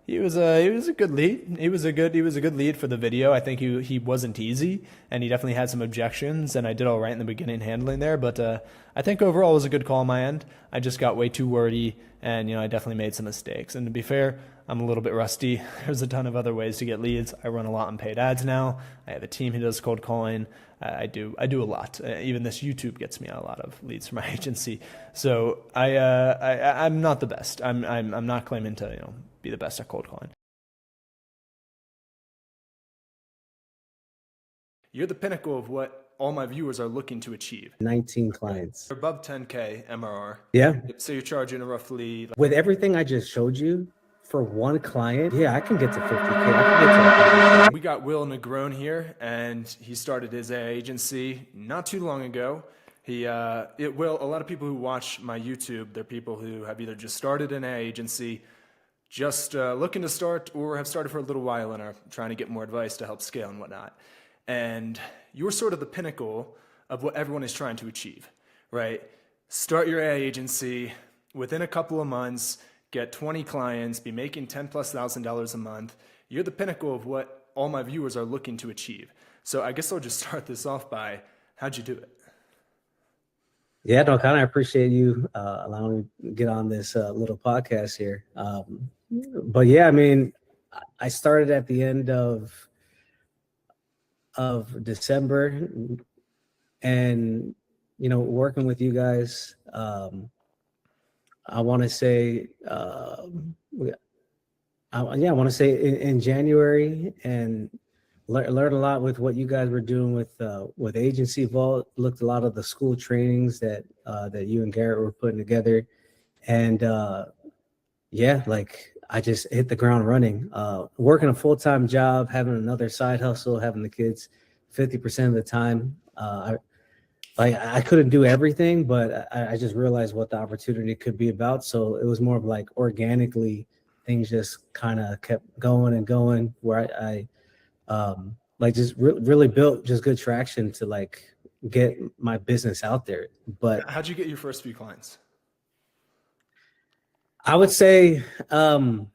he was a good lead. He was a good lead for the video. I think he wasn't easy, and he definitely had some objections, and I did all right in the beginning handling there. But I think overall it was a good call on my end. I just got way too wordy, and I definitely made some mistakes. And to be fair, I'm a little bit rusty. There's a ton of other ways to get leads. I run a lot on paid ads now. I have a team who does cold calling. I do a lot. Even this YouTube gets me a lot of leads from my agency. So I'm not the best. I'm not claiming to be the best at cold calling. You're the pinnacle of what all my viewers are looking to achieve. 19 clients. You're above 10K MRR. Yeah. So you're charging roughly. With everything I just showed you, for one client, yeah, I can get to 50K. I can get to 100K. We got Will Negron here, and he started his AI agency not too long ago. A lot of people who watch my YouTube, they're people who have either just started an AI agency, just looking to start, or have started for a little while and are trying to get more advice to help scale and whatnot. And you're sort of the pinnacle of what everyone is trying to achieve, right? Start your AI agency within a couple of months, get 20 clients, be making $10,000+ a month. You're the pinnacle of what all my viewers are looking to achieve. So I guess I'll just start this off by, how'd you do it? Yeah, no, kind of appreciate you allowing me to get on this little podcast here. But yeah, I mean, I started at the end of December, and working with you guys. I want to say, I want to say in January, and learned a lot with what you guys were doing with Agency Vault. Looked a lot of the Skool trainings that you and Garrett were putting together, and I just hit the ground running. Working a full-time job, having another side hustle, having the kids 50% of the time. I couldn't do everything, but I just realized what the opportunity could be about. So it was more of like organically, things just kind of kept going and going, where I like just really built just good traction to like get my business out there. But How'd you get your first few clients? I would say the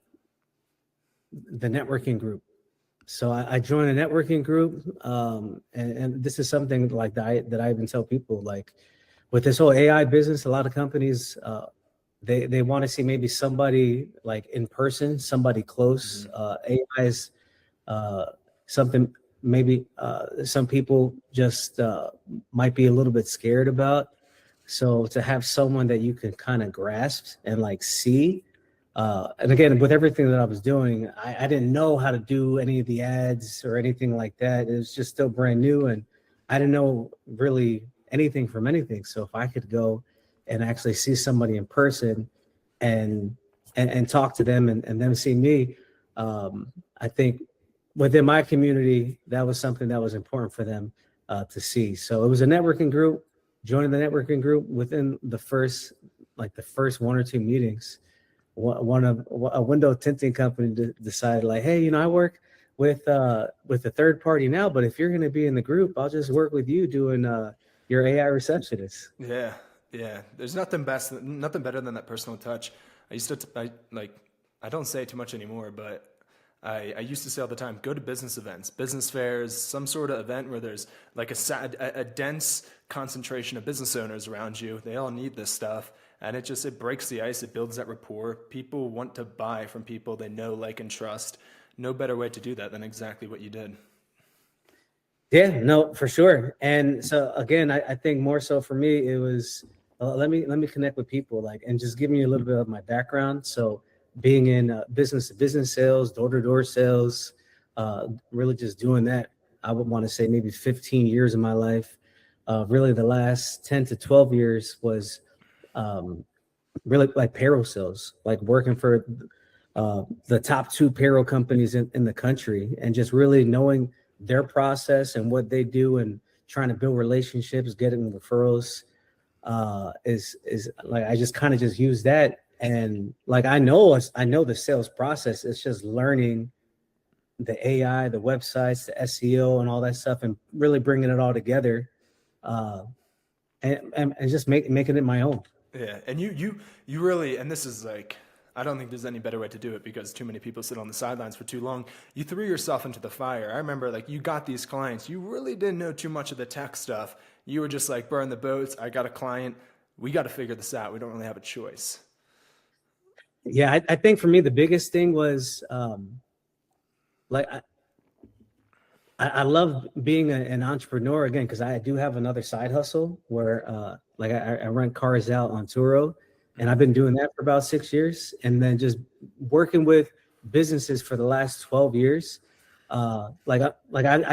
networking group. So I joined a networking group, and this is something like that I even tell people, like with this whole AI business, a lot of companies they want to see maybe somebody like in person, somebody close. AI is something maybe some people just might be a little bit scared about. So to have someone that you can kind of grasp and like see. And again, with everything that I was doing, I didn't know how to do any of the ads or anything like that. It was just still brand new, and I didn't know really anything from anything. So if I could go and actually see somebody in person and talk to them and them see me, I think within my community, that was something that was important for them to see. So it was a networking group. Joining the networking group within the first 1 or 2 meetings, one of a window tinting company decided like, hey, I work with a third party now, but if you're going to be in the group, I'll just work with you doing your AI receptionist. Yeah, there's nothing better than that personal touch. I used to I don't say it too much anymore, but I used to say all the time, go to business events, business fairs, some sort of event where there's like a dense concentration of business owners around you. They all need this stuff. And it breaks the ice. It builds that rapport. People want to buy from people they know, like, and trust. No better way to do that than exactly what you did. Yeah, no, for sure. And so again, I think more so for me, it was let me connect with people, like, and just give me a little bit of my background. So being in business to business sales, door to door sales, really just doing that. I would want to say maybe 15 years of my life. Really, the last 10 to 12 years was really like payroll sales, like working for the top 2 payroll companies in the country, and just really knowing their process and what they do, and trying to build relationships, getting referrals. Is like I just kind of just use that, and like I know the sales process. It's just learning the AI, the websites, the SEO, and all that stuff, and really bringing it all together, and just making it my own. Yeah, and you really, and this is like, I don't think there's any better way to do it because too many people sit on the sidelines for too long. You threw yourself into the fire. I remember, like, you got these clients. You really didn't know too much of the tech stuff. You were just like, burn the boats. I got a client. We got to figure this out. We don't really have a choice. Yeah, I think for me the biggest thing was like I love being an entrepreneur again, because I do have another side hustle where like I rent cars out on Turo, and I've been doing that for about 6 years, and then just working with businesses for the last 12 years. I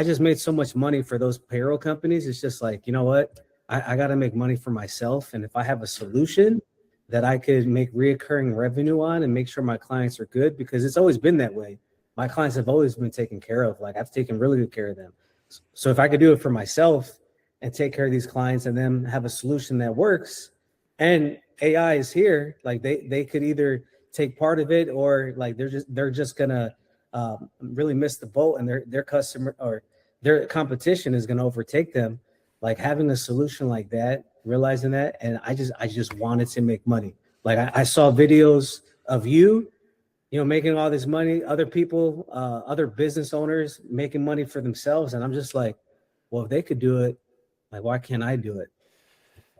just made so much money for those payroll companies. It's just like, you know what? I got to make money for myself. And if I have a solution that I could make reoccurring revenue on and make sure my clients are good, because it's always been that way. My clients have always been taken care of. Like, I've taken really good care of them. So if I could do it for myself and take care of these clients and then have a solution that works, and AI is here, like they could either take part of it, or like they're just gonna really miss the boat, and their customer or their competition is gonna overtake them. Like, having a solution like that, realizing that, and I just wanted to make money. Like, I saw videos of you making all this money, other people, other business owners making money for themselves, and I'm just like, well, if they could do it, like, why can't I do it?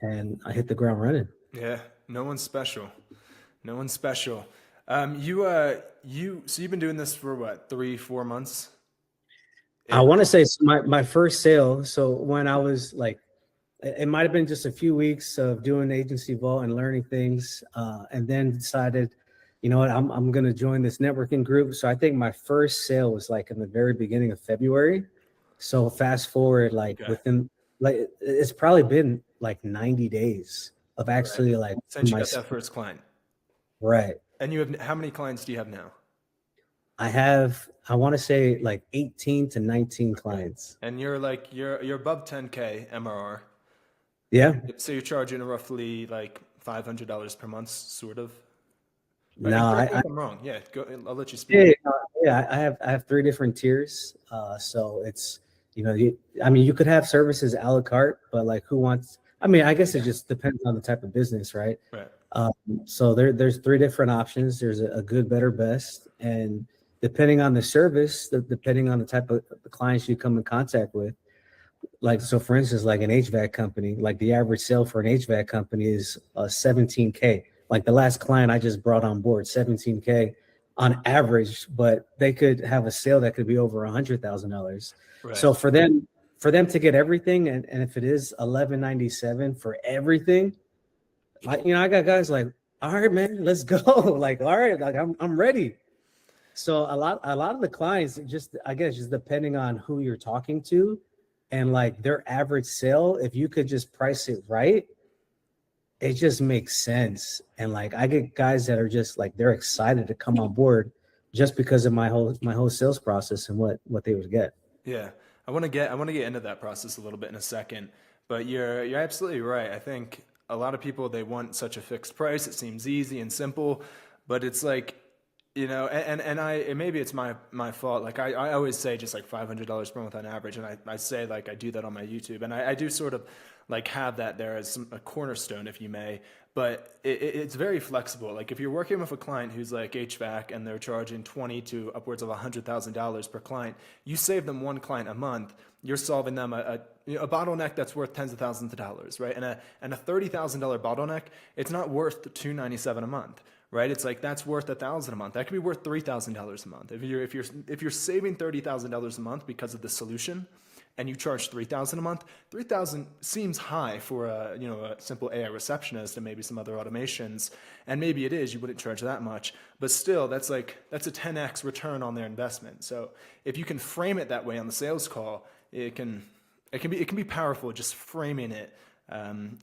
And I hit the ground running. Yeah, no one's special. No one's special. So you've been doing this for what, 3-4 months? I want to say my first sale. So when I was like, it might have been just a few weeks of doing Agency Vault and learning things, and then decided, you know what, I'm going to join this networking group. So I think my first sale was like in the very beginning of February. So fast forward, like within, like, it's probably been like 90 days of actually like since you got that first client. Right. And you have, how many clients do you have now? I want to say like 18 to 19 clients. And you're like, you're above 10K MRR. Yeah. So you're charging roughly like $500 per month, sort of. Right, No, and correct me I if I'm wrong. Yeah, go. I'll let you yeah, speak. yeah, I have three different tiers. So it's, I mean, you could have services a la carte, but like who wants, I mean, I guess it just depends on the type of business, right? Right. So there's three different options. There's a good, better, best, and depending on the service, depending on the type of the clients you come in contact with. Like, so for instance, like an HVAC company, like the average sale for an HVAC company is 17K. Like the last client I just brought on board, 17K on average, but they could have a sale that could be over $100,000. Right. So for them to get everything, and if it is 1197 for everything, like, I got guys like, all right, man, let's go. Like, all right, like I'm ready. So a lot of the clients, just, I guess, just depending on who you're talking to and like their average sale, if you could just price it right, it just makes sense. And like I get guys that are just like, they're excited to come on board just because of my whole sales process and what they would get. Yeah, I want to get into that process a little bit in a second, but you're absolutely right. I think a lot of people, they want such a fixed price. It seems easy and simple, but it's like, and maybe it's my fault. Like I always say just like $500 per month on average, and I say like I do that on my YouTube, and I do sort of like have that there as a cornerstone, if you may. But it's very flexible. Like if you're working with a client who's like HVAC and they're charging 20 to upwards of $100,000 per client, you save them one client a month. You're solving them a bottleneck that's worth tens of thousands of dollars, right? And a $30,000 bottleneck, it's not worth $297 a month, right? It's like that's worth $1,000 a month. That could be worth $3,000 a month. If you're saving $30,000 a month because of the solution, and you charge $3,000 a month, $3,000 seems high for a simple AI receptionist and maybe some other automations. And maybe it is, you wouldn't charge that much, but still that's a 10x return on their investment. So if you can frame it that way on the sales call, it can be powerful, just framing it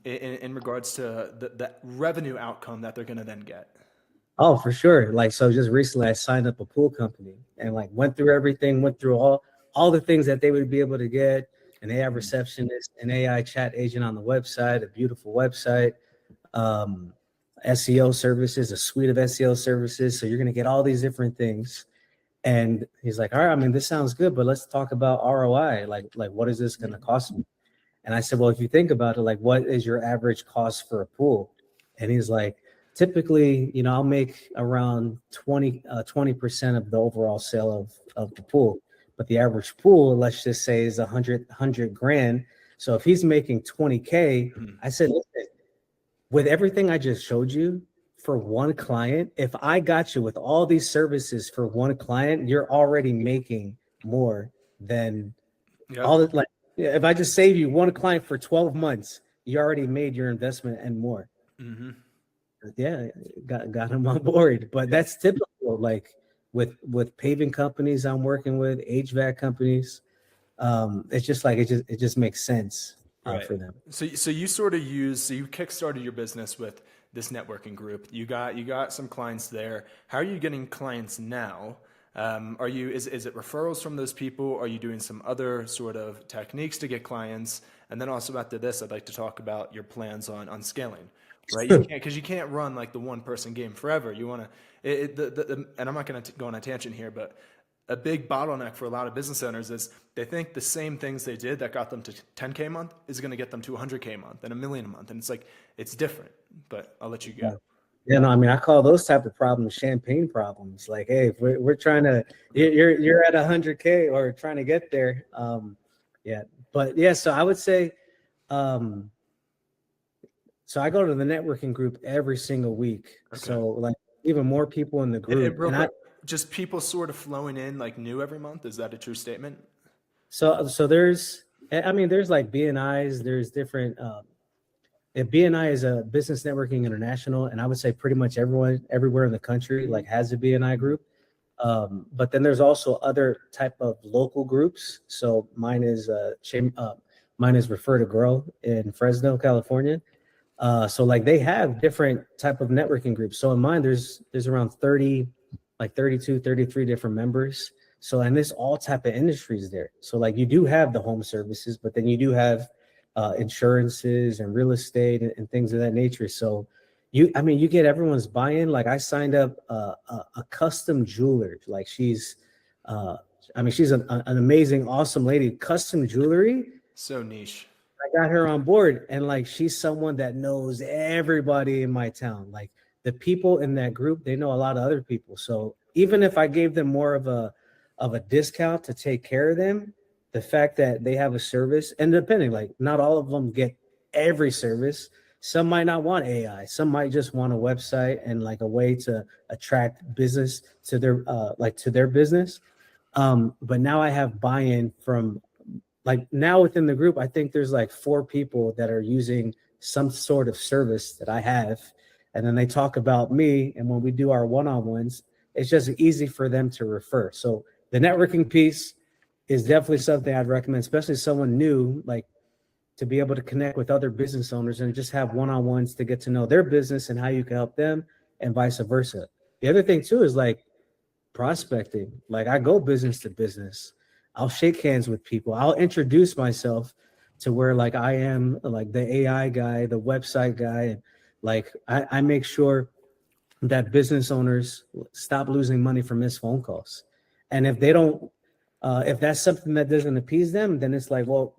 in regards to the revenue outcome that they're going to then get. Oh, for sure. Like, so just recently I signed up a pool company and like went through everything, went through all the things that they would be able to get: an AI receptionist, an AI chat agent on the website, a beautiful website, SEO services, a suite of SEO services. So you're going to get all these different things. And he's like, all right, I mean, this sounds good, but let's talk about ROI. Like what is this going to cost me? And I said, well, if you think about it, like what is your average cost for a pool? And he's like, typically, I'll make around 20% of the overall sale of the pool. But the average pool, let's just say, is 100 grand. So if he's making 20K, I said, listen, with everything I just showed you for one client, if I got you with all these services for one client, you're already making more than all the, like, if I just save you one client for 12 months, you already made your investment and more. Mm-hmm. Yeah, got him on board. But that's typical, like with paving companies I'm working with, HVAC companies. It's just like it just makes sense for them. So you kickstarted your business with this networking group. You got some clients there. How are you getting clients now? Is it referrals from those people? Are you doing some other sort of techniques to get clients? And then also after this, I'd like to talk about your plans on scaling. Right, you can't run like the one person game forever. You want to, and I'm not going to go on a tangent here, but a big bottleneck for a lot of business owners is they think the same things they did that got them to 10K a month is going to get them to 100K a month and $1 million a month, and it's like it's different. But I'll let you go. Yeah, no, I mean, I call those type of problems champagne problems. Like, hey, if we're trying to, you're at 100K or trying to get there. So I would say. So I go to the networking group every single week. Okay. So like even more people in the group. Just people sort of flowing in like new every month. Is that a true statement? So there's like BNIs, there's different, BNI is a Business Networking International. And I would say pretty much everyone, everywhere in the country, like has a BNI group. But then there's also other type of local groups. So mine is Refer to Grow in Fresno, California. So like they have different type of networking groups. So in mine, there's around 30, like 32, 33 different members. So, and there's all type of industries there. So like you do have the home services, but then you do have insurances and real estate and things of that nature. So you get everyone's buy-in. Like I signed up a custom jeweler. Like she's she's an amazing, awesome lady. Custom jewelry. So niche. I got her on board, and like she's someone that knows everybody in my town. Like the people in that group, they know a lot of other people. So even if I gave them more of a discount to take care of them, the fact that they have a service, and depending, like not all of them get every service. Some might not want AI. Some might just want a website and like a way to attract business to their business. But now I have buy-in from, like now within the group, I think there's like 4 people that are using some sort of service that I have. And then they talk about me. And when we do our one-on-ones, it's just easy for them to refer. So the networking piece is definitely something I'd recommend, especially someone new, like to be able to connect with other business owners and just have one-on-ones to get to know their business and how you can help them and vice versa. The other thing too is like prospecting. Like I go business to business. I'll shake hands with people. I'll introduce myself to where like I am like the AI guy, the website guy. And like I make sure that business owners stop losing money from missed phone calls. And if they don't, if that's something that doesn't appease them, then it's like, well,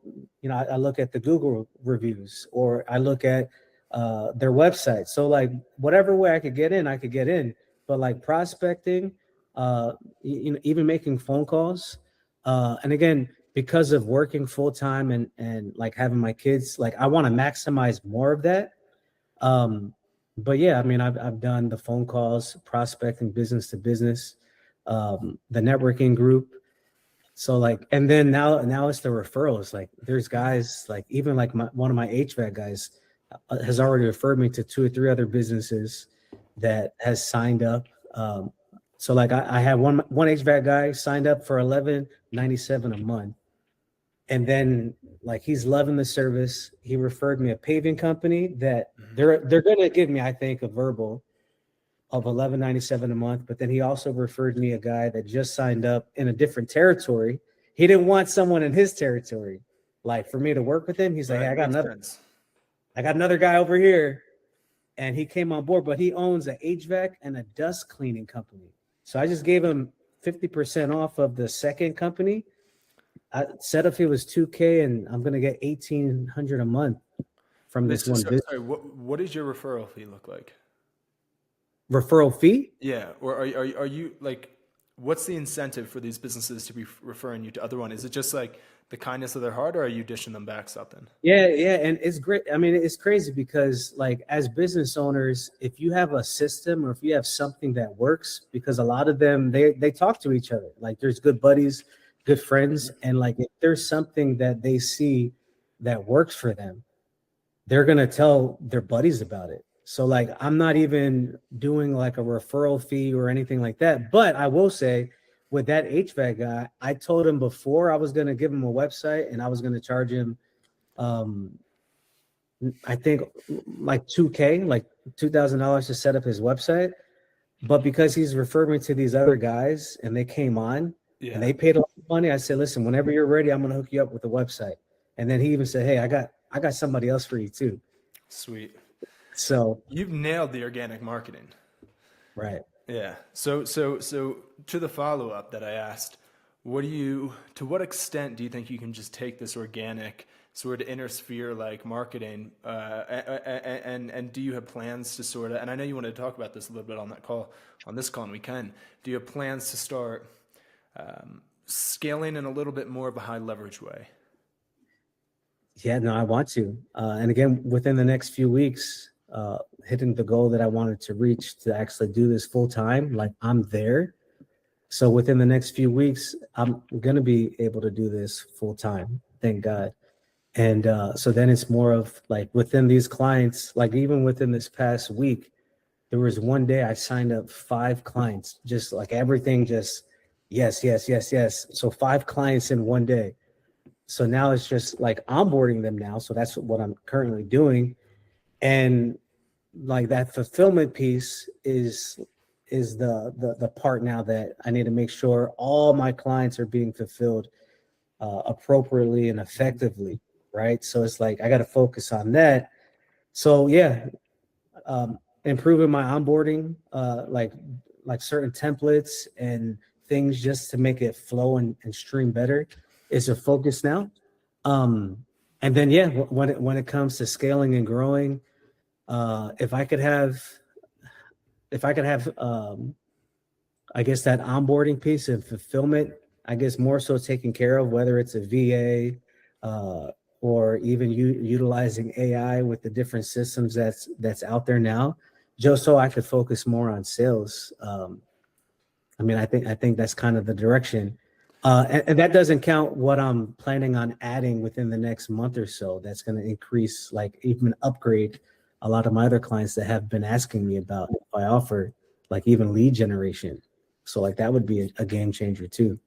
I look at the Google reviews or I look at their website. So like whatever way I could get in, I could get in. But like prospecting, even making phone calls, and again, because of working full time and like having my kids, like I want to maximize more of that. But yeah, I mean, I've done the phone calls, prospecting business to business, the networking group. So like, and then now it's the referrals. Like there's guys like even like one of my HVAC guys has already referred me to 2 or 3 other businesses that has signed up. So like I have one HVAC guy signed up for $11.97 a month. And then like he's loving the service. He referred me a paving company that they're gonna give me, I think, a verbal of $11.97 a month. But then he also referred me a guy that just signed up in a different territory. He didn't want someone in his territory, like for me to work with him. He's like, hey, I got another guy over here. And he came on board, but he owns an HVAC and a dust cleaning company. So I just gave him 50% off of the second company. I said if it was $2K, and I'm gonna get $1,800 a month from this one business. Sorry, what does your referral fee look like? Referral fee? Yeah, or are you like, what's the incentive for these businesses to be referring you to other one? Is it just like the kindness of their heart, or are you dishing them back something? Yeah, and it's great. I mean, it's crazy because like as business owners, if you have a system or if you have something that works, because a lot of them they talk to each other. Like there's good buddies, good friends, and like if there's something that they see that works for them, they're gonna tell their buddies about it. So like I'm not even doing like a referral fee or anything like that. But I will say with that HVAC guy, I told him before I was gonna give him a website and I was gonna charge him I think like $2K, like $2,000 to set up his website. But because he's referred me to these other guys and they came on and they paid a lot of money, I said, listen, whenever you're ready, I'm gonna hook you up with a website. And then he even said, hey, I got somebody else for you too. Sweet. So you've nailed the organic marketing. Right. Yeah. So to the follow-up that I asked, to what extent do you think you can just take this organic sort of inner sphere like marketing, and do you have plans to sort of, and I know you wanted to talk about this a little bit on this call, and we can, do you have plans to start scaling in a little bit more of a high leverage way? Yeah, no, I want to. And again, within the next few weeks, hitting the goal that I wanted to reach to actually do this full time, like I'm there. So within the next few weeks, I'm going to be able to do this full time. Thank God. And so then it's more of like within these clients, like even within this past week, there was one day I signed up 5 clients, just like everything, just yes. So 5 clients in one day. So now it's just like onboarding them now. So that's what I'm currently doing. And like that fulfillment piece is the part now that I need to make sure all my clients are being fulfilled appropriately and effectively, right? So it's like I got to focus on that. So yeah, improving my onboarding, like certain templates and things just to make it flow and stream better is a focus now. Um, and then yeah, when it comes to scaling and growing, if I could have I guess that onboarding piece and fulfillment, I guess more so taken care of, whether it's a VA or even utilizing AI with the different systems that's out there now, just so I could focus more on sales. I mean, I think that's kind of the direction. And that doesn't count what I'm planning on adding within the next month or so. That's going to increase, like even upgrade a lot of my other clients that have been asking me about if I offer like even lead generation. So like that would be a game changer too.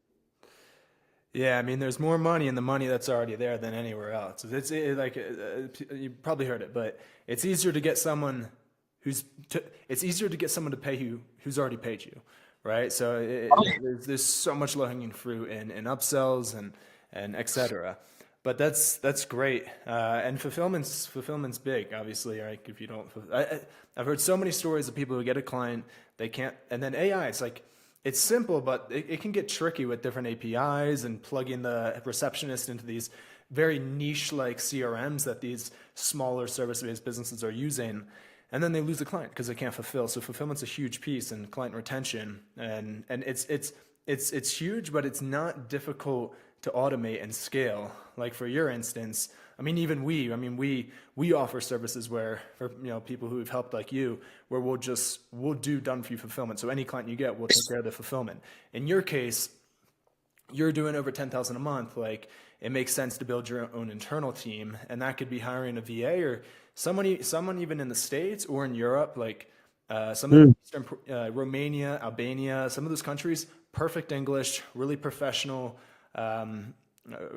Yeah, I mean, there's more money in the money that's already there than anywhere else. You probably heard it, but it's easier to get someone it's easier to get someone to pay you who's already paid you, right? So there's so much low hanging fruit in upsells and et cetera. But that's great, and fulfillment's big, obviously. Right? If you don't, I've heard so many stories of people who get a client, they can't, and then AI. It's like it's simple, but it can get tricky with different APIs and plugging the receptionist into these very niche like CRMs that these smaller service-based businesses are using. And then they lose the client because they can't fulfill. So fulfillment's a huge piece in client retention, and it's huge, but it's not difficult to automate and scale. Like for your instance, I mean, even we offer services where for people who have helped like you, where we'll do done for you fulfillment. So any client you get, we'll take care of the fulfillment. In your case, you're doing over 10,000 a month. Like it makes sense to build your own internal team, and that could be hiring a VA or someone even in the States or in Europe, like some of the Eastern, Romania, Albania, some of those countries, perfect English, really professional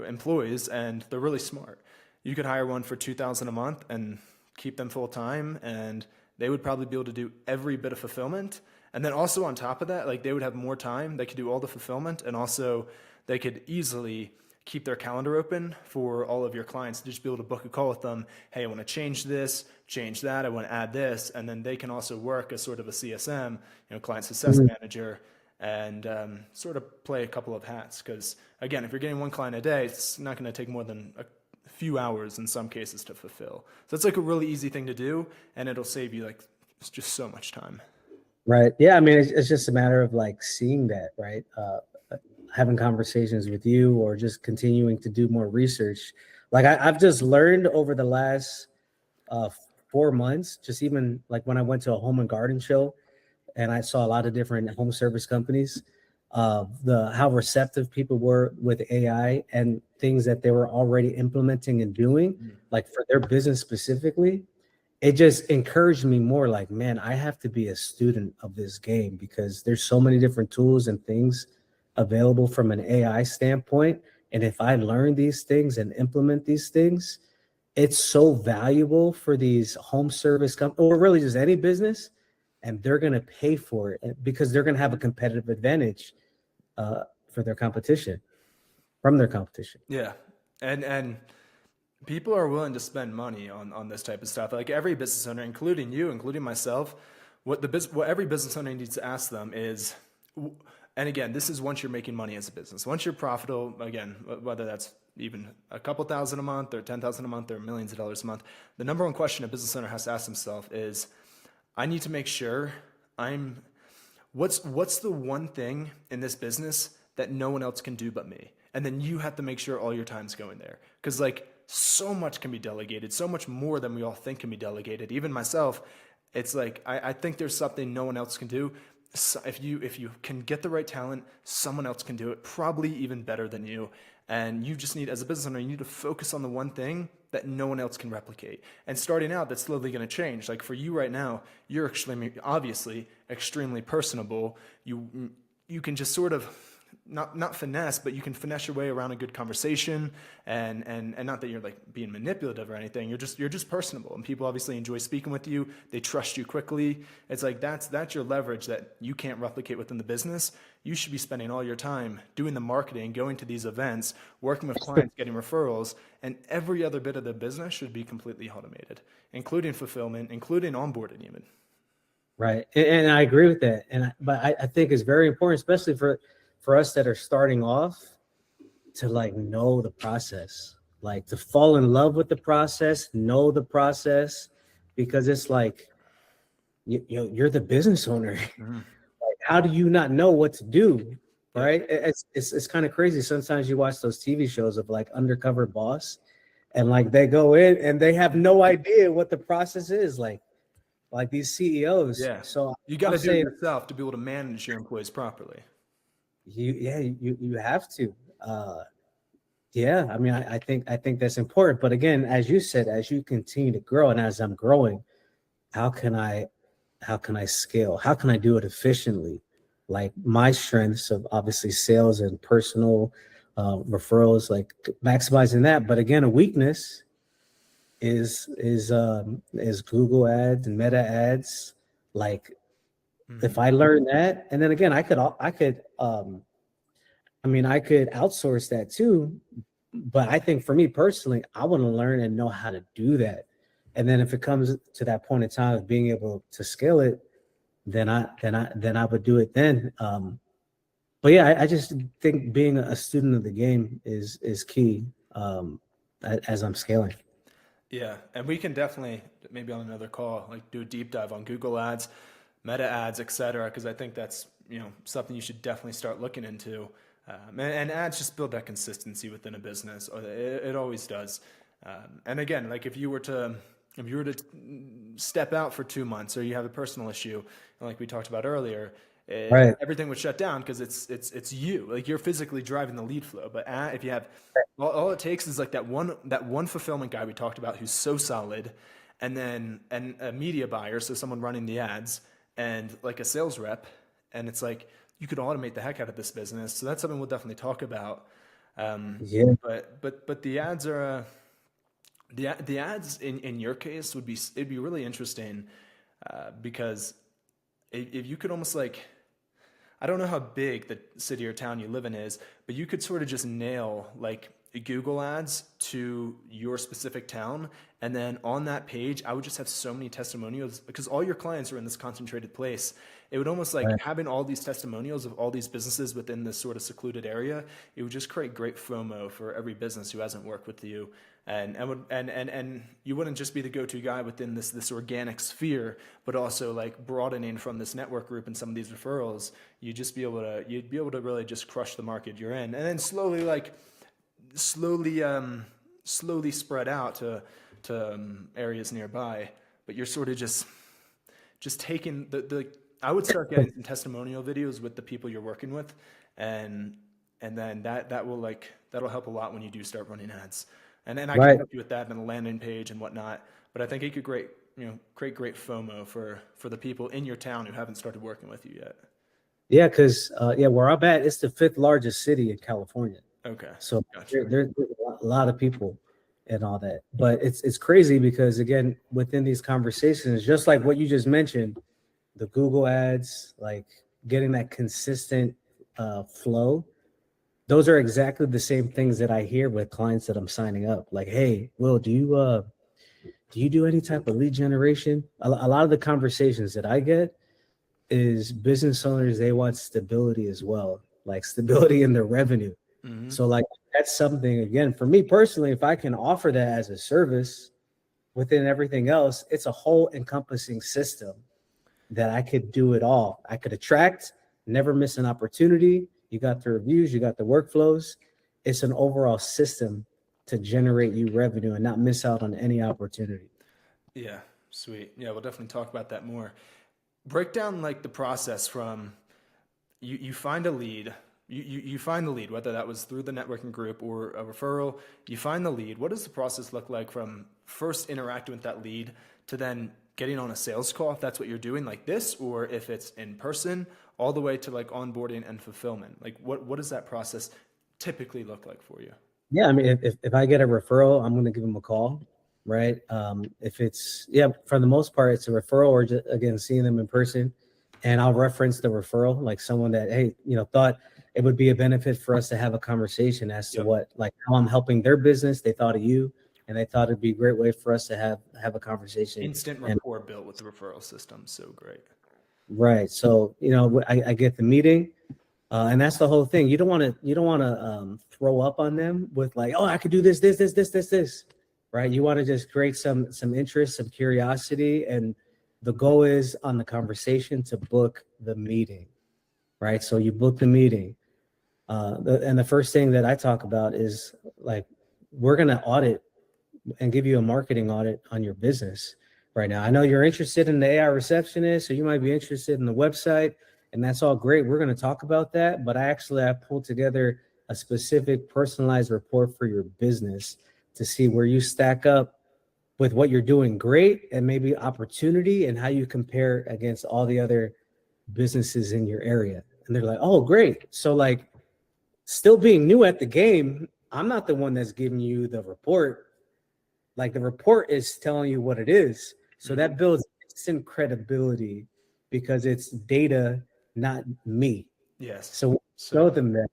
employees, and they're really smart. You could hire one for 2,000 a month and keep them full time, and they would probably be able to do every bit of fulfillment. And then also on top of that, like they would have more time. They could do all the fulfillment, and also they could easily keep their calendar open for all of your clients to just be able to book a call with them. Hey, I want to change this, change that. I want to add this. And then they can also work as sort of a CSM, client success manager, and sort of play a couple of hats. Because again, if you're getting one client a day, it's not going to take more than a few hours in some cases to fulfill. So it's like a really easy thing to do, and it'll save you like just so much time. Right. Yeah. I mean, it's just a matter of like seeing that, right? Having conversations with you or just continuing to do more research. Like I've just learned over the last 4 months, just even like when I went to a home and garden show and I saw a lot of different home service companies, how receptive people were with AI and things that they were already implementing and doing, like for their business specifically. It just encouraged me more like, man, I have to be a student of this game because there's so many different tools and things available from an AI standpoint. And if I learn these things and implement these things, it's so valuable for these home service companies or really just any business. And they're going to pay for it because they're going to have a competitive advantage for their competition, from their competition. Yeah. And people are willing to spend money on this type of stuff. Like every business owner, including you, including myself, what every business owner needs to ask them is, and again, this is once you're making money as a business. Once you're profitable, again, whether that's even a couple thousand a month or 10,000 a month or millions of dollars a month, the number one question a business owner has to ask himself is, I need to make sure what's the one thing in this business that no one else can do but me? And then you have to make sure all your time's going there. Because like so much can be delegated, so much more than we all think can be delegated. Even myself, it's like I think there's something no one else can do. So if you can get the right talent, someone else can do it, probably even better than you. And you just need, as a business owner, you need to focus on the one thing that no one else can replicate. And starting out, that's slowly going to change. Like for you right now, you're obviously extremely personable. You can just sort of not finesse, but you can finesse your way around a good conversation, and not that you're like being manipulative or anything. You're just personable, and people obviously enjoy speaking with you. They trust you quickly. It's like that's your leverage that you can't replicate within the business. You should be spending all your time doing the marketing, going to these events, working with clients, getting referrals, and every other bit of the business should be completely automated, including fulfillment, including onboarding even. Right. And I agree with that. But I think it's very important, especially for us that are starting off, to like know the process, like to fall in love with the process, know the process, because it's like you're the business owner. Mm-hmm. Like, how do you not know what to do? Yeah. Right. It's kind of crazy. Sometimes you watch those TV shows of like undercover boss, and like they go in and they have no idea what the process is. Like these CEOs. Yeah. So You got I'm to do it saying yourself to be able to manage your employees properly. you have to. Yeah, I mean, I think that's important. But again, as you said, as you continue to grow and as I'm growing, how can I scale? How can I do it efficiently? Like my strengths of obviously sales and personal referrals, like maximizing that. But again, a weakness is Google ads and Meta ads. Like if I learn that, and then again, I could I could outsource that too, but I think for me personally, I want to learn and know how to do that. And then if it comes to that point in time of being able to scale it, then I would do it then. But yeah, I just think being a student of the game is key as I'm scaling. Yeah, and we can definitely maybe on another call like do a deep dive on Google Ads, Meta Ads, etc. Because I think that's something you should definitely start looking into. And ads just build that consistency within a business. Or it always does. And again, like if you were to step out for 2 months, or you have a personal issue, like we talked about earlier, Right. everything would shut down because it's you. Like you're physically driving the lead flow. But if you have all it takes is like that one fulfillment guy we talked about who's so solid, and a media buyer, so someone running the ads, and like a sales rep, and it's like you could automate the heck out of this business. So that's something we'll definitely talk about. Yeah. But the ads are the ads in your case it'd be really interesting because if you could almost like, I don't know how big the city or town you live in is, but you could sort of just nail like Google ads to your specific town. And then on that page, I would just have so many testimonials because all your clients are in this concentrated place. It would almost like having all these testimonials of all these businesses within this sort of secluded area. It would just create great FOMO for every business who hasn't worked with you. And you wouldn't just be the go-to guy within this organic sphere, but also like broadening from this network group and some of these referrals. You'd be able to really just crush the market you're in, and then slowly spread out to areas nearby. But you're sort of just taking I would start getting some testimonial videos with the people you're working with, and then that'll help a lot when you do start running ads. And then I can help you with that and the landing page and whatnot. But I think it could create great FOMO for the people in your town who haven't started working with you yet. Yeah, because where I'm at, it's the 5th largest city in California. Okay. So Gotcha. there's a lot of people and all that. But it's crazy because again, within these conversations, just like what you just mentioned, the Google ads, like getting that consistent flow, those are exactly the same things that I hear with clients that I'm signing up. Like, hey, Will, do you do any type of lead generation? A lot of the conversations that I get is business owners, they want stability as well, like stability in their revenue. Mm-hmm. So like that's something, again, for me personally, if I can offer that as a service within everything else, it's a whole encompassing system that I could do it all. I could attract, never miss an opportunity. You got the reviews, you got the workflows. It's an overall system to generate you revenue and not miss out on any opportunity. Yeah, sweet. Yeah, we'll definitely talk about that more. Break down like the process from you find a lead. You find the lead, whether that was through the networking group or a referral. You find the lead. What does the process look like from first interacting with that lead to then getting on a sales call, if that's what you're doing like this, or if it's in person, all the way to like onboarding and fulfillment. Like what does that process typically look like for you? Yeah, I mean, if I get a referral, I'm going to give them a call, right? If it's, yeah, for the most part, it's a referral or just, again, seeing them in person. And I'll reference the referral, like someone that, hey, thought it would be a benefit for us to have a conversation as to what, like how I'm helping their business. They thought of you, and they thought it'd be a great way for us to have a conversation. Instant rapport built with the referral system. So great. Right. So, I get the meeting. And that's the whole thing. You don't want to throw up on them with like, oh, I could do this, right? You want to just create some interest, some curiosity, and the goal is on the conversation to book the meeting, right? So you book the meeting, and the first thing that I talk about is like, we're going to audit and give you a marketing audit on your business right now. I know you're interested in the AI receptionist, so you might be interested in the website. And that's all great. We're going to talk about that. But I pulled together a specific personalized report for your business to see where you stack up with what you're doing great and maybe opportunity and how you compare against all the other businesses in your area. And they're like, oh, great. So like still being new at the game, I'm not the one that's giving you the report. Like the report is telling you what it is. So that builds instant credibility because it's data, not me. Yes. So show them that.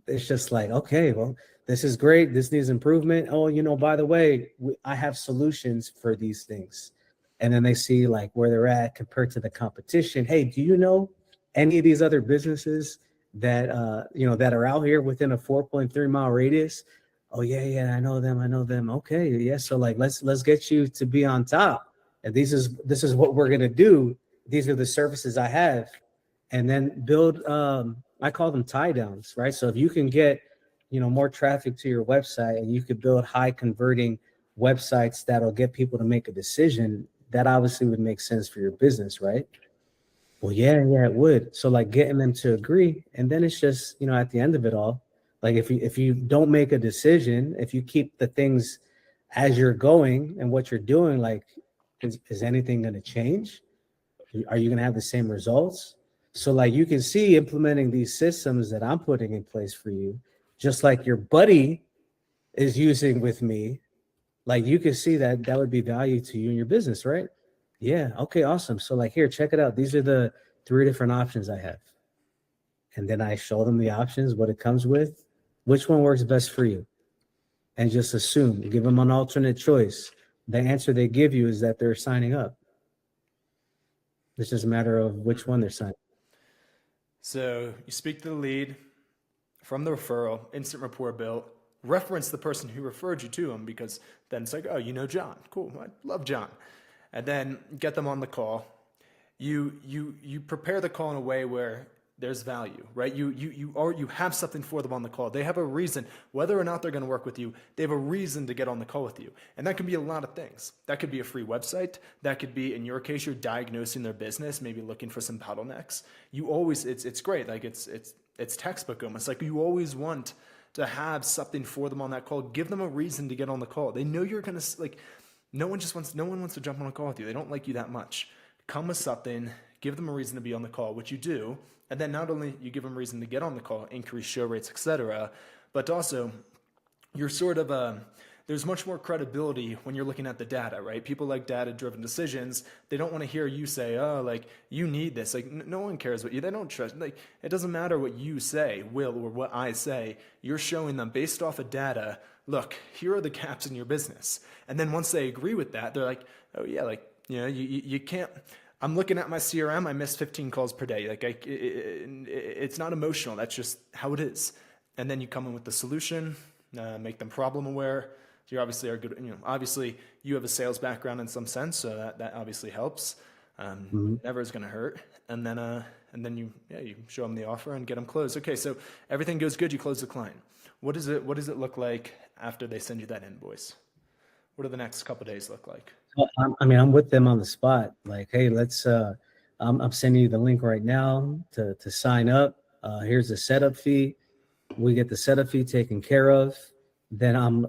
It's just like, okay, well, this is great. This needs improvement. Oh, by the way, I have solutions for these things. And then they see like where they're at compared to the competition. Hey, do you know any of these other businesses that, that are out here within a 4.3 mile radius? Oh yeah, I know them. Okay, yeah. So like, let's get you to be on top. And this is what we're gonna do. These are the services I have, and then build. I call them tie downs, right? So if you can get, more traffic to your website, and you could build high converting websites that'll get people to make a decision, that obviously would make sense for your business, right? Well, yeah, it would. So like getting them to agree, and then it's just, at the end of it all, like if you don't make a decision, if you keep the things as you're going and what you're doing, like is anything going to change? Are you going to have the same results? So like you can see implementing these systems that I'm putting in place for you, just like your buddy is using with me, like you can see that would be value to you and your business, right? Yeah. Okay, awesome. So like here, check it out. These are the 3 different options I have. And then I show them the options, what it comes with, which one works best for you. And just assume, give them an alternate choice. The answer they give you is that they're signing up. It's just a matter of which one they're signing. So you speak to the lead from the referral, instant rapport built, reference the person who referred you to him, because then it's like, oh, John. Cool. I love John. And then get them on the call. You prepare the call in a way where there's value, right? You have something for them on the call. They have a reason, whether or not they're going to work with you, they have a reason to get on the call with you. And that can be a lot of things. That could be a free website. That could be, in your case, you're diagnosing their business, maybe looking for some bottlenecks. It's great. Like it's textbook almost. Like you always want to have something for them on that call. Give them a reason to get on the call. They know you're going to, like, no one wants to jump on a call with you. They don't like you that much. Come with something, give them a reason to be on the call, which you do. And then not only you give them a reason to get on the call, increase show rates, etc., but also you're sort of there's much more credibility when you're looking at the data, right? People like data-driven decisions. They don't want to hear you say, oh, like, you need this. Like, no one cares what you, they don't trust. Like, it doesn't matter what you say, Will, or what I say. You're showing them based off of data, look, here are the gaps in your business. And then once they agree with that, they're like, oh yeah, like, you can't, I'm looking at my CRM, I miss 15 calls per day. Like it's not emotional. That's just how it is. And then you come in with the solution, make them problem aware. You obviously are good. Obviously you have a sales background in some sense, so that obviously helps. Never is going to hurt. And then you show them the offer and get them closed. Okay, so everything goes good. You close the client. What does it look like after they send you that invoice? What do the next couple of days look like? Well, I'm with them on the spot. Like, hey, let's. I'm sending you the link right now to sign up. Here's the setup fee. We get the setup fee taken care of. Then I'm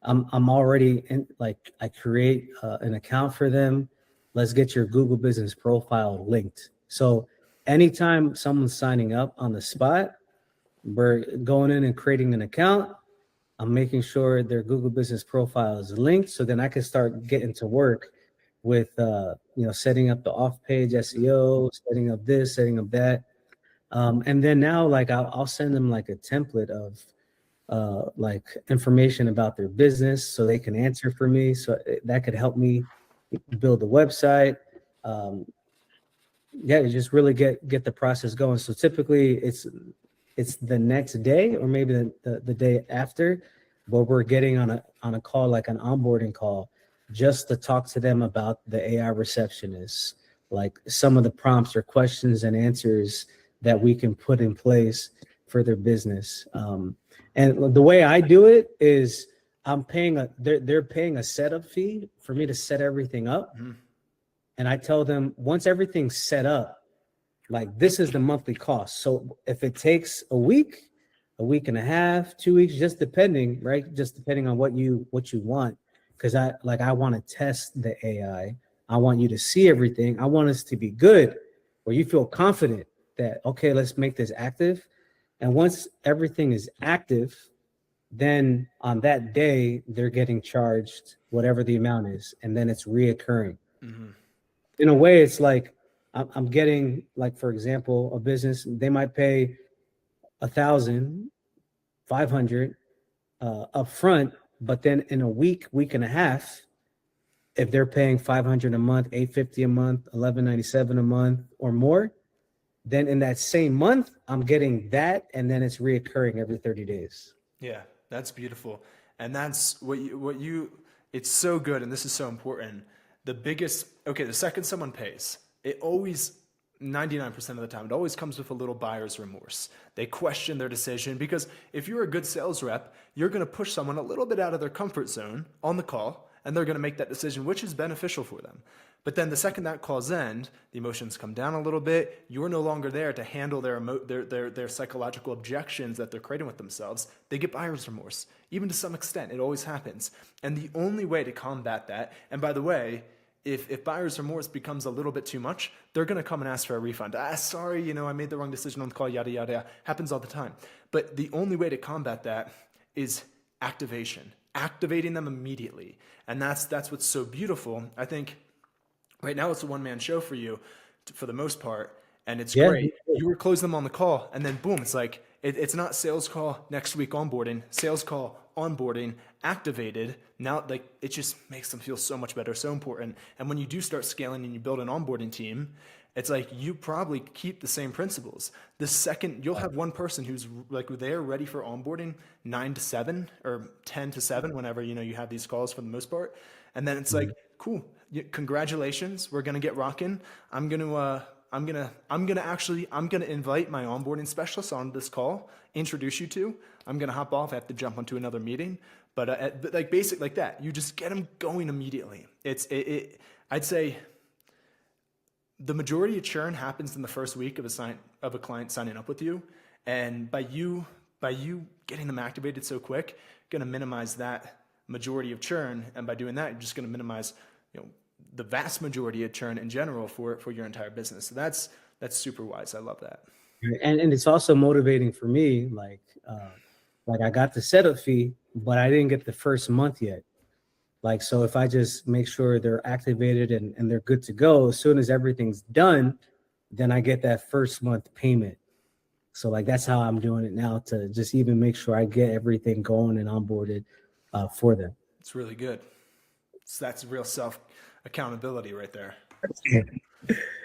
I'm already in, like, I create an account for them. Let's get your Google Business profile linked. So anytime someone's signing up on the spot, we're going in and creating an account. I'm making sure their Google Business profile is linked, so then I can start getting to work with setting up the off-page SEO, setting up this, setting up that, and then now like I'll send them like a template of like information about their business so they can answer for me. So that could help me build the website. Um, yeah, just really get the process going. So typically it's the next day or maybe the day after where we're getting on a call, like an onboarding call, just to talk to them about the AI receptionist, like some of the prompts or questions and answers that we can put in place for their business. And the way I do it is they're paying a setup fee for me to set everything up. Mhm. And I tell them once everything's set up, like this is the monthly cost. So if it takes a week and a half, 2 weeks, just depending, right? Just depending on what you want. Cause I want to test the AI. I want you to see everything. I want us to be good where you feel confident that, okay, let's make this active. And once everything is active, then on that day, they're getting charged whatever the amount is. And then it's reoccurring. Mhm. In a way, it's like I'm getting, like, for example, a business, they might pay 1,500 up front, but then in a week and a half, if they're paying 500 a month, 850 a month, 1197 a month or more, then in that same month, I'm getting that, and then it's reoccurring every 30 days. Yeah, that's beautiful. And that's it's so good. And this is so important. The second someone pays, it always, 99% of the time, it always comes with a little buyer's remorse. They question their decision because if you're a good sales rep, you're going to push someone a little bit out of their comfort zone on the call, and they're going to make that decision, which is beneficial for them. But then the second that calls end, the emotions come down a little bit. You're no longer there to handle their psychological objections that they're creating with themselves. They get buyer's remorse, even to some extent. It always happens. And the only way to combat that, and by the way, if buyer's remorse becomes a little bit too much, they're going to come and ask for a refund. Sorry, I made the wrong decision on the call, yada, yada, yada. Happens all the time. But the only way to combat that is activating them immediately. And that's what's so beautiful. I think right now it's a one-man show for you for the most part, and it's great. You were closing them on the call, and then boom, it's like it's not sales call next week onboarding, sales call onboarding activated. Now, like, it just makes them feel so much better, so important. And when you do start scaling and you build an onboarding team, it's like you probably keep the same principles. The second you'll have one person who's like they're ready for onboarding 9 to 7 or 10 to 7, whenever you have these calls for the most part, and then it's like, cool, congratulations, we're gonna get rocking. I'm gonna invite my onboarding specialist on this call, introduce you to. I'm gonna hop off. I have to jump onto another meeting, but like basic like that. You just get them going immediately. I'd say the majority of churn happens in the first week of a client signing up with you, and by you getting them activated so quick, you're gonna minimize that majority of churn, and by doing that, you're just gonna minimize the vast majority of churn in general for your entire business. So that's super wise. I love that. And it's also motivating for me, like I got the setup fee, but I didn't get the first month yet. Like, so if I just make sure they're activated and they're good to go, as soon as everything's done, then I get that first month payment. So like, that's how I'm doing it now, to just even make sure I get everything going and onboarded for them. It's really good. So that's real self accountability right there.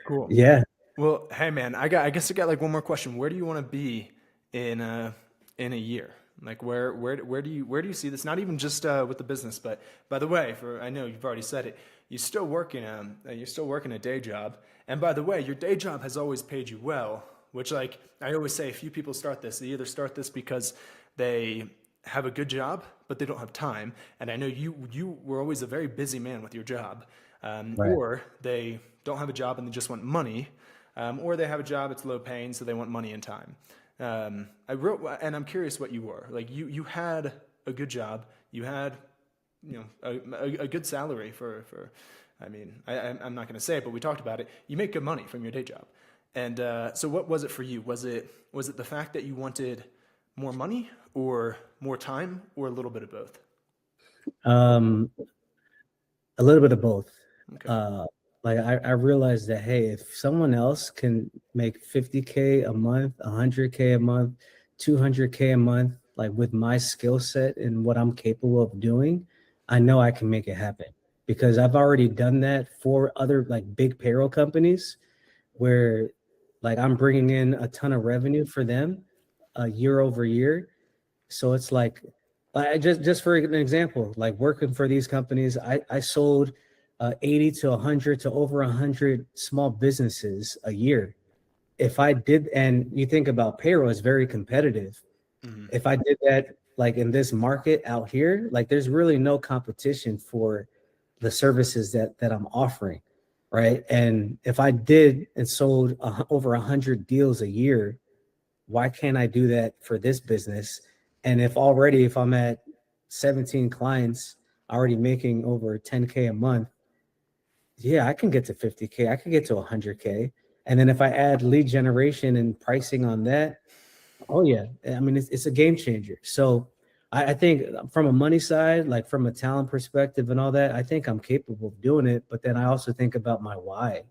Cool. Yeah. Well, hey man, I guess I got like one more question. Where do you want to be in a year? Like where do you see this? Not even just with the business, but by the way, I know you've already said it, you're still working a day job. And by the way, your day job has always paid you well, which, like I always say, a few people start this. They either start this because they have a good job, but they don't have time. And I know you were always a very busy man with your job, Right. or they don't have a job and they just want money, or they have a job, it's low paying, so they want money and time. And I'm curious what you were. Like you had a good job, you had a good salary for I mean, I'm not going to say it, but we talked about it. You make good money from your day job. And so what was it for you? Was it the fact that you wanted more money or more time or a little bit of both? A little bit of both. Okay. Like I realized that, hey, if someone else can make 50K a month, 100K a month, 200K a month, like with my skill set and what I'm capable of doing, I know I can make it happen because I've already done that for other like big payroll companies where like I'm bringing in a ton of revenue for them year over year. So it's like, I just for an example, like working for these companies, I sold 80 to 100 to over 100 small businesses a year. If I did, and you think about payroll is very competitive. Mm-hmm. If I did that like in this market out here, like there's really no competition for the services that I'm offering, right? And if I did and sold over 100 deals a year, why can't I do that for this business? And if I'm at 17 clients already making over 10K a month, yeah, I can get to 50K. I can get to 100K. And then if I add lead generation and pricing on that, oh yeah, I mean, it's a game changer. So I think from a money side, like from a talent perspective and all that, I think I'm capable of doing it. But then I also think about my why.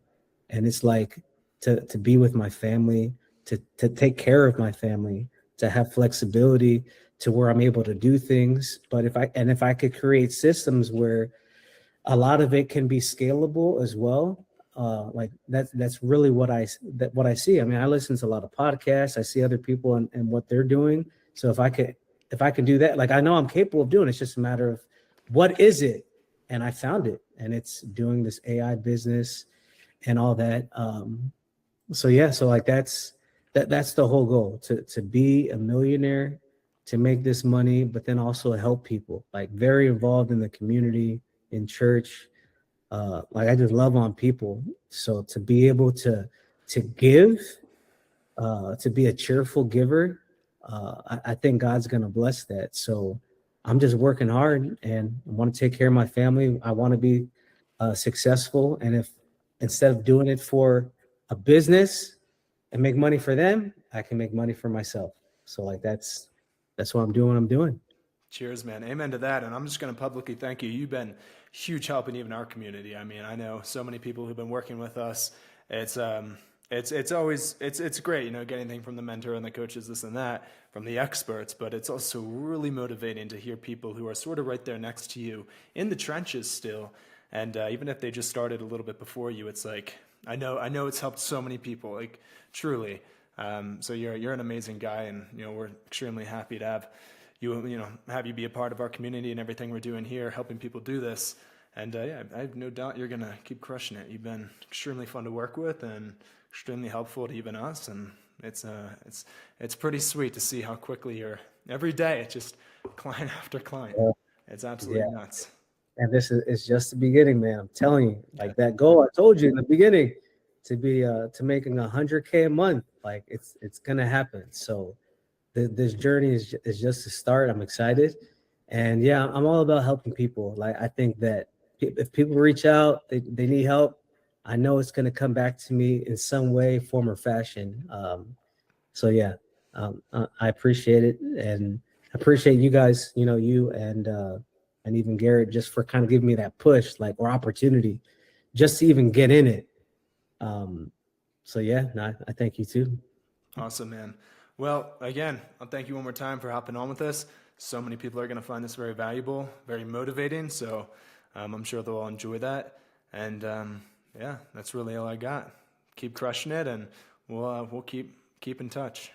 And it's like to be with my family, to take care of my family, to have flexibility to where I'm able to do things. But if I could create systems where a lot of it can be scalable as well, like that's really what I see. I mean, I listen to a lot of podcasts. I see other people and what they're doing. So if I can do that, like I know I'm capable of doing it. It's just a matter of what is it, and I found it, and it's doing this AI business and all that. So yeah, so like that's the whole goal, to be a millionaire, to make this money, but then also help people, like very involved in the community, in church. Like I just love on people. So to be able to give, to be a cheerful giver, I think God's gonna bless that. So I'm just working hard and I want to take care of my family. I want to be successful. And if instead of doing it for a business and make money for them, I can make money for myself. So like that's what I'm doing. I'm doing. Cheers, man. Amen to that. And I'm just going to publicly thank you. You've been huge help in even our community. I mean, I know so many people who've been working with us. It's always great, getting anything from the mentor and the coaches, this and that, from the experts, but it's also really motivating to hear people who are sort of right there next to you in the trenches still. And even if they just started a little bit before you, it's like, I know it's helped so many people, like truly. So you're an amazing guy, and we're extremely happy to have you be a part of our community and everything we're doing here, helping people do this. And yeah, I have no doubt you're gonna keep crushing it. You've been extremely fun to work with and extremely helpful to even us. And it's pretty sweet to see how quickly every day it's just client after client. It's absolutely nuts. And this is just the beginning, man. I'm telling you, like that goal I told you in the beginning, to be to making 100K a month, like it's gonna happen. So this journey is just a start. I'm excited, and yeah, I'm all about helping people. Like I think that if people reach out, they need help, I know it's gonna come back to me in some way, form, or fashion. So yeah, I appreciate it, and appreciate you guys. You and even Garrett, just for kind of giving me that push, like, or opportunity, just to even get in it. So yeah, no, I thank you too. Awesome, man. Well, again, I'll thank you one more time for hopping on with us. So many people are going to find this very valuable, very motivating. So I'm sure they'll all enjoy that. And yeah, that's really all I got. Keep crushing it, and we'll keep in touch.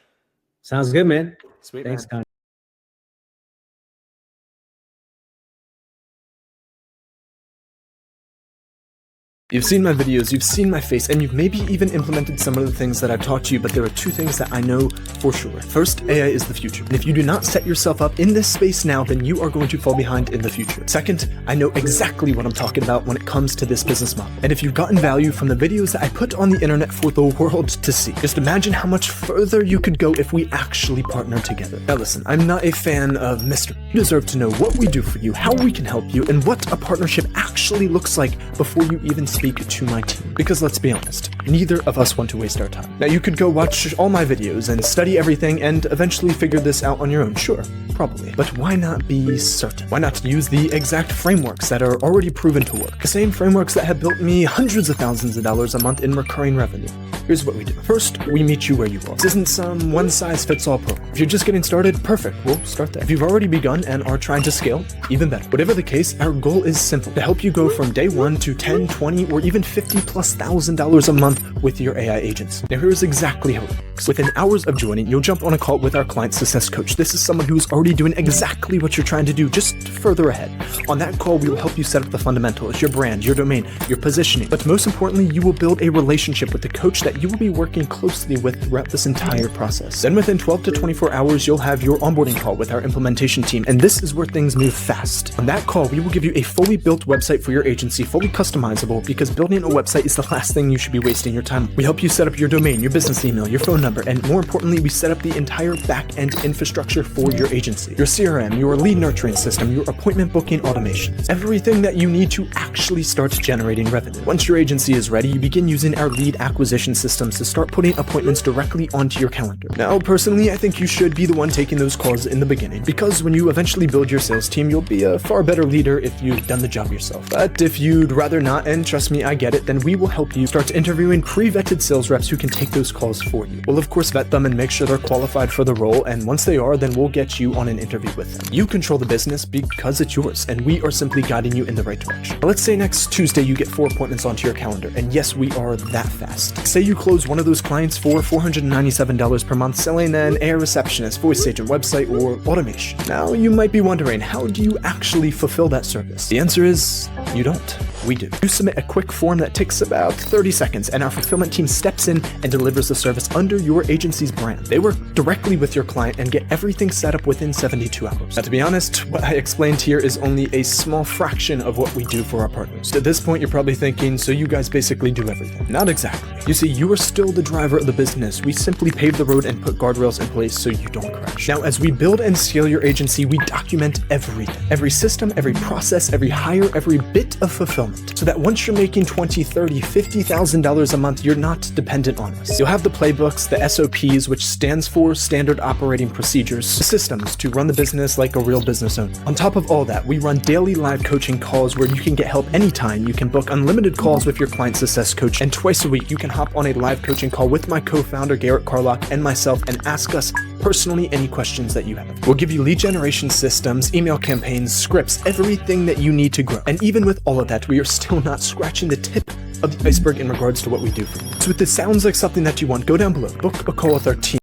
Sounds good, man. Sweet. Thanks, man. Con. You've seen my videos, you've seen my face, and you've maybe even implemented some of the things that I've taught you, but there are two things that I know for sure. First, AI is the future. And if you do not set yourself up in this space now, then you are going to fall behind in the future. Second, I know exactly what I'm talking about when it comes to this business model. And if you've gotten value from the videos that I put on the internet for the world to see, just imagine how much further you could go if we actually partner together. Now listen, I'm not a fan of mystery. You deserve to know what we do for you, how we can help you, and what a partnership actually looks like before you even speak to my team. Because let's be honest, neither of us want to waste our time. Now you could go watch all my videos and study everything and eventually figure this out on your own, sure, probably. But why not be certain? Why not use the exact frameworks that are already proven to work? The same frameworks that have built me hundreds of thousands of dollars a month in recurring revenue. Here's what we do. First, we meet you where you are. This isn't some one-size-fits-all program. If you're just getting started, perfect, we'll start there. If you've already begun and are trying to scale, even better. Whatever the case, our goal is simple: to help you go from day one to 10, 20, or even $50,000+ a month with your AI agents. Now here's exactly how it works. Within hours of joining, you'll jump on a call with our client success coach. This is someone who's already doing exactly what you're trying to do, just further ahead. On that call, we will help you set up the fundamentals, your brand, your domain, your positioning. But most importantly, you will build a relationship with the coach that you will be working closely with throughout this entire process. Then within 12 to 24 hours, you'll have your onboarding call with our implementation team, and this is where things move fast. On that call, we will give you a fully built website for your agency, fully customizable, because building a website is the last thing you should be wasting your time on. We help you set up your domain, your business email, your phone number, and more importantly, we set up the entire back-end infrastructure for your agency. Your CRM, your lead nurturing system, your appointment booking automation. Everything that you need to actually start generating revenue. Once your agency is ready, you begin using our lead acquisition systems to start putting appointments directly onto your calendar. Now, personally, I think you should be the one taking those calls in the beginning, because when you eventually build your sales team, you'll be a far better leader if you've done the job yourself. But if you'd rather not, and trust me, I get it, then we will help you start interviewing pre-vetted sales reps who can take those calls for you. We'll of course vet them and make sure they're qualified for the role, and once they are, then we'll get you on an interview with them. You control the business because it's yours, and we are simply guiding you in the right direction. Now, let's say next Tuesday you get 4 appointments onto your calendar, and yes, we are that fast. Say you close one of those clients for $497 per month selling an AI receptionist, voice agent, website, or automation. Now, you might be wondering, how do you actually fulfill that service? The answer is, you don't. We do. You submit a quick form that takes about 30 seconds, and our fulfillment team steps in and delivers the service under your agency's brand. They work directly with your client and get everything set up within 72 hours. Now, to be honest, what I explained here is only a small fraction of what we do for our partners. At this point, you're probably thinking, so you guys basically do everything. Not exactly. You see, you are still the driver of the business. We simply pave the road and put guardrails in place so you don't crash. Now, as we build and scale your agency, we document everything. Every system, every process, every hire, every bit of fulfillment. So that once you're making $20,000, $30,000, $50,000 a month, you're not dependent on us. You'll have the playbooks, the SOPs, which stands for Standard Operating Procedures, the systems to run the business like a real business owner. On top of all that, we run daily live coaching calls where you can get help anytime. You can book unlimited calls with your client success coach, and twice a week you can hop on a live coaching call with my co-founder Garrett Carlock and myself and ask us personally any questions that you have. We'll give you lead generation systems, email campaigns, scripts, everything that you need to grow. And even with all of that, we are still not scratching the tip of the iceberg in regards to what we do for you. So if this sounds like something that you want, go down below, book a call with our team.